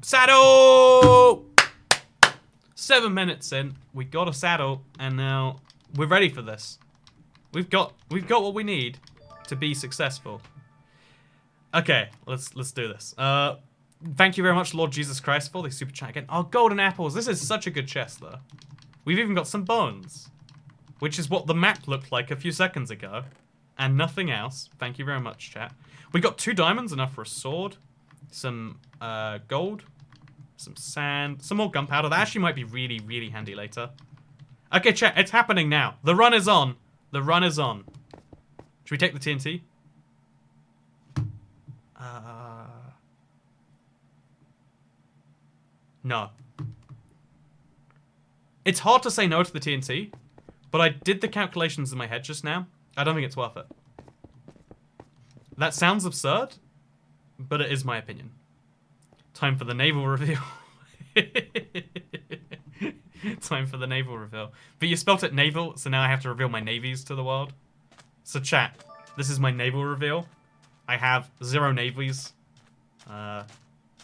Saddle! 7 minutes in, we got a saddle, and now we're ready for this. We've got what we need to be successful. Okay, let's do this. Thank you very much, Lord Jesus Christ, for the super chat again. Oh, golden apples. This is such a good chest, though. We've even got some bones, which is what the map looked like a few seconds ago, and nothing else. Thank you very much, chat. We got 2 diamonds, enough for a sword, some gold, some sand, some more gunpowder. That actually might be really, really handy later. Okay, chat, it's happening now. The run is on. The run is on. Should we take the TNT? No. It's hard to say no to the TNT, but I did the calculations in my head just now. I don't think it's worth it. That sounds absurd, but it is my opinion. Time for the naval reveal. Time for the naval reveal. But you spelt it naval, so now I have to reveal my navies to the world. So chat, this is my naval reveal. I have 0 navies. And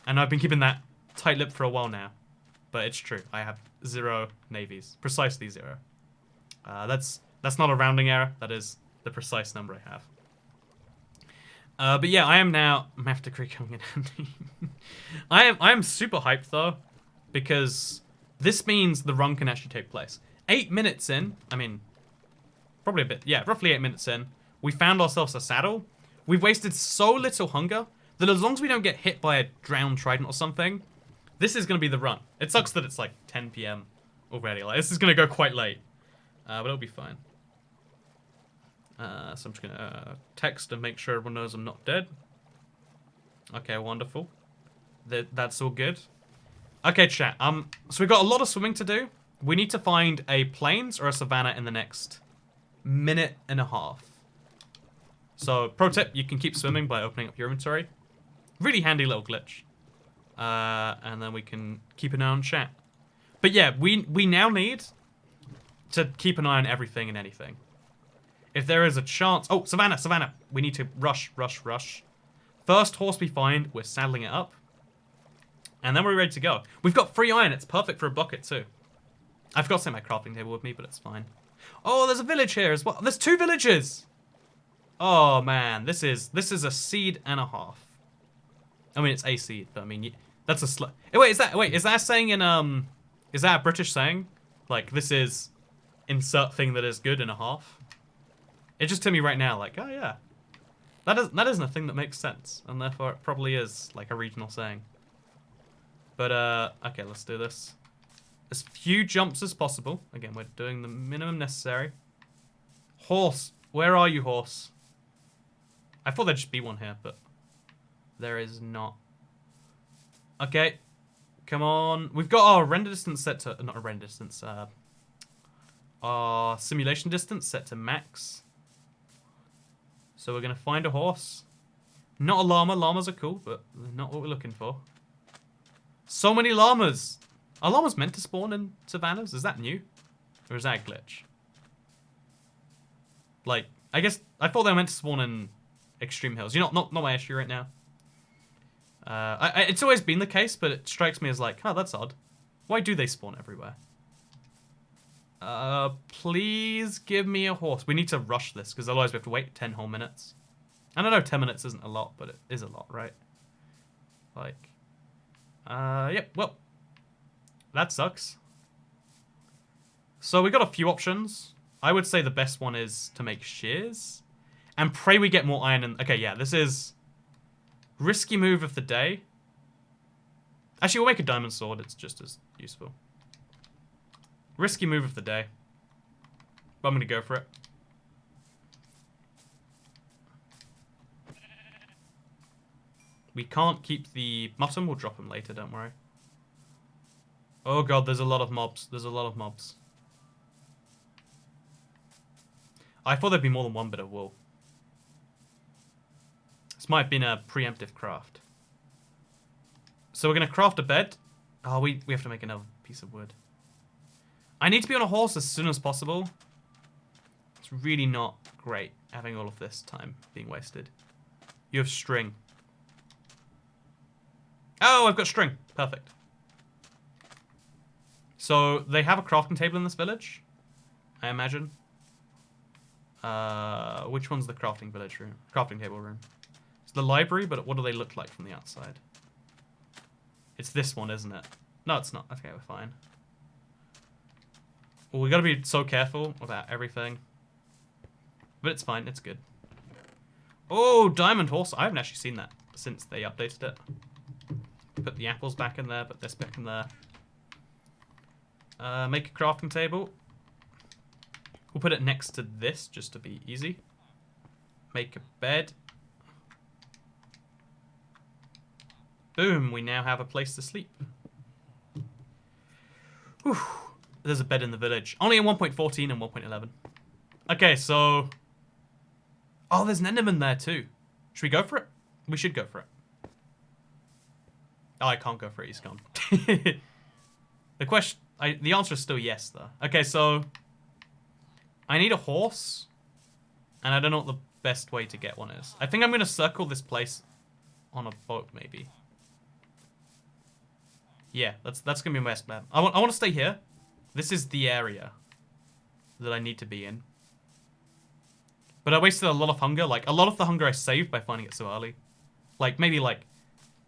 I've been keeping that tight-lipped for a while now. But it's true, I have 0 navies. Precisely 0. That's not a rounding error, that is the precise number I have. But yeah, I am now math degree coming in handy. I am super hyped though, because this means the run can actually take place. 8 minutes in, I mean, probably a bit, yeah, roughly 8 minutes in, we found ourselves a saddle. We've wasted so little hunger that as long as we don't get hit by a drowned trident or something, this is going to be the run. It sucks that it's like 10 PM already. Like, this is going to go quite late, but it'll be fine. So I'm just going to text and make sure everyone knows I'm not dead. Okay, wonderful. That's all good. Okay, chat. So we've got a lot of swimming to do. We need to find a plains or a savannah in the next minute and a half. So, pro tip, you can keep swimming by opening up your inventory. Really handy little glitch. And then we can keep an eye on chat. But yeah, we now need to keep an eye on everything and anything. If there is a chance... Oh, savannah, savannah. We need to rush, rush, rush. First horse we find, we're saddling it up. And then we're ready to go. We've got free iron. It's perfect for a bucket too. I forgot to take my crafting table with me, but it's fine. Oh, there's a village here as well. There's 2 villages. Oh man, this is a seed and a half. I mean, it's a seed, but I mean, that's a wait, is that saying in is that a British saying? Like, this is insert thing that is good and a half. It just told me right now, like, oh yeah, that isn't a thing that makes sense, and therefore it probably is like a regional saying. But okay, let's do this. As few jumps as possible. Again, we're doing the minimum necessary. Horse, where are you, horse? I thought there'd just be one here, but there is not. Okay, come on. We've got our render distance set to, not a render distance, our simulation distance set to max. So we're gonna find a horse. Not a llama. Llamas are cool, but not what we're looking for. So many llamas. Are llamas meant to spawn in savannas? Is that new? Or is that a glitch? Like, I guess, I thought they were meant to spawn in extreme hills. You know, not my issue right now. It's always been the case, but it strikes me as like, oh, that's odd. Why do they spawn everywhere? Please give me a horse. We need to rush this, because otherwise we have to wait 10 whole minutes. I don't know, 10 minutes isn't a lot, but it is a lot, right? Like, yep, well, that sucks. So we got a few options. I would say the best one is to make shears. And pray we get more iron and... Okay, yeah, this is... risky move of the day. Actually, we'll make a diamond sword. It's just as useful. Risky move of the day. But I'm going to go for it. We can't keep the mutton. We'll drop him later, don't worry. Oh god, there's a lot of mobs. There's a lot of mobs. I thought there'd be more than one bit of wool. This might have been a preemptive craft. So we're going to craft a bed. Oh, we have to make another piece of wood. I need to be on a horse as soon as possible. It's really not great having all of this time being wasted. You have string. Oh, I've got string. Perfect. So they have a crafting table in this village, I imagine. Which one's the crafting village room? Crafting table room. It's the library, but what do they look like from the outside? It's this one, isn't it? No, it's not. Okay, we're fine. Well, we gotta be so careful about everything. But it's fine, it's good. Oh, diamond horse. I haven't actually seen that since they updated it. Put the apples back in there, put this back in there. Make a crafting table. We'll put it next to this, just to be easy. Make a bed. Boom, we now have a place to sleep. Whew. There's a bed in the village. Only in 1.14 and 1.11. Okay, so... Oh, there's an Enderman there too. Should we go for it? We should go for it. Oh, I can't go for it. He's gone. The answer is still yes, though. Okay, so... I need a horse. And I don't know what the best way to get one is. I think I'm going to circle this place on a boat, maybe. Yeah, that's going to be my best bet. I want to stay here. This is the area that I need to be in. But I wasted a lot of hunger. Like, a lot of the hunger I saved by finding it so early. Like, maybe like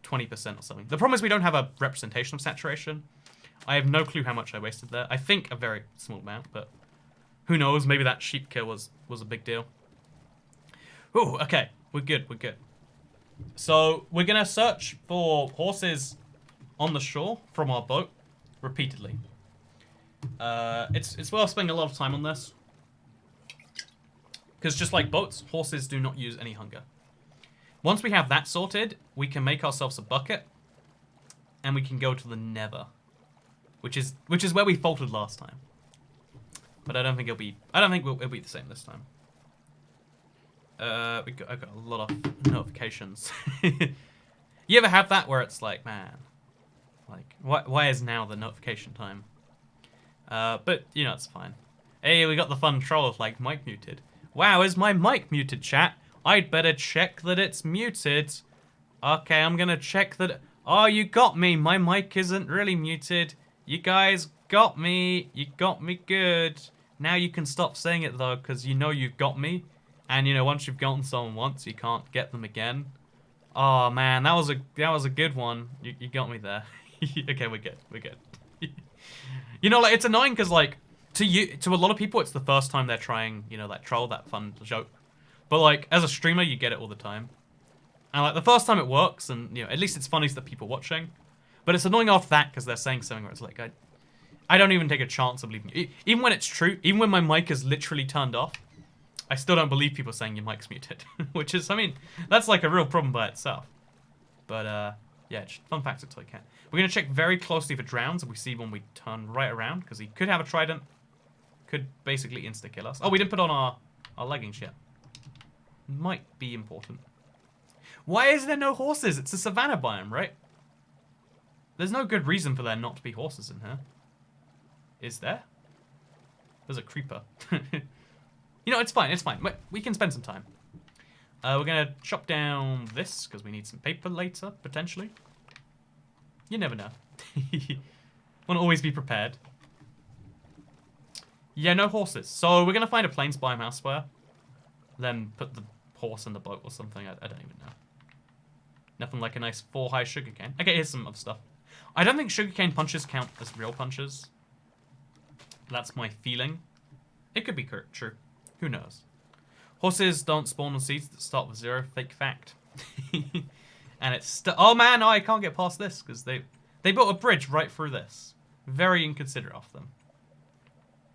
20% or something. The problem is we don't have a representation of saturation. I have no clue how much I wasted there. I think a very small amount, but who knows? Maybe that sheep kill was a big deal. Ooh, okay. We're good, we're good. So, we're going to search for horses on the shore from our boat repeatedly. It's worth spending a lot of time on this. Because just like boats, horses do not use any hunger. Once we have that sorted, we can make ourselves a bucket. And we can go to the Nether. Which is where we faltered last time. But I don't think it'll be the same this time. I've got a lot of notifications. You ever have that where it's like, man, like why is now the notification time? But you know, it's fine. Hey, we got the fun troll of like mic muted. Wow, is my mic muted, chat? I'd better check that it's muted. Okay, I'm gonna check that. Oh, you got me. My mic isn't really muted. You guys got me. You got me good. Now you can stop saying it though, because you know you've got me. And you know, once you've gotten someone once, you can't get them again. Oh man, that was a good one. You got me there. Okay, we're good. We're good. You know, like it's annoying because like to a lot of people it's the first time they're trying, you know, that troll, that fun joke. But like as a streamer, you get it all the time. And like the first time it works, and you know, at least it's funny to the people watching. But it's annoying after that because they're saying something where it's like I don't even take a chance of believing it. Even when it's true, even when my mic is literally turned off, I still don't believe people saying your mic's muted. Which is, I mean, that's like a real problem by itself. But, yeah, fun fact at Toy Cat. We're going to check very closely for drowns if we see one we turn right around. Because he could have a trident. Could basically insta-kill us. Oh, we didn't put on our leggings yet. Might be important. Why is there no horses? It's a savannah biome, right? There's no good reason for there not to be horses in here. Is there? There's a creeper. You know, it's fine, it's fine. We can spend some time. We're going to chop down this, because we need some paper later, potentially. You never know. Want to always be prepared. Yeah, no horses. So we're going to find a plains biome elsewhere. Then put the horse in the boat or something. I don't even know. Nothing like a nice 4-high sugarcane. Okay, here's some other stuff. I don't think sugarcane punches count as real punches. That's my feeling. It could be true. Who knows? Horses don't spawn on seeds that start with 0. Fake fact. And it's oh man, I can't get past this because they built a bridge right through this. Very inconsiderate of them.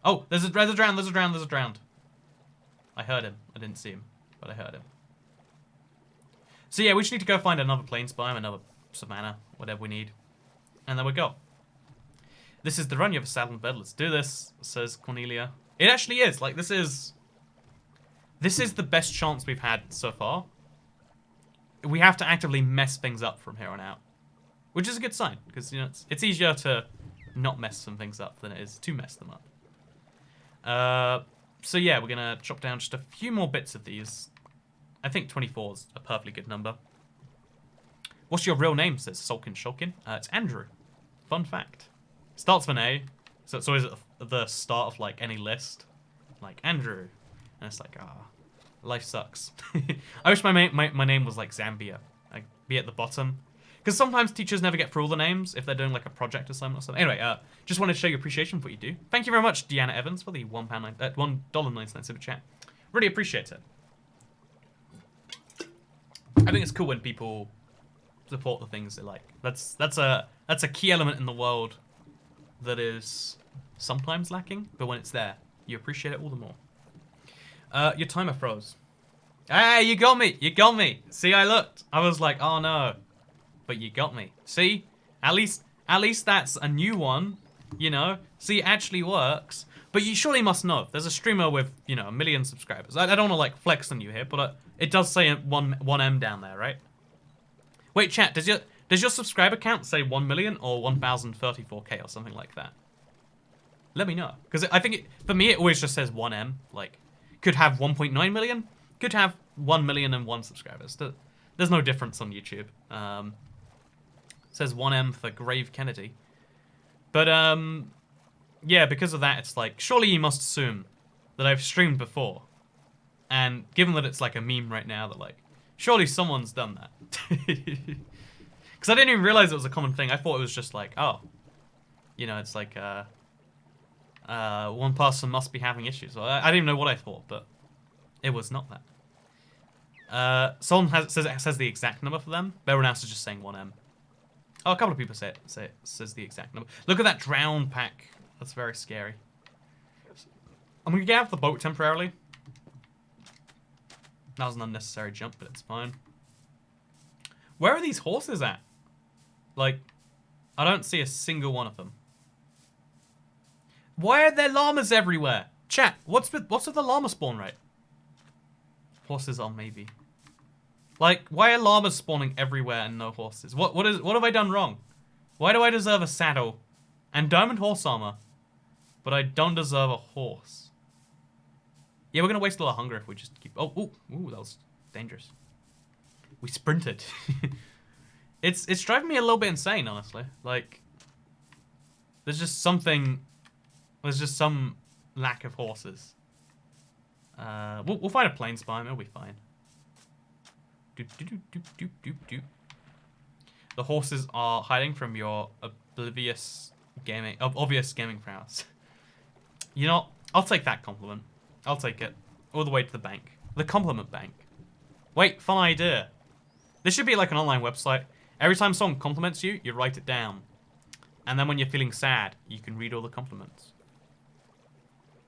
Oh, there's a drowned. I heard him. I didn't see him, but I heard him. So yeah, we just need to go find another plains biome, another savannah, whatever we need, and then we go. This is the run. You have a saddle and bed. Let's do this, says Cornelia. It actually is. Like, this is the best chance we've had so far. We have to actively mess things up from here on out. Which is a good sign, because, you know, it's easier to not mess some things up than it is to mess them up. So yeah, we're going to chop down just a few more bits of these. I think 24 is a perfectly good number. What's your real name, says Sulkin Shulkin. It's Andrew. Fun fact. Starts with an A, so it's always at the start of, like, any list. Like, Andrew. And it's like, Life sucks. I wish my name was like Zambia. Like, be at the bottom. Because sometimes teachers never get through all the names if they're doing like a project assignment or something. Anyway, just wanted to show you appreciation for what you do. Thank you very much, Deanna Evans, for the $1.99 super chat. Really appreciate it. I think it's cool when people support the things they like. That's a key element in the world that is sometimes lacking, but when it's there, you appreciate it all the more. Your timer froze. Hey, you got me! You got me! See, I looked. I was like, oh no. But you got me. See? At least that's a new one. You know? See, it actually works. But you surely must know. There's a streamer with, you know, 1 million subscribers. I don't want to, like, flex on you here, but it does say 1M down there, right? Wait, chat, does your subscriber count say 1 million or 1034k or something like that? Let me know. Because I think, for me, it always just says 1M. Like, could have 1.9 million. Could have 1,000,001 subscribers. There's no difference on YouTube. It says 1M for Grave Kennedy. But, yeah, because of that, it's like, surely you must assume that I've streamed before. And given that it's like a meme right now, that like, surely someone's done that. Because I didn't even realize it was a common thing. I thought it was just like, oh, you know, it's like, one person must be having issues. Well, I didn't even know what I thought, but it was not that. Someone says the exact number for them. Everyone else is just saying 1M. Oh, a couple of people say it says the exact number. Look at that drown pack. That's very scary. I'm gonna get out of the boat temporarily. That was an unnecessary jump, but it's fine. Where are these horses at? Like, I don't see a single one of them. Why are there llamas everywhere? Chat, what's with the llama spawn rate? Horses are maybe. Like, why are llamas spawning everywhere and no horses? What have I done wrong? Why do I deserve a saddle and diamond horse armor, but I don't deserve a horse? Yeah, we're gonna waste a lot of hunger if we just keep. Ooh, that was dangerous. We sprinted. It's driving me a little bit insane, honestly. Like, there's just some lack of horses. We'll find a plains biome. It'll be fine. The horses are hiding from your obvious gaming prowess. You know, I'll take that compliment. I'll take it all the way to the bank. The compliment bank. Wait, fun idea. This should be like an online website. Every time someone compliments you, you write it down. And then when you're feeling sad, you can read all the compliments.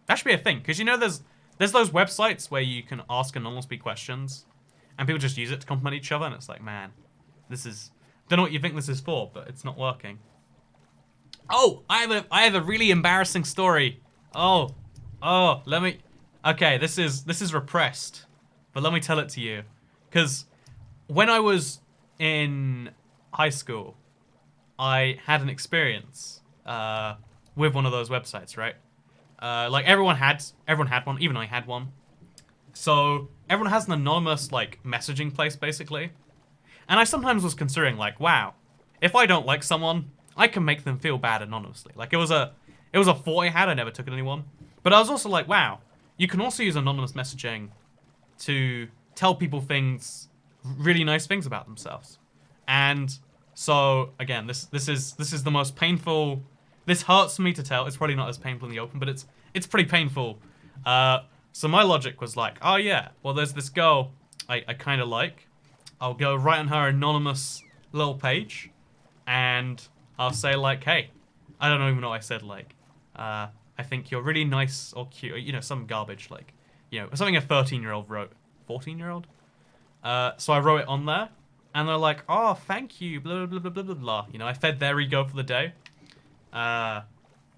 That should be a thing, because you know there's those websites where you can ask anonymously questions, and people just use it to compliment each other, and it's like, man, this is... Don't know what you think this is for, but it's not working. Oh, I have a really embarrassing story. Oh, let me... Okay, this is repressed, but let me tell it to you. Because when I was in high school, I had an experience with one of those websites, right? Like everyone had one, even I had one. So everyone has an anonymous like messaging place basically. And I sometimes was considering like, wow, if I don't like someone, I can make them feel bad anonymously. Like it was a thought I had, I never took it to anyone. But I was also like, wow, you can also use anonymous messaging to tell people things, really nice things about themselves. And so again, this is the most painful. This hurts me to tell. It's probably not as painful in the open, but it's pretty painful. So my logic was like, oh yeah, well there's this girl I kind of like. I'll go right on her anonymous little page, and I'll say like, hey, I don't even know what I said, like, I think you're really nice or cute, or, you know, some garbage, like, you know, something a 13-year-old wrote. 14-year-old? So I wrote it on there, and they're like, oh, thank you, blah, blah, blah, blah, blah, blah. You know, I fed their ego for the day. And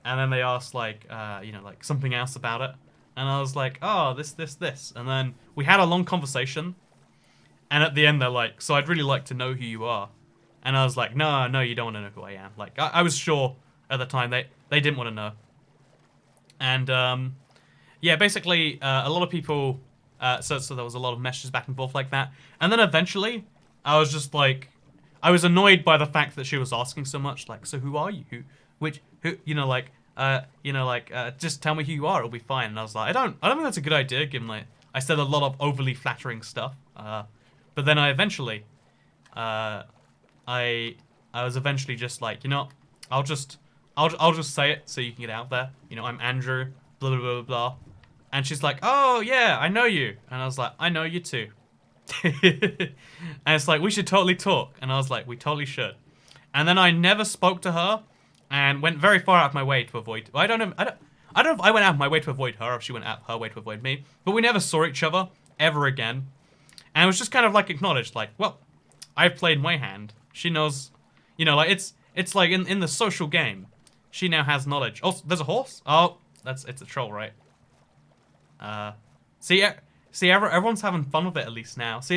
then they asked, like, you know, like, something else about it. And I was like, oh, this. And then we had a long conversation. And at the end, they're like, so I'd really like to know who you are. And I was like, no, you don't want to know who I am. Like, I was sure at the time they didn't want to know. And, yeah, basically, a lot of people, so there was a lot of messages back and forth like that. And then eventually, I was just like, I was annoyed by the fact that she was asking so much, like, so who are you? Who, you know, like, just tell me who you are, it'll be fine. And I was like, I don't think that's a good idea, given, like, I said a lot of overly flattering stuff. But then I eventually, I was eventually just like, you know, I'll just say it so you can get out there. You know, I'm Andrew, blah, blah, blah, blah. And she's like, oh, yeah, I know you. And I was like, I know you too. And it's like, we should totally talk. And I was like, we totally should. And then I never spoke to her and went very far out of my way to avoid... I don't know if I went out of my way to avoid her or if she went out of her way to avoid me. But we never saw each other ever again. And it was just kind of like acknowledged, like, well, I've played my hand. She knows, you know, like, it's like in the social game. She now has knowledge. Oh, there's a horse? Oh, it's a troll, right? See, everyone's having fun with it at least now. See,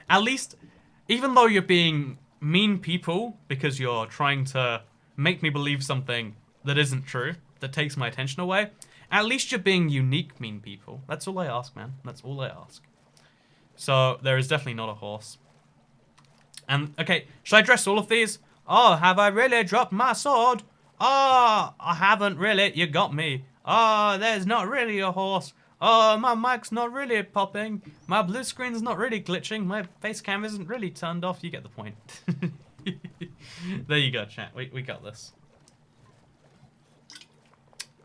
at least, even though you're being mean people because you're trying to make me believe something that isn't true, that takes my attention away, at least you're being unique mean people. That's all I ask, man. That's all I ask. So, there is definitely not a horse. And, okay, should I address all of these? Oh, have I really dropped my sword? Oh, I haven't really. You got me. Oh, there's not really a horse. Oh, my mic's not really popping. My blue screen's not really glitching. My face cam isn't really turned off. You get the point. There you go, chat. We got this.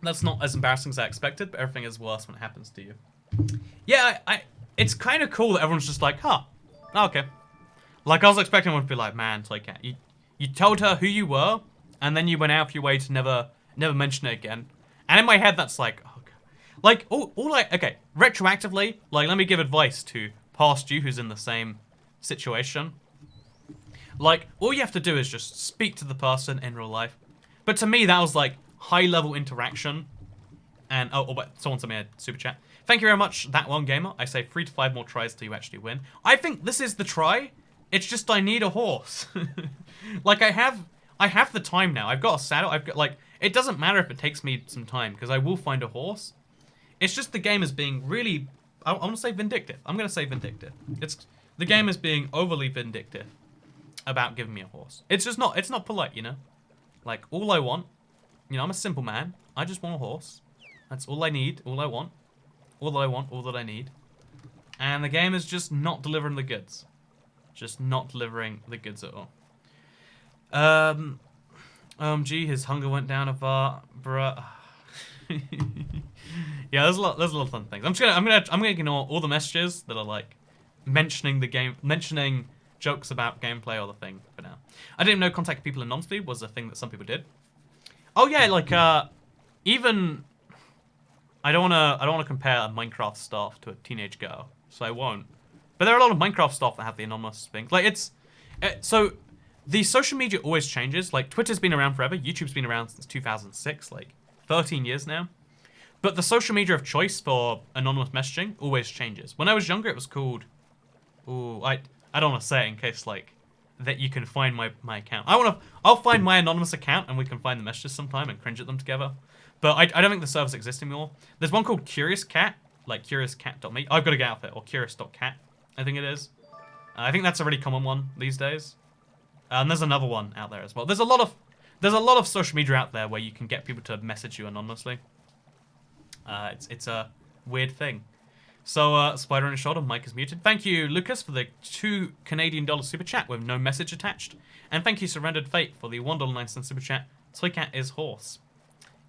That's not as embarrassing as I expected, but everything is worse when it happens to you. Yeah, it's kind of cool that everyone's just like, huh, okay. Like, I was expecting everyone to be like, man, it's like, you told her who you were, and then you went out of your way to never mention it again. And in my head, that's like, oh, God. Like, okay, retroactively, like, let me give advice to past you who's in the same situation. Like, all you have to do is just speak to the person in real life. But to me, that was like high-level interaction. And, oh, but someone sent me a super chat. Thank you very much, that one gamer. I say 3 to 5 more tries till you actually win. I think this is the try. It's just I need a horse. Like, I have the time now. I've got a saddle. I've got, like, it doesn't matter if it takes me some time, because I will find a horse. It's just the game is being really, I want to say vindictive. I'm going to say vindictive. The game is being overly vindictive about giving me a horse. It's just not, it's not polite, you know? Like, all I want, you know, I'm a simple man. I just want a horse. That's all I need, all I want. All that I want, all that I need. And the game is just not delivering the goods. Just not delivering the goods at all. OMG, his hunger went down a bar, bruh. Yeah, there's a lot of fun things. I'm gonna ignore all the messages that are like mentioning the game, mentioning jokes about gameplay or the thing for now. I didn't even know contacting people anonymously was a thing that some people did. Oh yeah, like even I don't wanna compare a Minecraft staff to a teenage girl, so I won't. But there are a lot of Minecraft staff that have the anonymous thing. Like so the social media always changes. Like Twitter's been around forever, YouTube's been around since 2006, like 13 years now. But the social media of choice for anonymous messaging always changes. When I was younger, it was called, ooh, I don't want to say it in case like that you can find my account. I'll find my anonymous account and we can find the messages sometime and cringe at them together. But I don't think the service exists anymore. There's one called Curious Cat, like curiouscat.me. I've got to get out there, or curious.cat, I think it is. I think that's a really common one these days. And there's another one out there as well. There's a lot of social media out there where you can get people to message you anonymously. It's a weird thing. So, Spider on his shoulder, mic is muted. Thank you, Lucas, for the $2 Canadian super chat with no message attached. And thank you, Surrendered Fate, for the $1.09 super chat. Toycat is horse.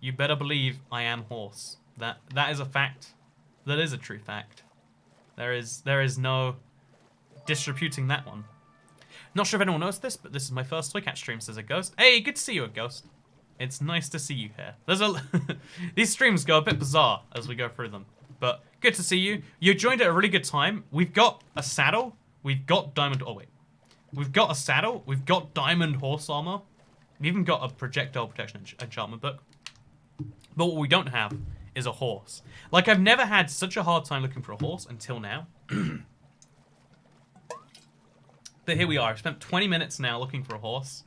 You better believe I am horse. That is a fact. That is a true fact. There is no disreputing that one. Not sure if anyone knows this, but this is my first Toycat stream, says a ghost. Hey, good to see you, a ghost. It's nice to see you here. These streams go a bit bizarre as we go through them, but good to see you. You joined at a really good time. We've got a saddle. We've got diamond. Oh wait, we've got a saddle. We've got diamond horse armor. We've even got a projectile protection enchantment book. But what we don't have is a horse. Like, I've never had such a hard time looking for a horse until now. But here we are. I've spent 20 minutes now looking for a horse.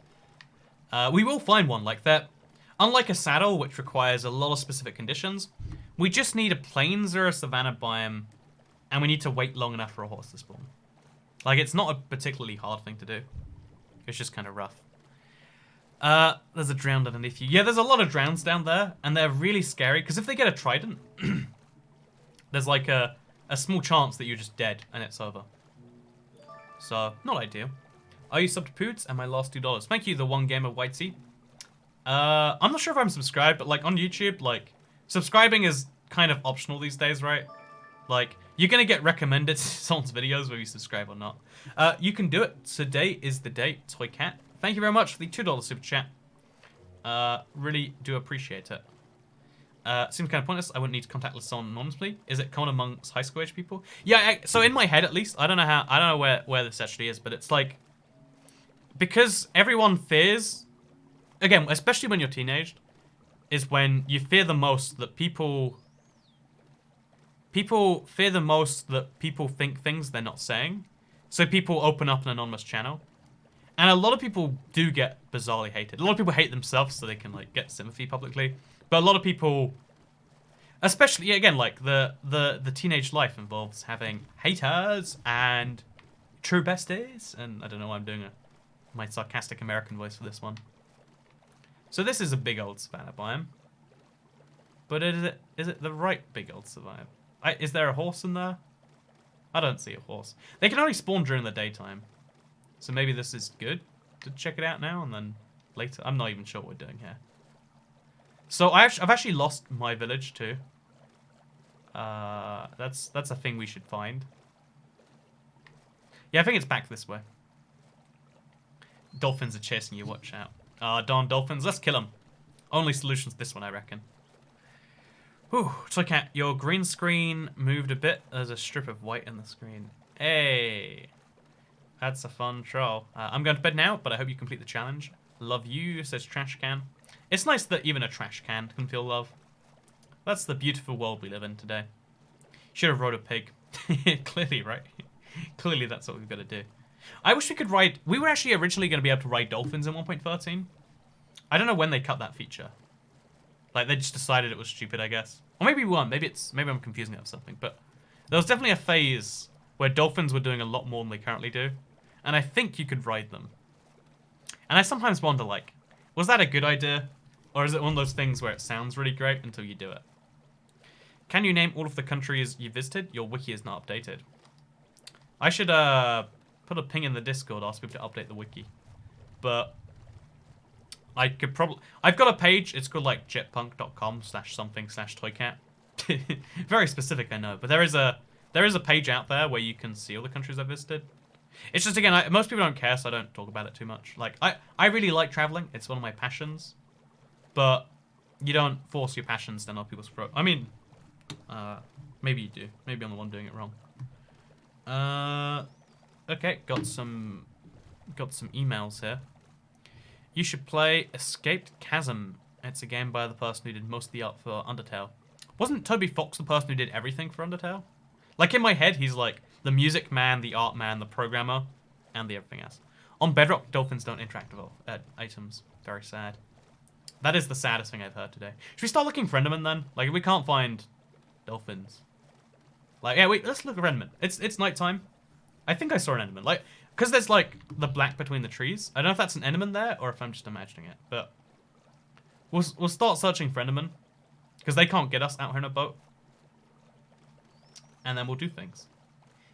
We will find one like that. Unlike a saddle, which requires a lot of specific conditions, we just need a plains or a savanna biome, and we need to wait long enough for a horse to spawn. Like, it's not a particularly hard thing to do. It's just kind of rough. There's a drowned underneath you. Yeah, there's a lot of drowns down there, and they're really scary, because if they get a trident, there's like a a small chance that you're just dead and it's over. So, not ideal. Are you subbed to Poods? And my last $2. Thank you, the one gamer White Sea. I'm not sure if I'm subscribed, but like on YouTube, like subscribing is kind of optional these days, right? Like you're gonna get recommended someone's videos whether you subscribe or not. You can do it. Today is the day, Toy Cat. Thank you very much for the $2 super chat. Really do appreciate it. Seems kind of pointless. I wouldn't need to contact someone anonymously. Is it common amongst high school age people? Yeah. So in my head, at least, I don't know where this actually is, but it's like because everyone fears, again, especially when you're teenaged, is when you fear the most that people fear the most that people think things they're not saying. So people open up an anonymous channel. And a lot of people do get bizarrely hated. A lot of people hate themselves so they can like get sympathy publicly. But a lot of people, especially again, like the teenage life involves having haters and true besties. And I don't know why I'm doing my sarcastic American voice for this one. So this is a big old savannah biome. But is it the right big old savannah? Is there a horse in there? I don't see a horse. They can only spawn during the daytime. So maybe this is good to check it out now and then later. I'm not even sure what we're doing here. So I've actually lost my village too. That's a thing we should find. Yeah, I think it's back this way. Dolphins are chasing you, watch out. Darn dolphins, let's kill them. Only solution's this one, I reckon. Whew, look at your green screen moved a bit. There's a strip of white in the screen. Hey, that's a fun troll. I'm going to bed now, but I hope you complete the challenge. Love you, says Trash Can. It's nice that even a trash can feel love. That's the beautiful world we live in today. Should have rode a pig. Clearly, right? Clearly that's what we've got to do. I wish we could ride... We were actually originally going to be able to ride dolphins in 1.13. I don't know when they cut that feature. Like, they just decided it was stupid, I guess. Or maybe we weren't. Maybe I'm confusing it with something. But there was definitely a phase where dolphins were doing a lot more than they currently do. And I think you could ride them. And I sometimes wonder, like, was that a good idea? Or is it one of those things where it sounds really great until you do it? Can you name all of the countries you visited? Your wiki is not updated. I should put a ping in the Discord, ask people to update the wiki. But I could probably... I've got a page. It's called like jetpunk.com/something/toycat. Very specific, I know. But there is a page out there where you can see all the countries I visited. It's just, again, most people don't care, so I don't talk about it too much. Like, I really like traveling. It's one of my passions. But you don't force your passions down other people's throat. I mean, maybe you do. Maybe I'm the one doing it wrong. Okay, got some emails here. You should play Escaped Chasm. It's a game by the person who did most of the art for Undertale. Wasn't Toby Fox the person who did everything for Undertale? Like, in my head, he's like the music man, the art man, the programmer, and the everything else. On Bedrock, dolphins don't interact with items. Very sad. That is the saddest thing I've heard today. Should we start looking for Enderman then? Like, we can't find dolphins. Like, yeah, wait, let's look for Enderman. It's nighttime. I think I saw an Enderman. Like, because there's, like, the black between the trees. I don't know if that's an Enderman there or if I'm just imagining it. But we'll start searching for Enderman. Because they can't get us out here in a boat. And then we'll do things.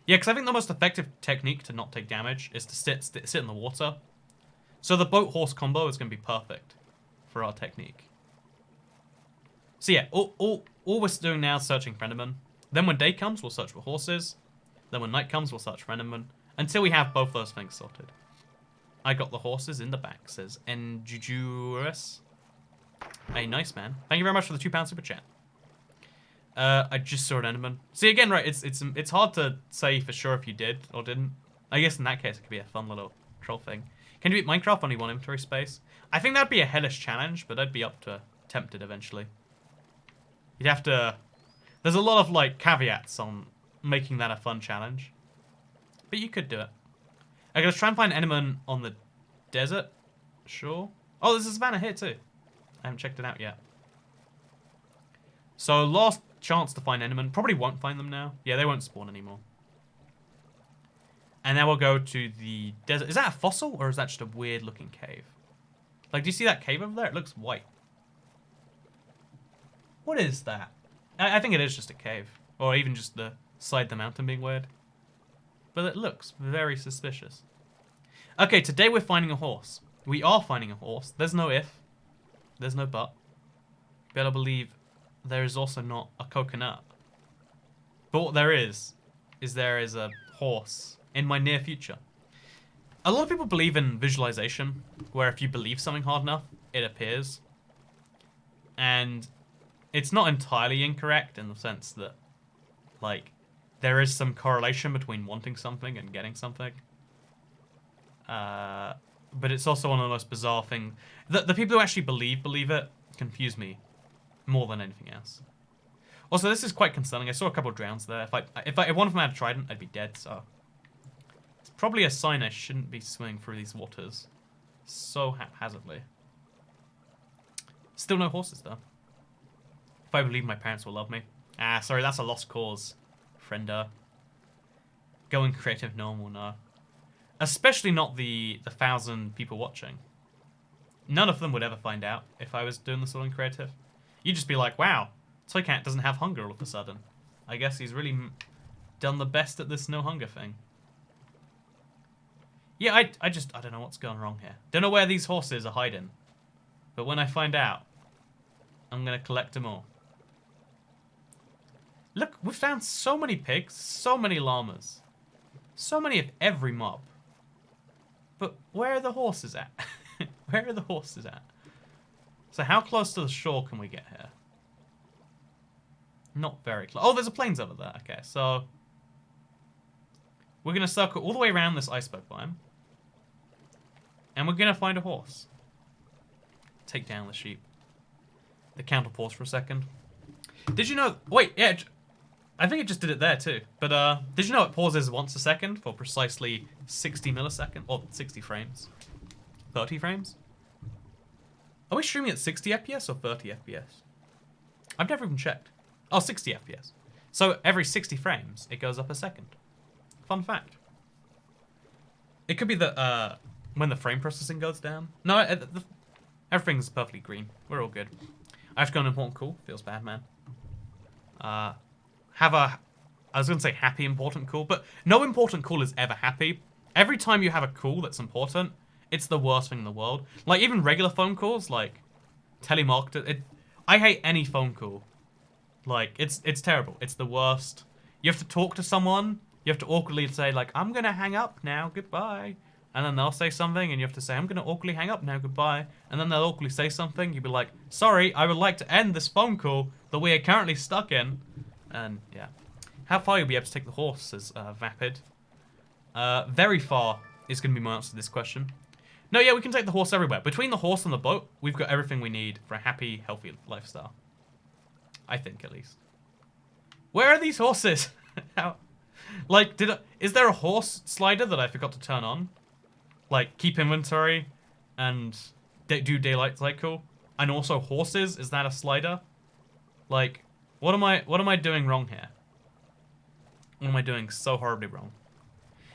Yeah, because I think the most effective technique to not take damage is to sit in the water. So the boat-horse combo is going to be perfect for our technique. So yeah, all we're doing now is searching for Enderman. Then when day comes, we'll search for horses. Then when night comes, we'll search for Enderman. Until we have both those things sorted. I got the horses in the back, says Enjurus. Hey, nice man. Thank you very much for the £2 super chat. I just saw an Enderman. See, again, right, it's hard to say for sure if you did or didn't. I guess in that case, it could be a fun little troll thing. Can you beat Minecraft only one inventory space? I think that'd be a hellish challenge, but I'd be up to tempted eventually. You'd have to... There's a lot of, like, caveats on making that a fun challenge. But you could do it. Okay, let's try and find Enderman on the desert. Sure. Oh, there's a savannah here too. I haven't checked it out yet. So, last chance to find Enderman. Probably won't find them now. Yeah, they won't spawn anymore. And then we'll go to the desert. Is that a fossil or is that just a weird looking cave? Like, do you see that cave over there? It looks white. What is that? I think it is just a cave. Or even just the side the mountain being weird. But it looks very suspicious. Okay, today we're finding a horse. We are finding a horse. There's no if. There's no but. Better believe there is also not a coconut. But what there is there is a horse in my near future. A lot of people believe in visualization, where if you believe something hard enough, it appears. And it's not entirely incorrect in the sense that, like, there is some correlation between wanting something and getting something. But it's also one of the most bizarre things. The people who actually believe it confuse me more than anything else. Also, this is quite concerning. I saw a couple of drowns there. If one of them had a trident, I'd be dead, so... It's probably a sign I shouldn't be swimming through these waters so haphazardly. Still no horses, though. If I believe my parents will love me. Ah, sorry, that's a lost cause, friender. Going creative, no one will know. Especially not the 1,000 people watching. None of them would ever find out if I was doing this all in creative. You'd just be like, wow, Toycat doesn't have hunger all of a sudden. I guess he's really done the best at this no hunger thing. Yeah, I don't know what's going wrong here. Don't know where these horses are hiding. But when I find out, I'm going to collect them all. Look, we've found so many pigs, so many llamas. So many of every mob. But where are the horses at? Where are the horses at? So how close to the shore can we get here? Not very close. Oh, there's a plains over there. Okay, so... we're going to circle all the way around this iceberg biome. And we're going to find a horse. Take down the sheep. The count will pause for a second. Did you know... wait, yeah... I think it just did it there too. But did you know it pauses once a second for precisely 60 milliseconds? Or 60 frames. 30 frames? Are we streaming at 60 FPS or 30 FPS? I've never even checked. Oh, 60 FPS. So every 60 frames, it goes up a second. Fun fact. It could be that when the frame processing goes down. No, everything's perfectly green. We're all good. I have to go on important call. Feels bad, man. I was going to say happy important call, but no important call is ever happy. Every time you have a call that's important, it's the worst thing in the world. Like, even regular phone calls, like telemarketer. I hate any phone call. Like, it's terrible. It's the worst. You have to talk to someone. You have to awkwardly say, like, I'm going to hang up now, goodbye. And then they'll say something, and you have to say, I'm going to awkwardly hang up now, goodbye. And then they'll awkwardly say something. You'll be like, sorry, I would like to end this phone call that we are currently stuck in. And, yeah. How far you'll be able to take the horse is vapid. Very far is going to be my answer to this question. No, yeah, we can take the horse everywhere. Between the horse and the boat, we've got everything we need for a happy, healthy lifestyle. I think, at least. Where are these horses? How? Like, is there a horse slider that I forgot to turn on? Like, keep inventory and do daylight cycle? And also horses, is that a slider? Like, what am I doing wrong here? What am I doing so horribly wrong?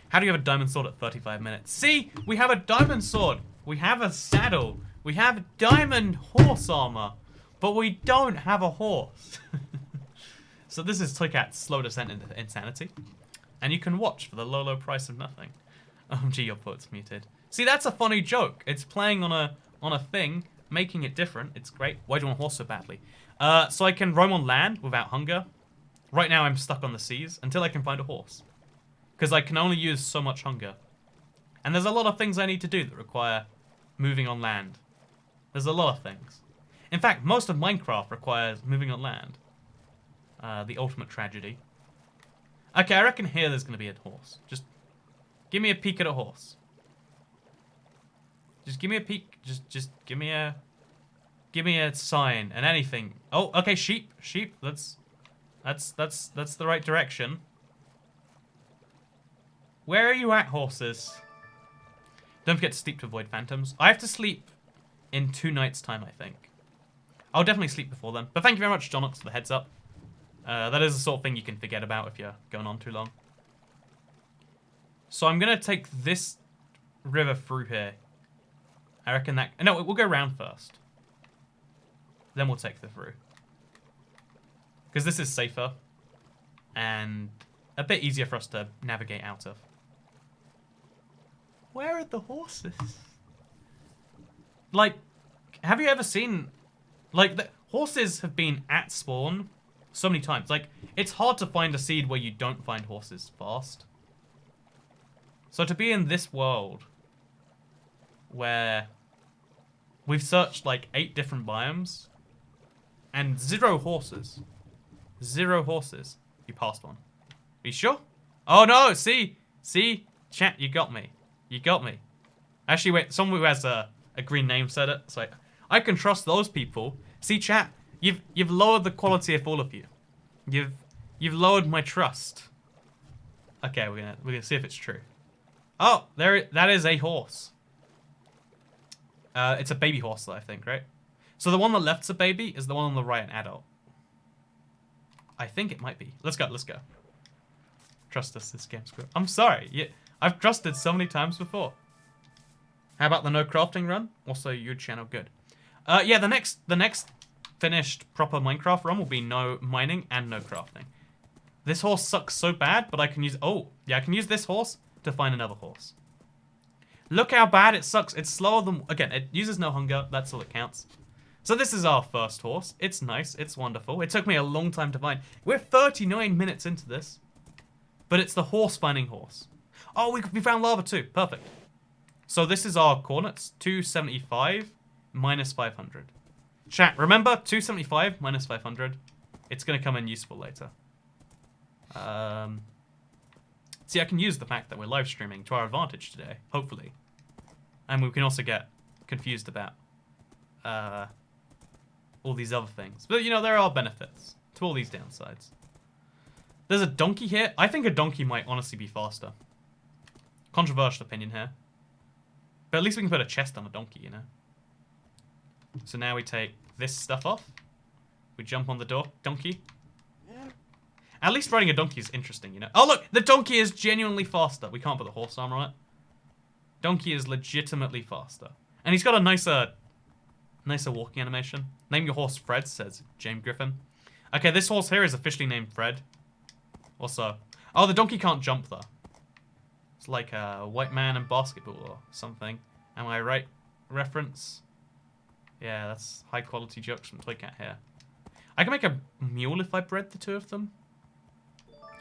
How do you have a diamond sword at 35 minutes? See, we have a diamond sword. We have a saddle. We have diamond horse armor. But we don't have a horse. So this is Toycat's slow descent into insanity. And you can watch for the low, low price of nothing. OMG, your quote's muted. See, that's a funny joke. It's playing on a thing, making it different. It's great. Why do you want a horse so badly? So I can roam on land without hunger. Right now I'm stuck on the seas until I can find a horse. Because I can only use so much hunger. And there's a lot of things I need to do that require moving on land. There's a lot of things. In fact, most of Minecraft requires moving on land. The ultimate tragedy. Okay, I reckon here there's going to be a horse. Just give me a peek at a horse. Just give me a peek. Just give me a sign and anything. Oh, okay, sheep. That's the right direction. Where are you at, horses? Don't forget to sleep to avoid phantoms. I have to sleep in 2 nights' time, I think. I'll definitely sleep before then. But thank you very much, Jonox, for the heads up. That is the sort of thing you can forget about if you're going on too long. So I'm going to take this river through here. I reckon that... no, we'll go around first. Then we'll take the through. Because this is safer. And a bit easier for us to navigate out of. Where are the horses? Like, have you ever seen... Like, the horses have been at spawn so many times. Like, it's hard to find a seed where you don't find horses fast. So to be in this world where we've searched like 8 different biomes and 0 horses. 0 horses. You passed one. Are you sure? Oh no, see? See? Chat, you got me. You got me. Actually, wait, someone who has a green name said it. So I can trust those people. See, chat, you've lowered the quality of all of you. You've lowered my trust. Okay, we're gonna see if it's true. Oh, that is a horse. It's a baby horse, though, I think, right? So the one on the left's a baby, is the one on the right an adult? I think it might be. Let's go, let's go. Trust us, this game's good. I'm sorry, yeah, I've trusted so many times before. How about the no crafting run? Also, your channel, good. Yeah, the next finished proper Minecraft run will be no mining and no crafting. This horse sucks so bad, but I can use... Oh, yeah, I can use this horse to find another horse. Look how bad it sucks. It's slower than... Again, it uses no hunger. That's all that counts. So this is our first horse. It's nice. It's wonderful. It took me a long time to find. We're 39 minutes into this. But it's the horse finding horse. Oh, we found lava too. Perfect. So this is our coordinates. 275 minus 500. Chat, remember 275 minus 500. It's going to come in useful later. See, I can use the fact that we're live streaming to our advantage today, hopefully. And we can also get confused about all these other things. But, you know, there are benefits to all these downsides. There's a donkey here. I think a donkey might honestly be faster. Controversial opinion here. But at least we can put a chest on a donkey, you know? So now we take this stuff off. We jump on the donkey. At least riding a donkey is interesting, you know? Oh, look! The donkey is genuinely faster. We can't put the horse armor on it. Donkey is legitimately faster. And he's got a nicer walking animation. Name your horse Fred, says James Griffin. Okay, this horse here is officially named Fred. Also... Oh, the donkey can't jump, though. It's like a white man in basketball or something. Am I right? Reference? Yeah, that's high-quality jokes from Toycat here. I can make a mule if I bred the two of them.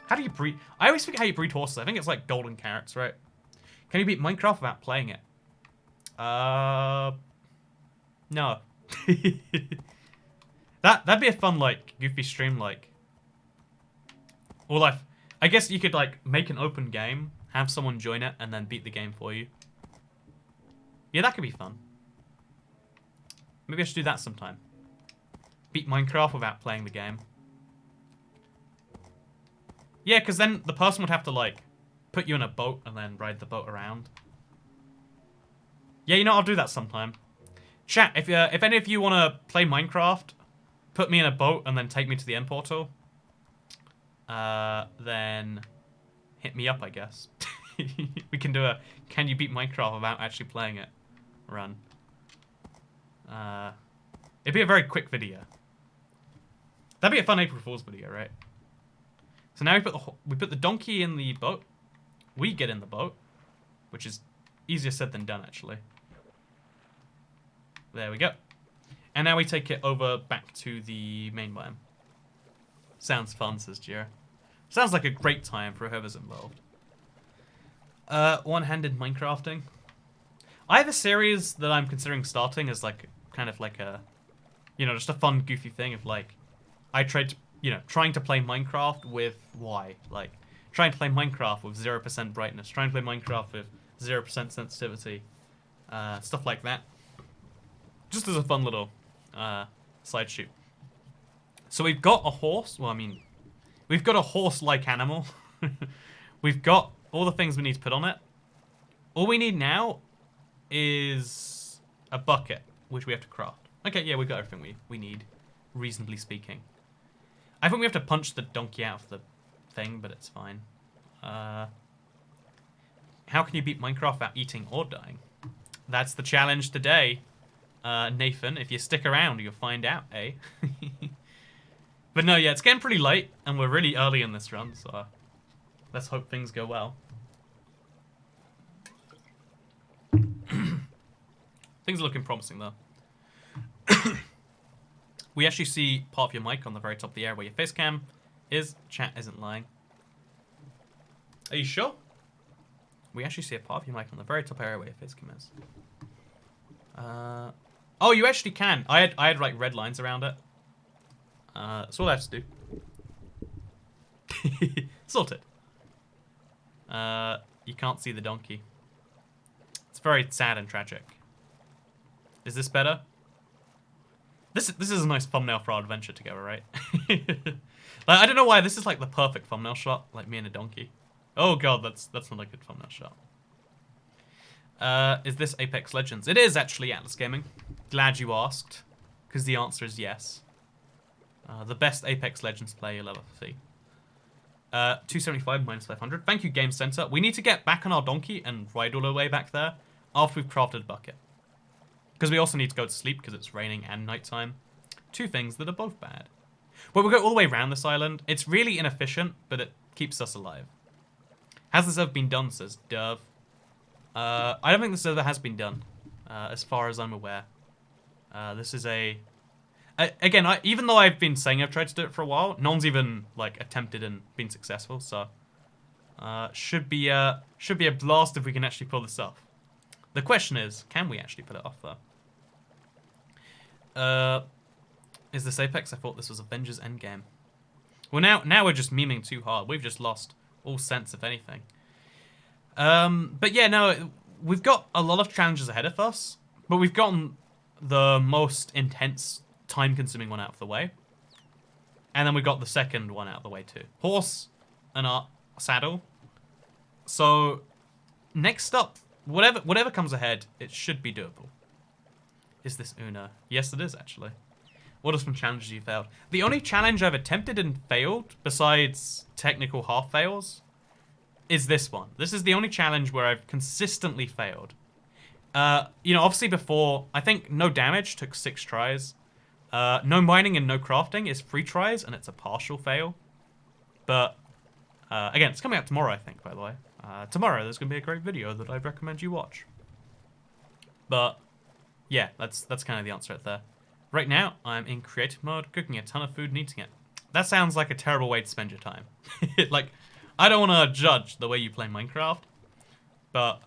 How do you breed? I always forget how you breed horses. I think it's like golden carrots, right? Can you beat Minecraft without playing it? No. That'd be a fun, like, goofy stream, like. Or I guess you could, like, make an open game, have someone join it, and then beat the game for you. Yeah, that could be fun. Maybe I should do that sometime. Beat Minecraft without playing the game. Yeah, because then the person would have to, like, put you in a boat and then ride the boat around. Yeah, you know, I'll do that sometime. Chat, if any of you want to play Minecraft, put me in a boat and then take me to the end portal. Then hit me up, I guess. We can do a can you beat Minecraft without actually playing it run. It'd be a very quick video. That'd be a fun April Fool's video, right? So now we put the donkey in the boat. We get in the boat, which is easier said than done, actually. There we go. And now we take it over back to the main biome. Sounds fun, says Jira. Sounds like a great time for whoever's involved. One-handed Minecrafting. I have a series that I'm considering starting as like kind of like a, you know, just a fun, goofy thing of like, I tried to, you know, trying to play Minecraft with like trying to play Minecraft with 0% brightness, trying to play Minecraft with 0% sensitivity, stuff like that. Just as a fun little side shoot. So we've got a horse. Well, I mean, we've got a horse-like animal. We've got all the things we need to put on it. All we need now is a bucket, which we have to craft. Okay, yeah, we've got everything we need, reasonably speaking. I think we have to punch the donkey out of the thing, but it's fine. How can you beat Minecraft without eating or dying? That's the challenge today, Nathan. If you stick around, you'll find out, eh? But no, yeah, it's getting pretty late, and we're really early in this run, so Let's hope things go well. Things are looking promising, though. We actually see part of your mic on the very top of the area where your face cam is. Chat isn't lying. Are you sure? We actually see a part of your mic on the very top area where your face cam is. Oh, you actually can. I had like red lines around it. That's all I have to do. Sorted. You can't see the donkey. It's very sad and tragic. Is this better? This is a nice thumbnail for our adventure together, right? Like, I don't know why this is like the perfect thumbnail shot, like me and a donkey. Oh god, that's not a good thumbnail shot. Is this Apex Legends? It is actually, Atlas Gaming. Glad you asked, because the answer is yes. The best Apex Legends player you'll ever see. 275 minus 500. Thank you, Game Center. We need to get back on our donkey and ride all the way back there after we've crafted a bucket. Because we also need to go to sleep because it's raining and nighttime. Two things that are both bad. But we'll go all the way around this island. It's really inefficient, but it keeps us alive. Has this ever been done, says Derv. I don't think this ever has been done, as far as I'm aware. This is a... Again, even though I've been saying I've tried to do it for a while, no one's even like attempted and been successful, so... should be a blast if we can actually pull this off. The question is, can we actually pull it off, though? Is this Apex? I thought this was Avengers Endgame. Well, now we're just memeing too hard. We've just lost all sense of anything. But yeah, no, we've got a lot of challenges ahead of us, but we've gotten the most intense, time-consuming one out of the way. And then we got the second one out of the way, too. Horse and our saddle. So, next up, whatever comes ahead, it should be doable. Is this Una? Yes, it is, actually. What are some challenges you failed? The only challenge I've attempted and failed, besides technical half fails, is this one. This is the only challenge where I've consistently failed. You know, obviously before, I think no damage took 6 tries. No mining and no crafting is 3 tries, and it's a partial fail. But, again, it's coming out tomorrow, I think, by the way. Tomorrow there's going to be a great video that I'd recommend you watch. But, yeah, that's kind of the answer right there. Right now, I'm in creative mode, cooking a ton of food and eating it. That sounds like a terrible way to spend your time. Like, I don't want to judge the way you play Minecraft, but,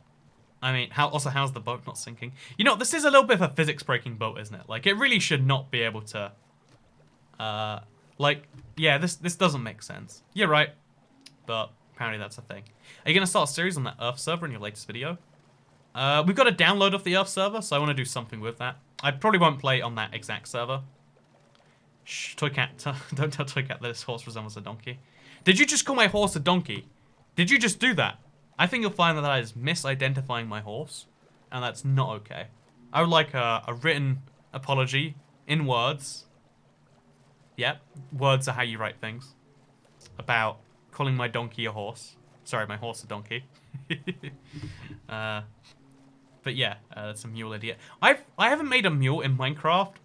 I mean, how's the boat not sinking? You know, this is a little bit of a physics-breaking boat, isn't it? Like, it really should not be able to, like, yeah, this doesn't make sense. You're right, but apparently that's a thing. Are you going to start a series on that Earth server in your latest video? We've got a download of the Earth server, so I want to do something with that. I probably won't play on that exact server. Shh, Toycat, don't tell Toycat that his horse resembles a donkey. Did you just call my horse a donkey? Did you just do that? I think you'll find that is misidentifying my horse, and that's not okay. I would like a written apology in words. Yep, words are how you write things. About calling my donkey a horse. Sorry, my horse a donkey. But yeah, that's a mule idiot. I haven't made a mule in Minecraft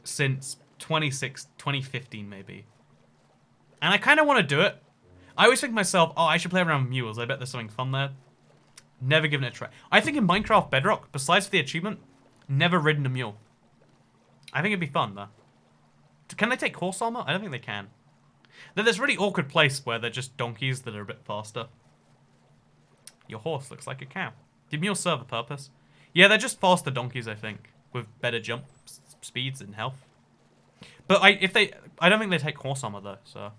since 2015 maybe. And I kind of want to do it. I always think to myself, oh, I should play around with mules. I bet there's something fun there. Never given it a try. I think in Minecraft Bedrock, besides for the achievement, never ridden a mule. I think it'd be fun, though. Can they take horse armor? I don't think they can. There's this really awkward place where they're just donkeys that are a bit faster. Your horse looks like a cow. Did mules serve a purpose? Yeah, they're just faster donkeys, I think, with better jump speeds and health. But I don't think they take horse armor though, so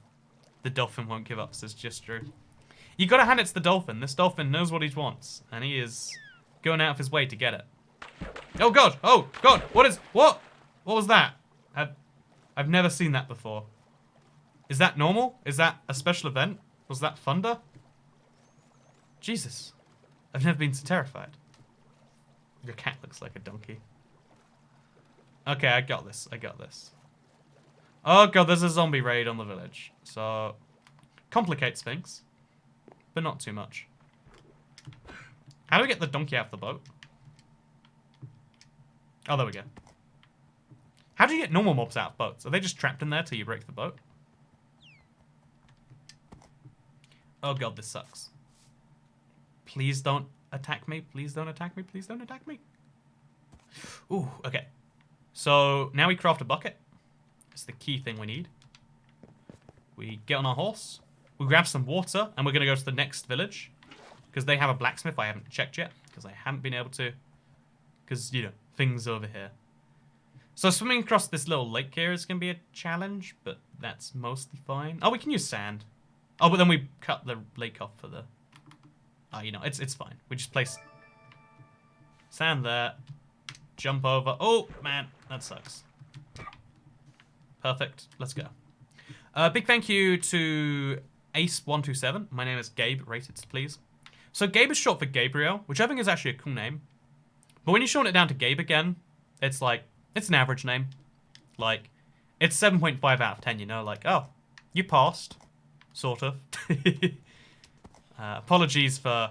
the dolphin won't give up, says Gistru. You gotta hand it to the dolphin. This dolphin knows what he wants, and he is going out of his way to get it. Oh god! Oh god! What was that? I've never seen that before. Is that normal? Is that a special event? Was that thunder? Jesus. I've never been so terrified. Your cat looks like a donkey. Okay, I got this. Oh god, there's a zombie raid on the village. So, complicates things. But not too much. How do we get the donkey out of the boat? Oh, there we go. How do you get normal mobs out of boats? Are they just trapped in there till you break the boat? Oh god, this sucks. Please don't attack me. Please don't attack me. Please don't attack me. Ooh, okay. So now we craft a bucket. It's the key thing we need. We get on our horse. We grab some water, and we're going to go to the next village. Because they have a blacksmith I haven't checked yet. Because I haven't been able to. Because, you know, things over here. So swimming across this little lake here is going to be a challenge. But that's mostly fine. Oh, we can use sand. Oh, but then we cut the lake off for the... Oh, you know, it's fine. We just place sand there. Jump over. Oh, man. That sucks. Perfect. Let's go. Big thank you to Ace127. My name is Gabe. Rate it, please. So Gabe is short for Gabriel, which I think is actually a cool name. But when you shorten it down to Gabe again, it's like, it's an average name. Like, it's 7.5 out of 10, you know? Like, oh, you passed. Sort of. Apologies for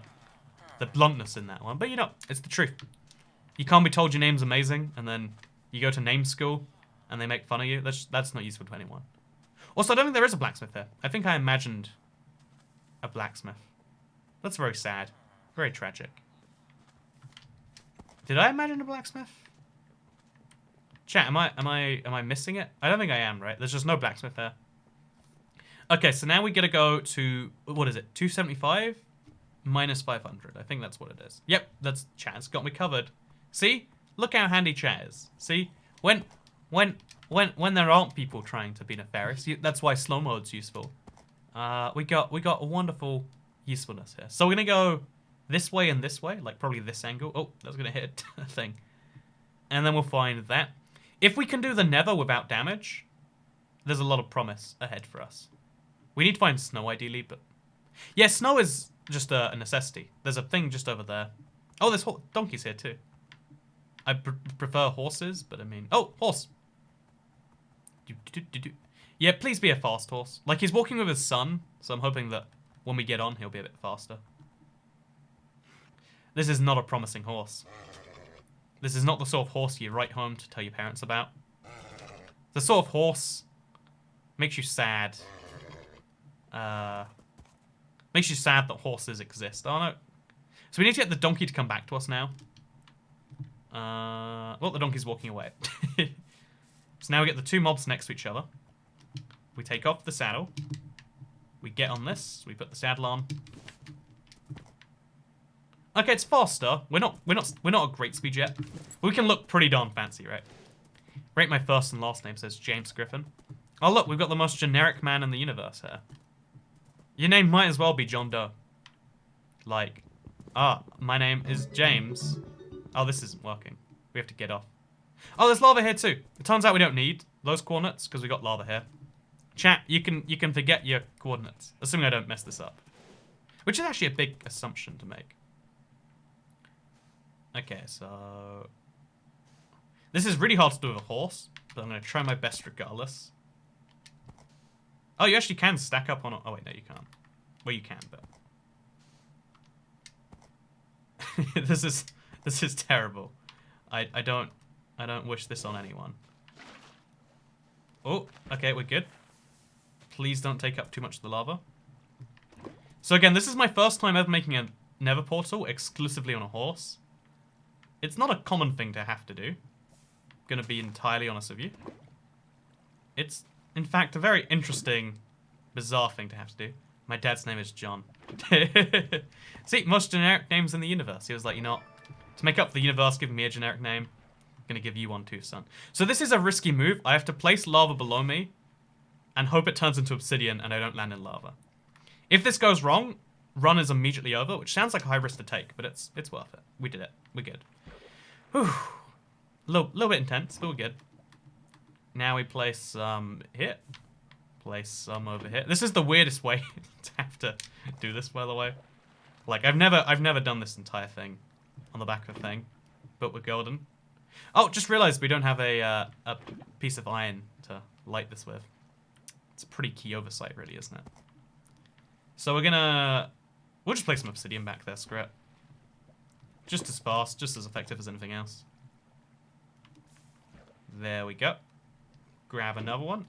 the bluntness in that one. But, you know, it's the truth. You can't be told your name's amazing, and then you go to name school, and they make fun of you. That's not useful to anyone. Also, I don't think there is a blacksmith here. I think I imagined a blacksmith. That's very sad. Very tragic. Did I imagine a blacksmith? Chat, am I missing it? I don't think I am, right? There's just no blacksmith there. Okay, so now we gotta go to, what is it? 275 minus 500. I think that's what it is. Yep, that's chat's got me covered. See? Look how handy chat is. See? When there aren't people trying to be nefarious, that's why slow mode's useful. We got a wonderful usefulness here. So we're gonna go this way and this way, like probably this angle. Oh, that's gonna hit a thing. And then we'll find that. If we can do the Nether without damage, there's a lot of promise ahead for us. We need to find snow ideally, but... Yeah, snow is just a necessity. There's a thing just over there. Oh, there's donkeys here too. I prefer horses, but I mean... Oh, horse! Yeah, please be a fast horse. Like, he's walking with his son, so I'm hoping that when we get on, he'll be a bit faster. This is not a promising horse. This is not the sort of horse you write home to tell your parents about. The sort of horse makes you sad. Makes you sad that horses exist. Oh no. So we need to get the donkey to come back to us now. Well, the donkey's walking away. So now we get the two mobs next to each other. We take off the saddle. We get on this. We put the saddle on. Okay, it's faster. We're not at great speed yet. But we can look pretty darn fancy, right? Rate my first and last name, says James Griffin. Oh look, we've got the most generic man in the universe here. Your name might as well be John Doe. Like, my name is James. Oh, this isn't working. We have to get off. Oh, there's lava here too. It turns out we don't need those coordinates because we got lava here. Chat, you can forget your coordinates, assuming I don't mess this up. Which is actually a big assumption to make. Okay, so... This is really hard to do with a horse, but I'm going to try my best regardless. Oh, you actually can stack up on... Oh, wait, no, you can't. Well, you can, but... This is terrible. I don't wish this on anyone. Oh, okay, we're good. Please don't take up too much of the lava. So again, this is my first time ever making a Nether portal exclusively on a horse. It's not a common thing to have to do. Gonna be entirely honest with you. It's, in fact, a very interesting, bizarre thing to have to do. My dad's name is John. See, most generic names in the universe. He was like, you know what? To make up for the universe giving me a generic name, I'm gonna give you one too, son. So this is a risky move. I have to place lava below me and hope it turns into obsidian and I don't land in lava. If this goes wrong, run is immediately over, which sounds like a high risk to take, but it's worth it. We did it. We're good. Whew. Little bit intense, but we're good. Now we place some here. Place some over here. This is the weirdest way to have to do this, by the way. Like, I've never done this entire thing on the back of a thing, but we're golden. Oh, just realized we don't have a piece of iron to light this with. It's a pretty key oversight, really, isn't it? So we'll just place some obsidian back there, screw it. Just as fast, just as effective as anything else. There we go. Grab another one.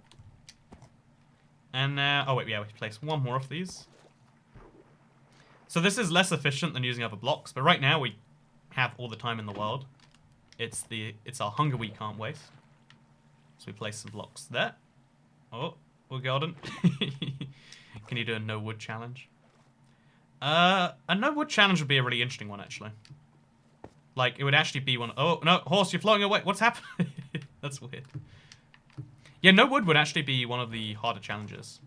And now, oh wait, yeah, we place one more of these. So this is less efficient than using other blocks, but right now we have all the time in the world. It's our hunger we can't waste. So we place some blocks there. Oh, we're golden. Can you do a no wood challenge? A no wood challenge would be a really interesting one, actually. Like, it would actually be one... Oh, no, horse, you're floating away. What's happening? That's weird. Yeah, no wood would actually be one of the harder challenges.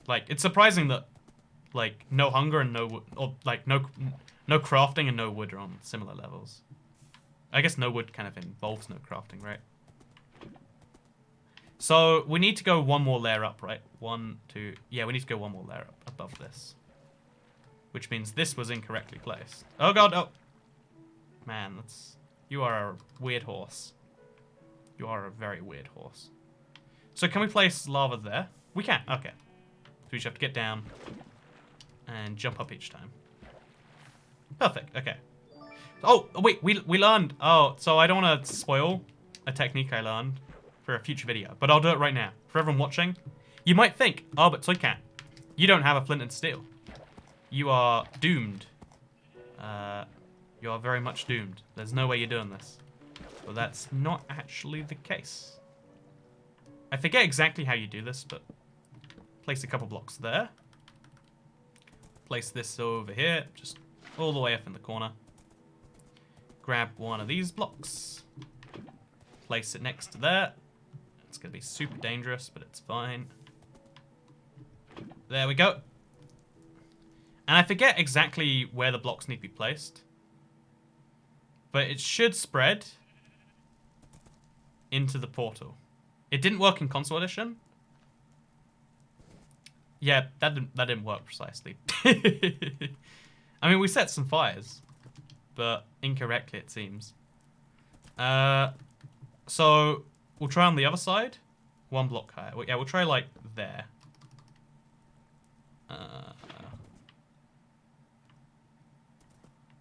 Like, it's surprising that, like, no hunger and no wood... Or, like, no crafting and no wood are on similar levels. I guess no wood kind of involves no crafting, right? So, we need to go one more layer up, right? 1, 2... Yeah, we need to go one more layer up above this. Which means this was incorrectly placed. Oh, God, oh! Man, that's... You are a weird horse. You are a very weird horse. So can we place lava there? We can, okay. So we just have to get down and jump up each time. Perfect, okay. Oh, wait, we learned. Oh, so I don't want to spoil a technique I learned for a future video, but I'll do it right now. For everyone watching, you might think, oh, but Toycat, you don't have a flint and steel. You are doomed. You are very much doomed. There's no way you're doing this. But that's not actually the case. I forget exactly how you do this, but place a couple blocks there. Place this over here, just all the way up in the corner. Grab one of these blocks. Place it next to there. It's going to be super dangerous, but it's fine. There we go. And I forget exactly where the blocks need to be placed. But it should spread into the portal. It didn't work in console edition. Yeah, that didn't work precisely. I mean, we set some fires, but incorrectly it seems. So we'll try on the other side. One block higher. Yeah, we'll try like there.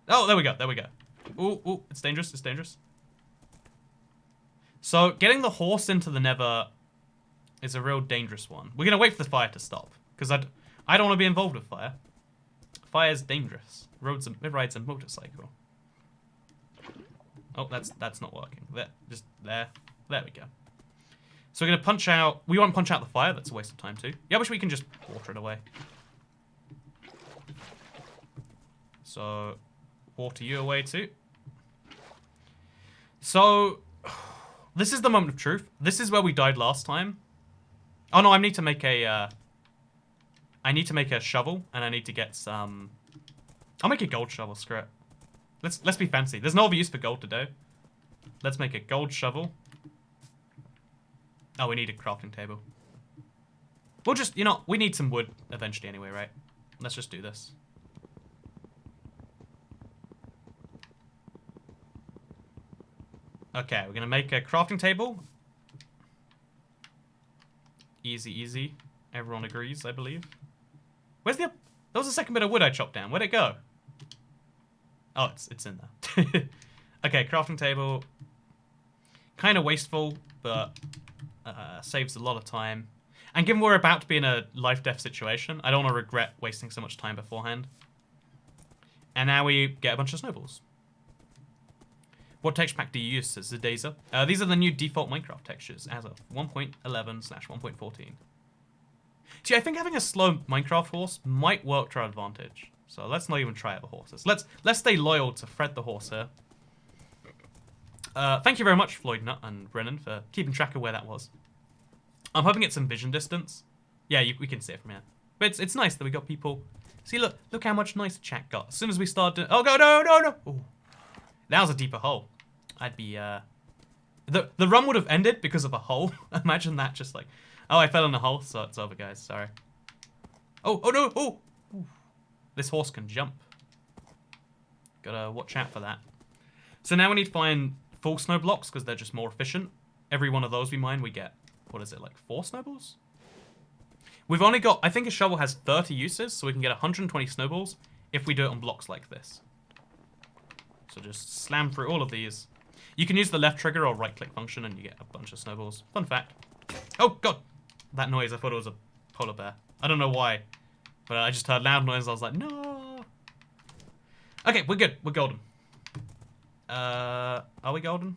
Oh, there we go. There we go. Ooh, ooh, it's dangerous. It's dangerous. So getting the horse into the Nether is a real dangerous one. We're gonna wait for the fire to stop because I don't want to be involved with fire. Fire is dangerous. It rides a motorcycle. Oh, that's not working. There, just there. There we go. So we're gonna punch out. We won't punch out the fire. That's a waste of time too. Yeah, I wish we can just water it away. So water you away too. So this is the moment of truth. This is where we died last time. Oh no, I need to make a shovel, and I need to get some. I'll make a gold shovel. Screw it. Let's be fancy. There's no other use for gold to do. Let's make a gold shovel. Oh, we need a crafting table. We'll just, we need some wood eventually anyway, right? Let's just do this. Okay, we're gonna make a crafting table. Easy, easy. Everyone agrees, I believe. Where's the... That was the second bit of wood I chopped down. Where'd it go? Oh, it's in there. Okay, crafting table. Kind of wasteful, but saves a lot of time. And given we're about to be in a life-death situation, I don't want to regret wasting so much time beforehand. And now we get a bunch of snowballs. What texture pack do you use, says Zadaza? These are the new default Minecraft textures as of 1.11/1.14. See, I think having a slow Minecraft horse might work to our advantage. So let's not even try out the horses. Let's stay loyal to Fred the horse here. Thank you very much, Floyd Nut and Brennan, for keeping track of where that was. I'm hoping it's some vision distance. Yeah, we can see it from here. But it's nice that we got people. See, look how much nicer chat got. As soon as we started. Oh god, no! Ooh. That was a deeper hole. I'd be the run would have ended because of a hole. Imagine that, just like, oh, I fell in a hole, so it's over, guys. Sorry. Oh no! Oh, ooh. This horse can jump. Gotta watch out for that. So now we need to find full snow blocks because they're just more efficient. Every one of those we mine, we get, what is it, like 4 snowballs? We've only got, I think a shovel has 30 uses, so we can get 120 snowballs if we do it on blocks like this. So just slam through all of these. You can use the left trigger or right click function and you get a bunch of snowballs. Fun fact. Oh god! That noise, I thought it was a polar bear. I don't know why, but I just heard loud noise, I was like, no! Okay, we're good. We're golden. Are we golden?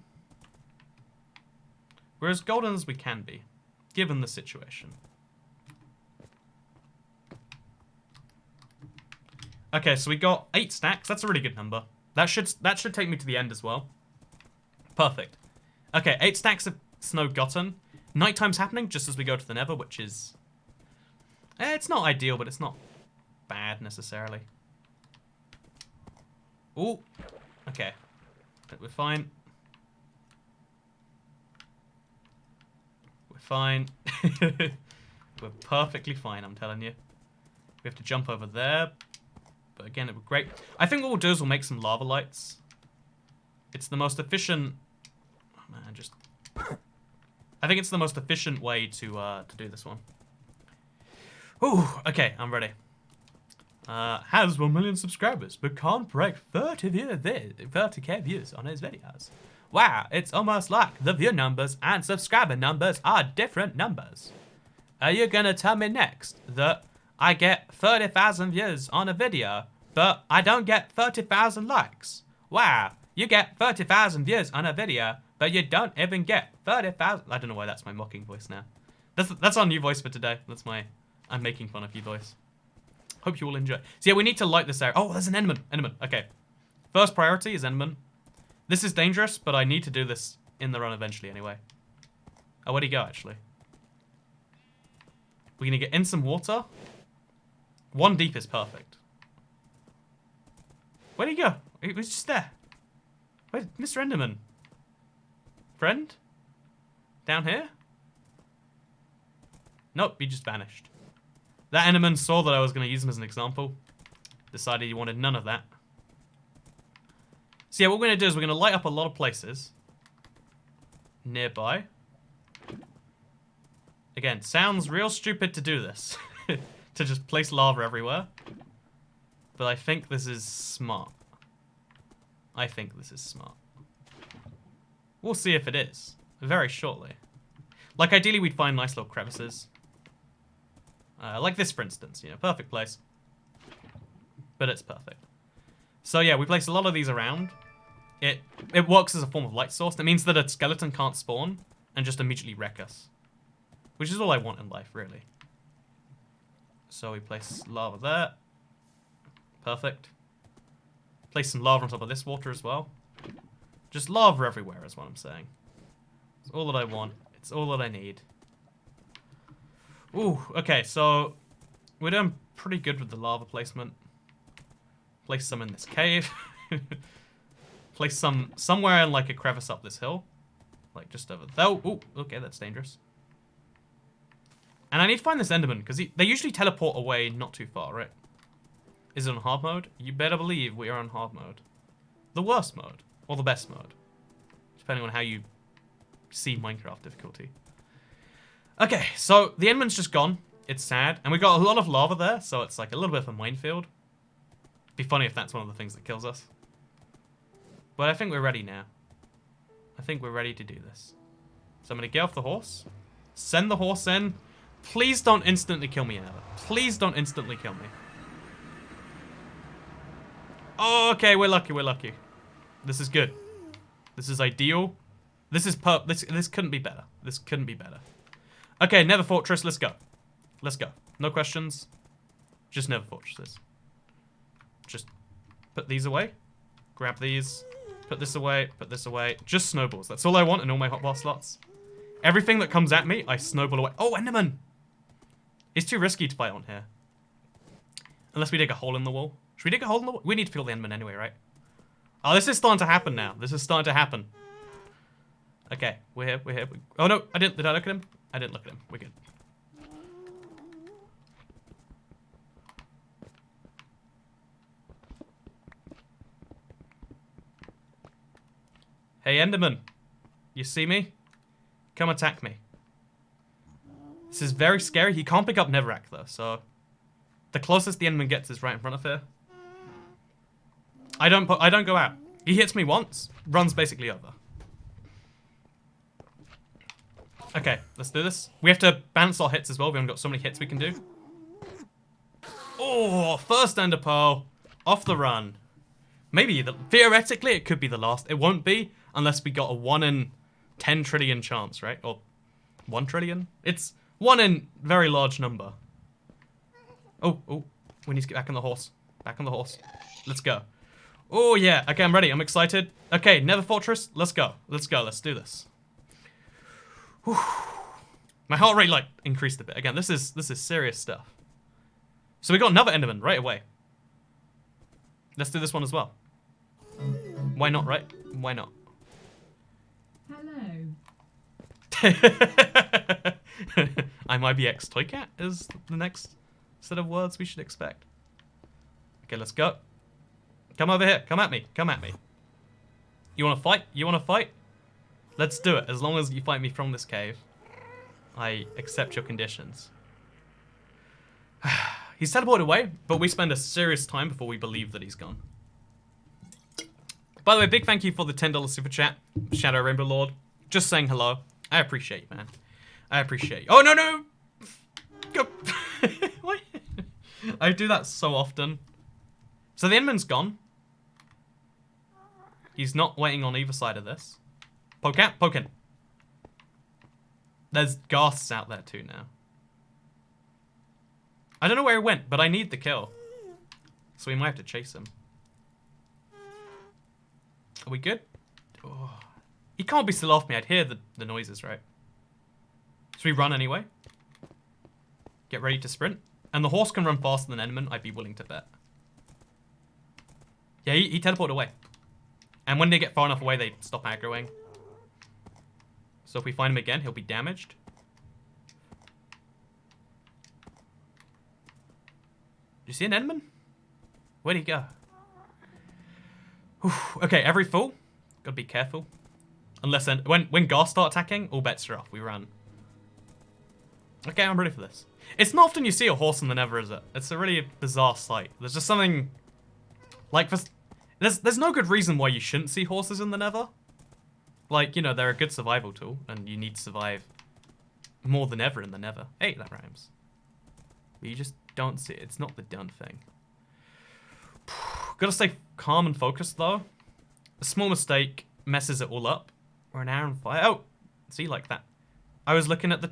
We're as golden as we can be, given the situation. Okay, so we got 8 stacks. That's a really good number. That should take me to the end as well. Perfect. Okay, 8 stacks of snow gotten. Nighttime's happening just as we go to the Nether, which is... it's not ideal, but it's not bad necessarily. Ooh. Okay. We're fine. We're fine. We're perfectly fine, I'm telling you. We have to jump over there. But again, it would be great. I think what we'll do is we'll make some lava lights. It's the most efficient... Oh man, just... I think it's the most efficient way to do this one. Ooh, okay, I'm ready. Has 1 million subscribers, but can't break 30k views on his videos. Wow, it's almost like the view numbers and subscriber numbers are different numbers. Are you gonna tell me next that I get 30,000 views on a video, but I don't get 30,000 likes? Wow, you get 30,000 views on a video, but you don't even get 30,000... I don't know why that's my mocking voice now. That's our new voice for today. That's my... I'm making fun of you voice. Hope you all enjoy. So yeah, we need to light this area. Oh, there's an Enderman. Enderman. Okay. First priority is Enderman. This is dangerous, but I need to do this in the run eventually anyway. Oh, where'd he go, actually? We're gonna get in some water. 1 deep is perfect. Where'd he go? He was just there. Where's Mr. Enderman? Friend? Down here? Nope, he just vanished. That Enderman saw that I was going to use him as an example. Decided he wanted none of that. So yeah, what we're going to do is we're going to light up a lot of places nearby. Again, sounds real stupid to do this. To just place lava everywhere. But I think this is smart. I think this is smart. We'll see if it is. Very shortly. Like, ideally we'd find nice little crevices. Like this, for instance. You know, perfect place. But it's perfect. So yeah, we place a lot of these around. It works as a form of light source. That means that a skeleton can't spawn and just immediately wreck us. Which is all I want in life, really. So we place lava there. Perfect. Place some lava on top of this water as well. Just lava everywhere is what I'm saying. It's all that I want. It's all that I need. Ooh, okay, so we're doing pretty good with the lava placement. Place some in this cave. Place some somewhere in like a crevice up this hill. Like just over there. Oh, ooh, okay, that's dangerous. And I need to find this Enderman, because they usually teleport away not too far, right? Is it on hard mode? You better believe we are on hard mode. The worst mode. Or the best mode. Depending on how you see Minecraft difficulty. Okay, so the Enderman's just gone. It's sad. And we got a lot of lava there, so it's like a little bit of a minefield. Be funny if that's one of the things that kills us. But I think we're ready now. I think we're ready to do this. So I'm going to get off the horse. Send the horse in. Please don't instantly kill me, Nether. Please don't instantly kill me. Oh, okay, we're lucky, we're lucky. This is good. This is ideal. This is this couldn't be better. This couldn't be better. Okay, Nether Fortress, let's go. Let's go. No questions. Just Nether Fortresses. Just put these away. Grab these. Put this away. Put this away. Just snowballs. That's all I want in all my hotbar slots. Everything that comes at me, I snowball away. Oh, Enderman! It's too risky to fight on here. Unless we dig a hole in the wall. Should we dig a hole in the wall? We need to kill the Enderman anyway, right? Oh, this is starting to happen now. This is starting to happen. Okay, we're here, we're here. Oh no, did I look at him? I didn't look at him. We're good. Hey, Enderman. You see me? Come attack me. This is very scary. He can't pick up Netherrack though, so the closest the Enderman gets is right in front of here. I don't go out. He hits me once, runs basically over. Okay, let's do this. We have to balance our hits as well. We haven't got so many hits we can do. Oh, first Ender Pearl. Off the run. Maybe, theoretically, it could be the last. It won't be unless we got a 1 in 10 trillion chance, right? Or 1 trillion? It's 1 in very large number. Oh, we need to get back on the horse. Back on the horse. Let's go. Oh, yeah. Okay, I'm ready. I'm excited. Okay, Nether Fortress. Let's go. Let's go. Let's do this. Whew. My heart rate, like, increased a bit. Again, this is serious stuff. So we got another Enderman right away. Let's do this one as well. Why not, right? Why not? Hello. I'm IBX Toy Cat is the next set of words we should expect. Okay, let's go. Come over here. Come at me. Come at me. You want to fight? You want to fight? Let's do it. As long as you fight me from this cave, I accept your conditions. He's teleported away, but we spend a serious time before we believe that he's gone. By the way, big thank you for the $10 super chat, Shadow Rainbow Lord. Just saying hello. I appreciate you, man. I appreciate you. Oh, no, no! Go. What? I do that so often. So the Enderman's gone. He's not waiting on either side of this. Poke out, poke in. There's ghasts out there too now. I don't know where he went, but I need the kill. So we might have to chase him. Are we good? Oh. He can't be still off me. I'd hear the noises, right? Should we run anyway? Get ready to sprint. And the horse can run faster than Enderman, I'd be willing to bet. Yeah, he teleported away. And when they get far enough away, they stop aggroing. So if we find him again, he'll be damaged. Did you see an Enderman? Where'd he go? Whew. Okay, every fool. Gotta be careful. Unless when ghasts start attacking, all bets are off. We run. Okay, I'm ready for this. It's not often you see a horse in the Nether, is it? It's a really bizarre sight. There's just something like this. There's no good reason why you shouldn't see horses in the Nether. Like, you know, they're a good survival tool, and you need to survive more than ever in the Nether. Hey, that rhymes. But you just don't see it. It's not the done thing. Gotta stay calm and focused though. A small mistake messes it all up. We're an hour and 5. Oh, see, like that. I was looking at the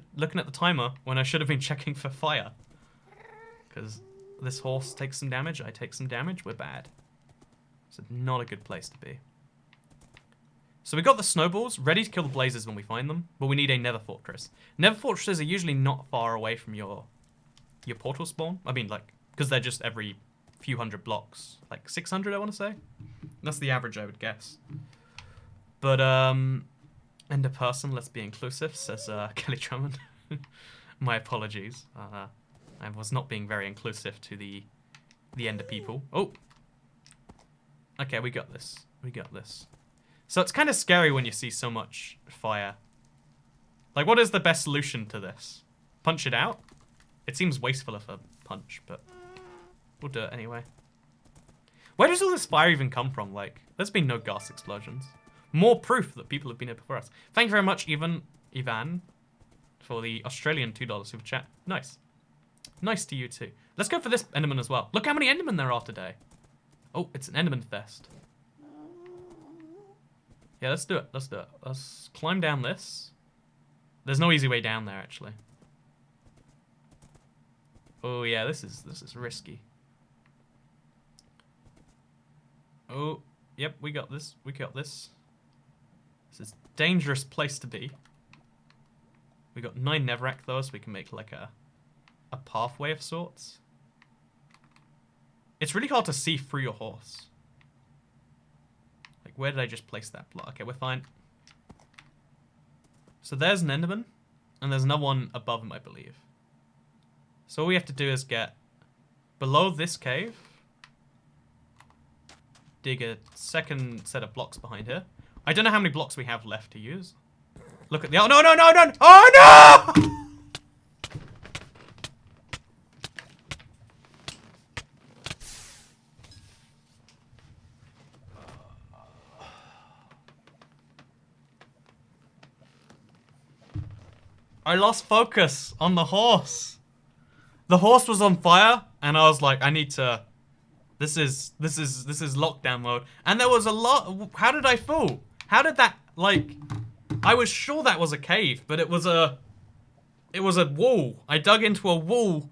timer when I should have been checking for fire. Because this horse takes some damage, I take some damage, we're bad. So not a good place to be. So we got the snowballs, ready to kill the blazes when we find them, but we need a Nether Fortress. Nether Fortresses are usually not far away from your portal spawn. I mean, like, because they're just every few hundred blocks. Like 600, I want to say. That's the average, I would guess. But, Ender person, let's be inclusive, says Kelly Drummond. My apologies. I was not being very inclusive to the Ender people. Oh! Okay, we got this. We got this. So it's kind of scary when you see so much fire. Like, what is the best solution to this? Punch it out? It seems wasteful of a punch, but we'll do it anyway. Where does all this fire even come from? Like, there's been no gas explosions. More proof that people have been here before us. Thank you very much, Ivan, for the Australian $2 super chat. Nice. Nice to you too. Let's go for this Enderman as well. Look how many Endermen there are today. Oh, it's an Enderman fest. Yeah, let's do it. Let's do it. Let's climb down this. There's no easy way down there, actually. Oh yeah, this is risky. Oh, yep, we got this. We got this. This is a dangerous place to be. We got 9 Netherrack though, so we can make like a pathway of sorts. It's really hard to see through your horse. Like, where did I just place that block? Okay, we're fine. So there's an Enderman, and there's another one above him, I believe. So all we have to do is get below this cave, dig a second set of blocks behind here. I don't know how many blocks we have left to use. Look at the... Oh, no, no, no, no! Oh, no! I lost focus on the horse. The horse was on fire, and I was like, I need to This is lockdown mode. And there was a lot. How did I fall? How did that, like, I was sure that was a cave, but it was a wall. I dug into a wall.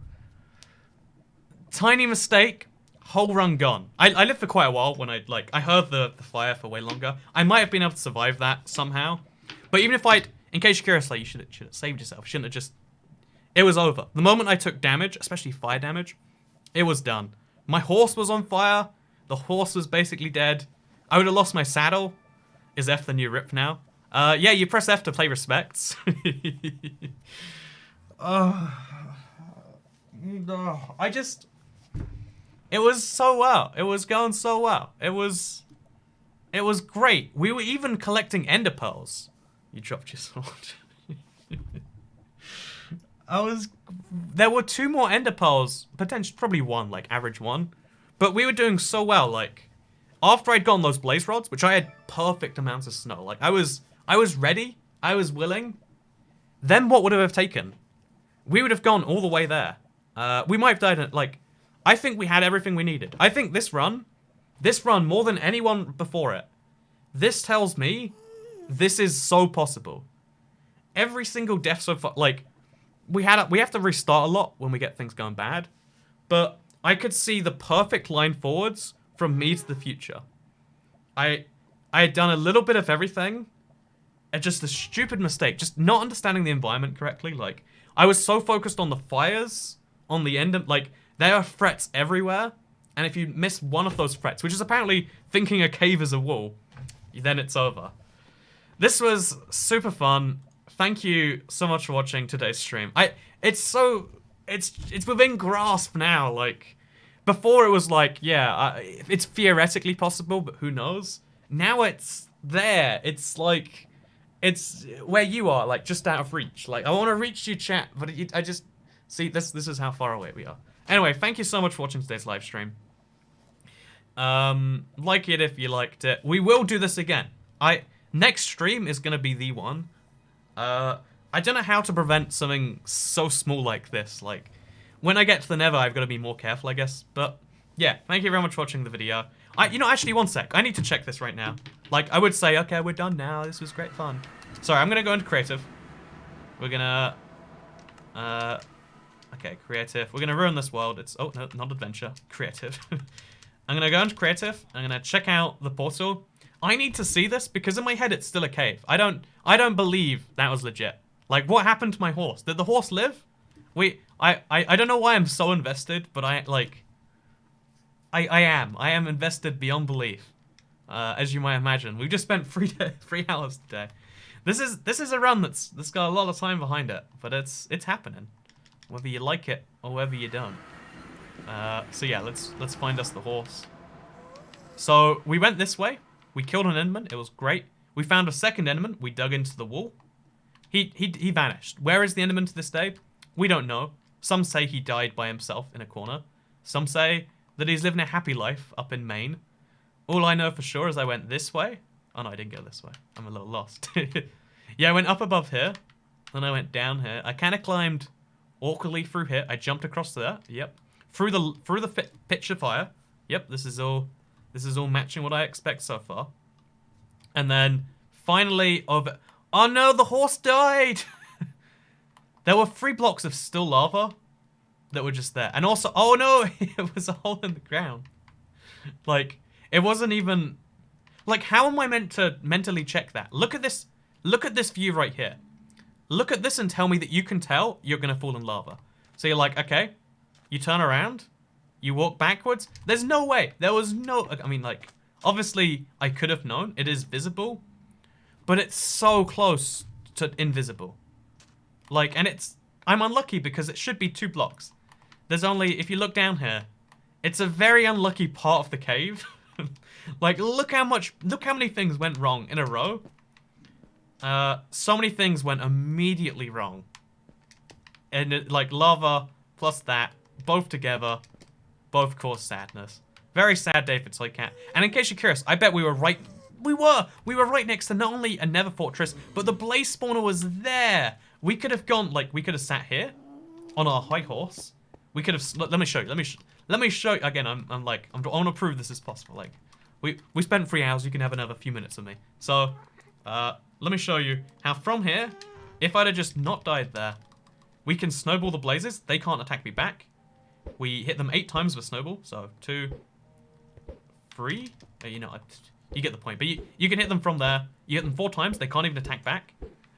Tiny mistake. Whole run gone. I lived for quite a while when I heard the fire for way longer. I might have been able to survive that somehow. But even if in case you're curious, like, you should have saved yourself. You shouldn't have just, it was over. The moment I took damage, especially fire damage, it was done. My horse was on fire. The horse was basically dead. I would have lost my saddle. Is F the new rip now? Yeah, you press F to play respects. It was so well. It was going so well. It was great. We were even collecting ender pearls. You dropped your sword. There were 2 more ender pearls, potentially, probably 1, like average 1. But we were doing so well, like, after I'd gotten those blaze rods, which I had perfect amounts of snow, like, I was ready, I was willing. Then what would it have taken? We would have gone all the way there. We might have died, like, I think we had everything we needed. I think this run, more than anyone before it, this tells me this is so possible. Every single death so far, like, we have to restart a lot when we get things going bad, but I could see the perfect line forwards from me to the future. I had done a little bit of everything, and just a stupid mistake, just not understanding the environment correctly. Like, I was so focused on the fires, on the end of, like, there are threats everywhere, and if you miss one of those threats, which is apparently thinking a cave is a wall, then it's over. This was super fun. Thank you so much for watching today's stream. It's within grasp now. Like, before it was like, yeah, it's theoretically possible, but who knows? Now it's there. It's like, it's where you are, like, just out of reach. Like, I want to reach you, chat, but I just see this is how far away we are. Anyway, thank you so much for watching today's live stream. Like it if you liked it. We will do this again. Next stream is gonna be the one. I don't know how to prevent something so small like this. Like, when I get to the Nether, I've got to be more careful, I guess. But yeah, thank you very much for watching the video. Actually, one sec. I need to check this right now. Like, I would say, okay, we're done now. This was great fun. Sorry, I'm gonna go into creative. We're gonna, okay, creative. We're gonna ruin this world. Oh no, not adventure. Creative. I'm gonna go into creative. I'm gonna check out the portal. I need to see this because in my head it's still a cave. I don't believe that was legit. Like, what happened to my horse? Did the horse live? I don't know why I'm so invested, but I am invested beyond belief. As you might imagine. We've just spent 3 hours today. This is a run that's got a lot of time behind it, but it's happening. Whether you like it or whether you don't. So yeah, let's find us the horse. So we went this way. We killed an enderman. It was great. We found a second enderman. We dug into the wall. He vanished. Where is the enderman to this day? We don't know. Some say he died by himself in a corner. Some say that he's living a happy life up in Maine. All I know for sure is I went this way. Oh no, I didn't go this way. I'm a little lost. Yeah, I went up above here. Then I went down here. I kind of climbed awkwardly through here. I jumped across there. Yep. Through the pitch of fire. Yep, this is all matching what I expect so far. And then finally over. Oh no, the horse died. There were 3 blocks of still lava that were just there. And also, oh no, it was a hole in the ground. Like, it wasn't even, like, how am I meant to mentally check that? Look at this view right here. Look at this and tell me that you can tell you're gonna fall in lava. So you're like, okay, you turn around, you walk backwards. There's no way. There was no, I mean, like, obviously I could have known. It is visible, but it's so close to invisible. Like, and I'm unlucky because it should be 2 blocks. There's only, if you look down here, it's a very unlucky part of the cave. Like, look how many things went wrong in a row. So many things went immediately wrong. And like lava plus that, both together, both cause sadness. Very sad day for Toy Cat. And in case you're curious, I bet we were right next to not only a Nether fortress, but the blaze spawner was there. We could have gone, like, we could have sat here on our high horse. We could have, let me show you. Let let me show you again. I want to prove this is possible. Like, we spent 3 hours. You can have another few minutes with me. So, let me show you how from here, if I'd have just not died there, we can snowball the blazes. They can't attack me back. We hit them 8 times with snowball. So 2, 3. You know, you get the point. But you can hit them from there. You hit them 4 times. They can't even attack back.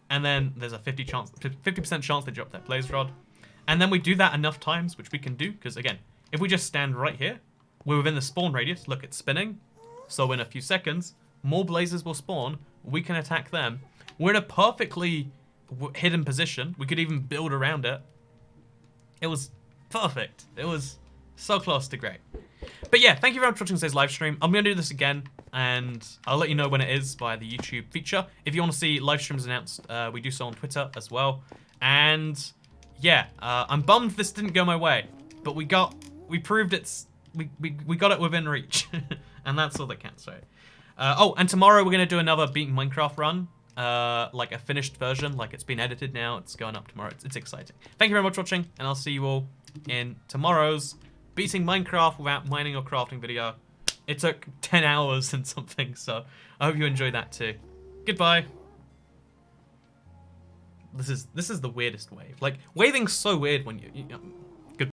And then there's a 50% chance they drop their blaze rod. And then we do that enough times, which we can do. Because again, if we just stand right here, we're within the spawn radius. Look, it's spinning. So in a few seconds, more blazes will spawn. We can attack them. We're in a perfectly hidden position. We could even build around it. It was perfect. It was so close to great. But yeah, thank you very much for watching today's live stream. I'm going to do this again, and I'll let you know when it is via the YouTube feature. If you want to see live streams announced, we do so on Twitter as well. And yeah, I'm bummed this didn't go my way, but we proved we got it within reach. And that's all that counts, right? Oh, and tomorrow we're going to do another Beating Minecraft run. Like a finished version, like it's been edited now. It's going up tomorrow. It's exciting. Thank you very much for watching, and I'll see you all in tomorrow's Beating Minecraft Without Mining or Crafting video. It took 10 hours and something, so I hope you enjoyed that too. Goodbye. This is the weirdest wave. Like, waving's so weird when you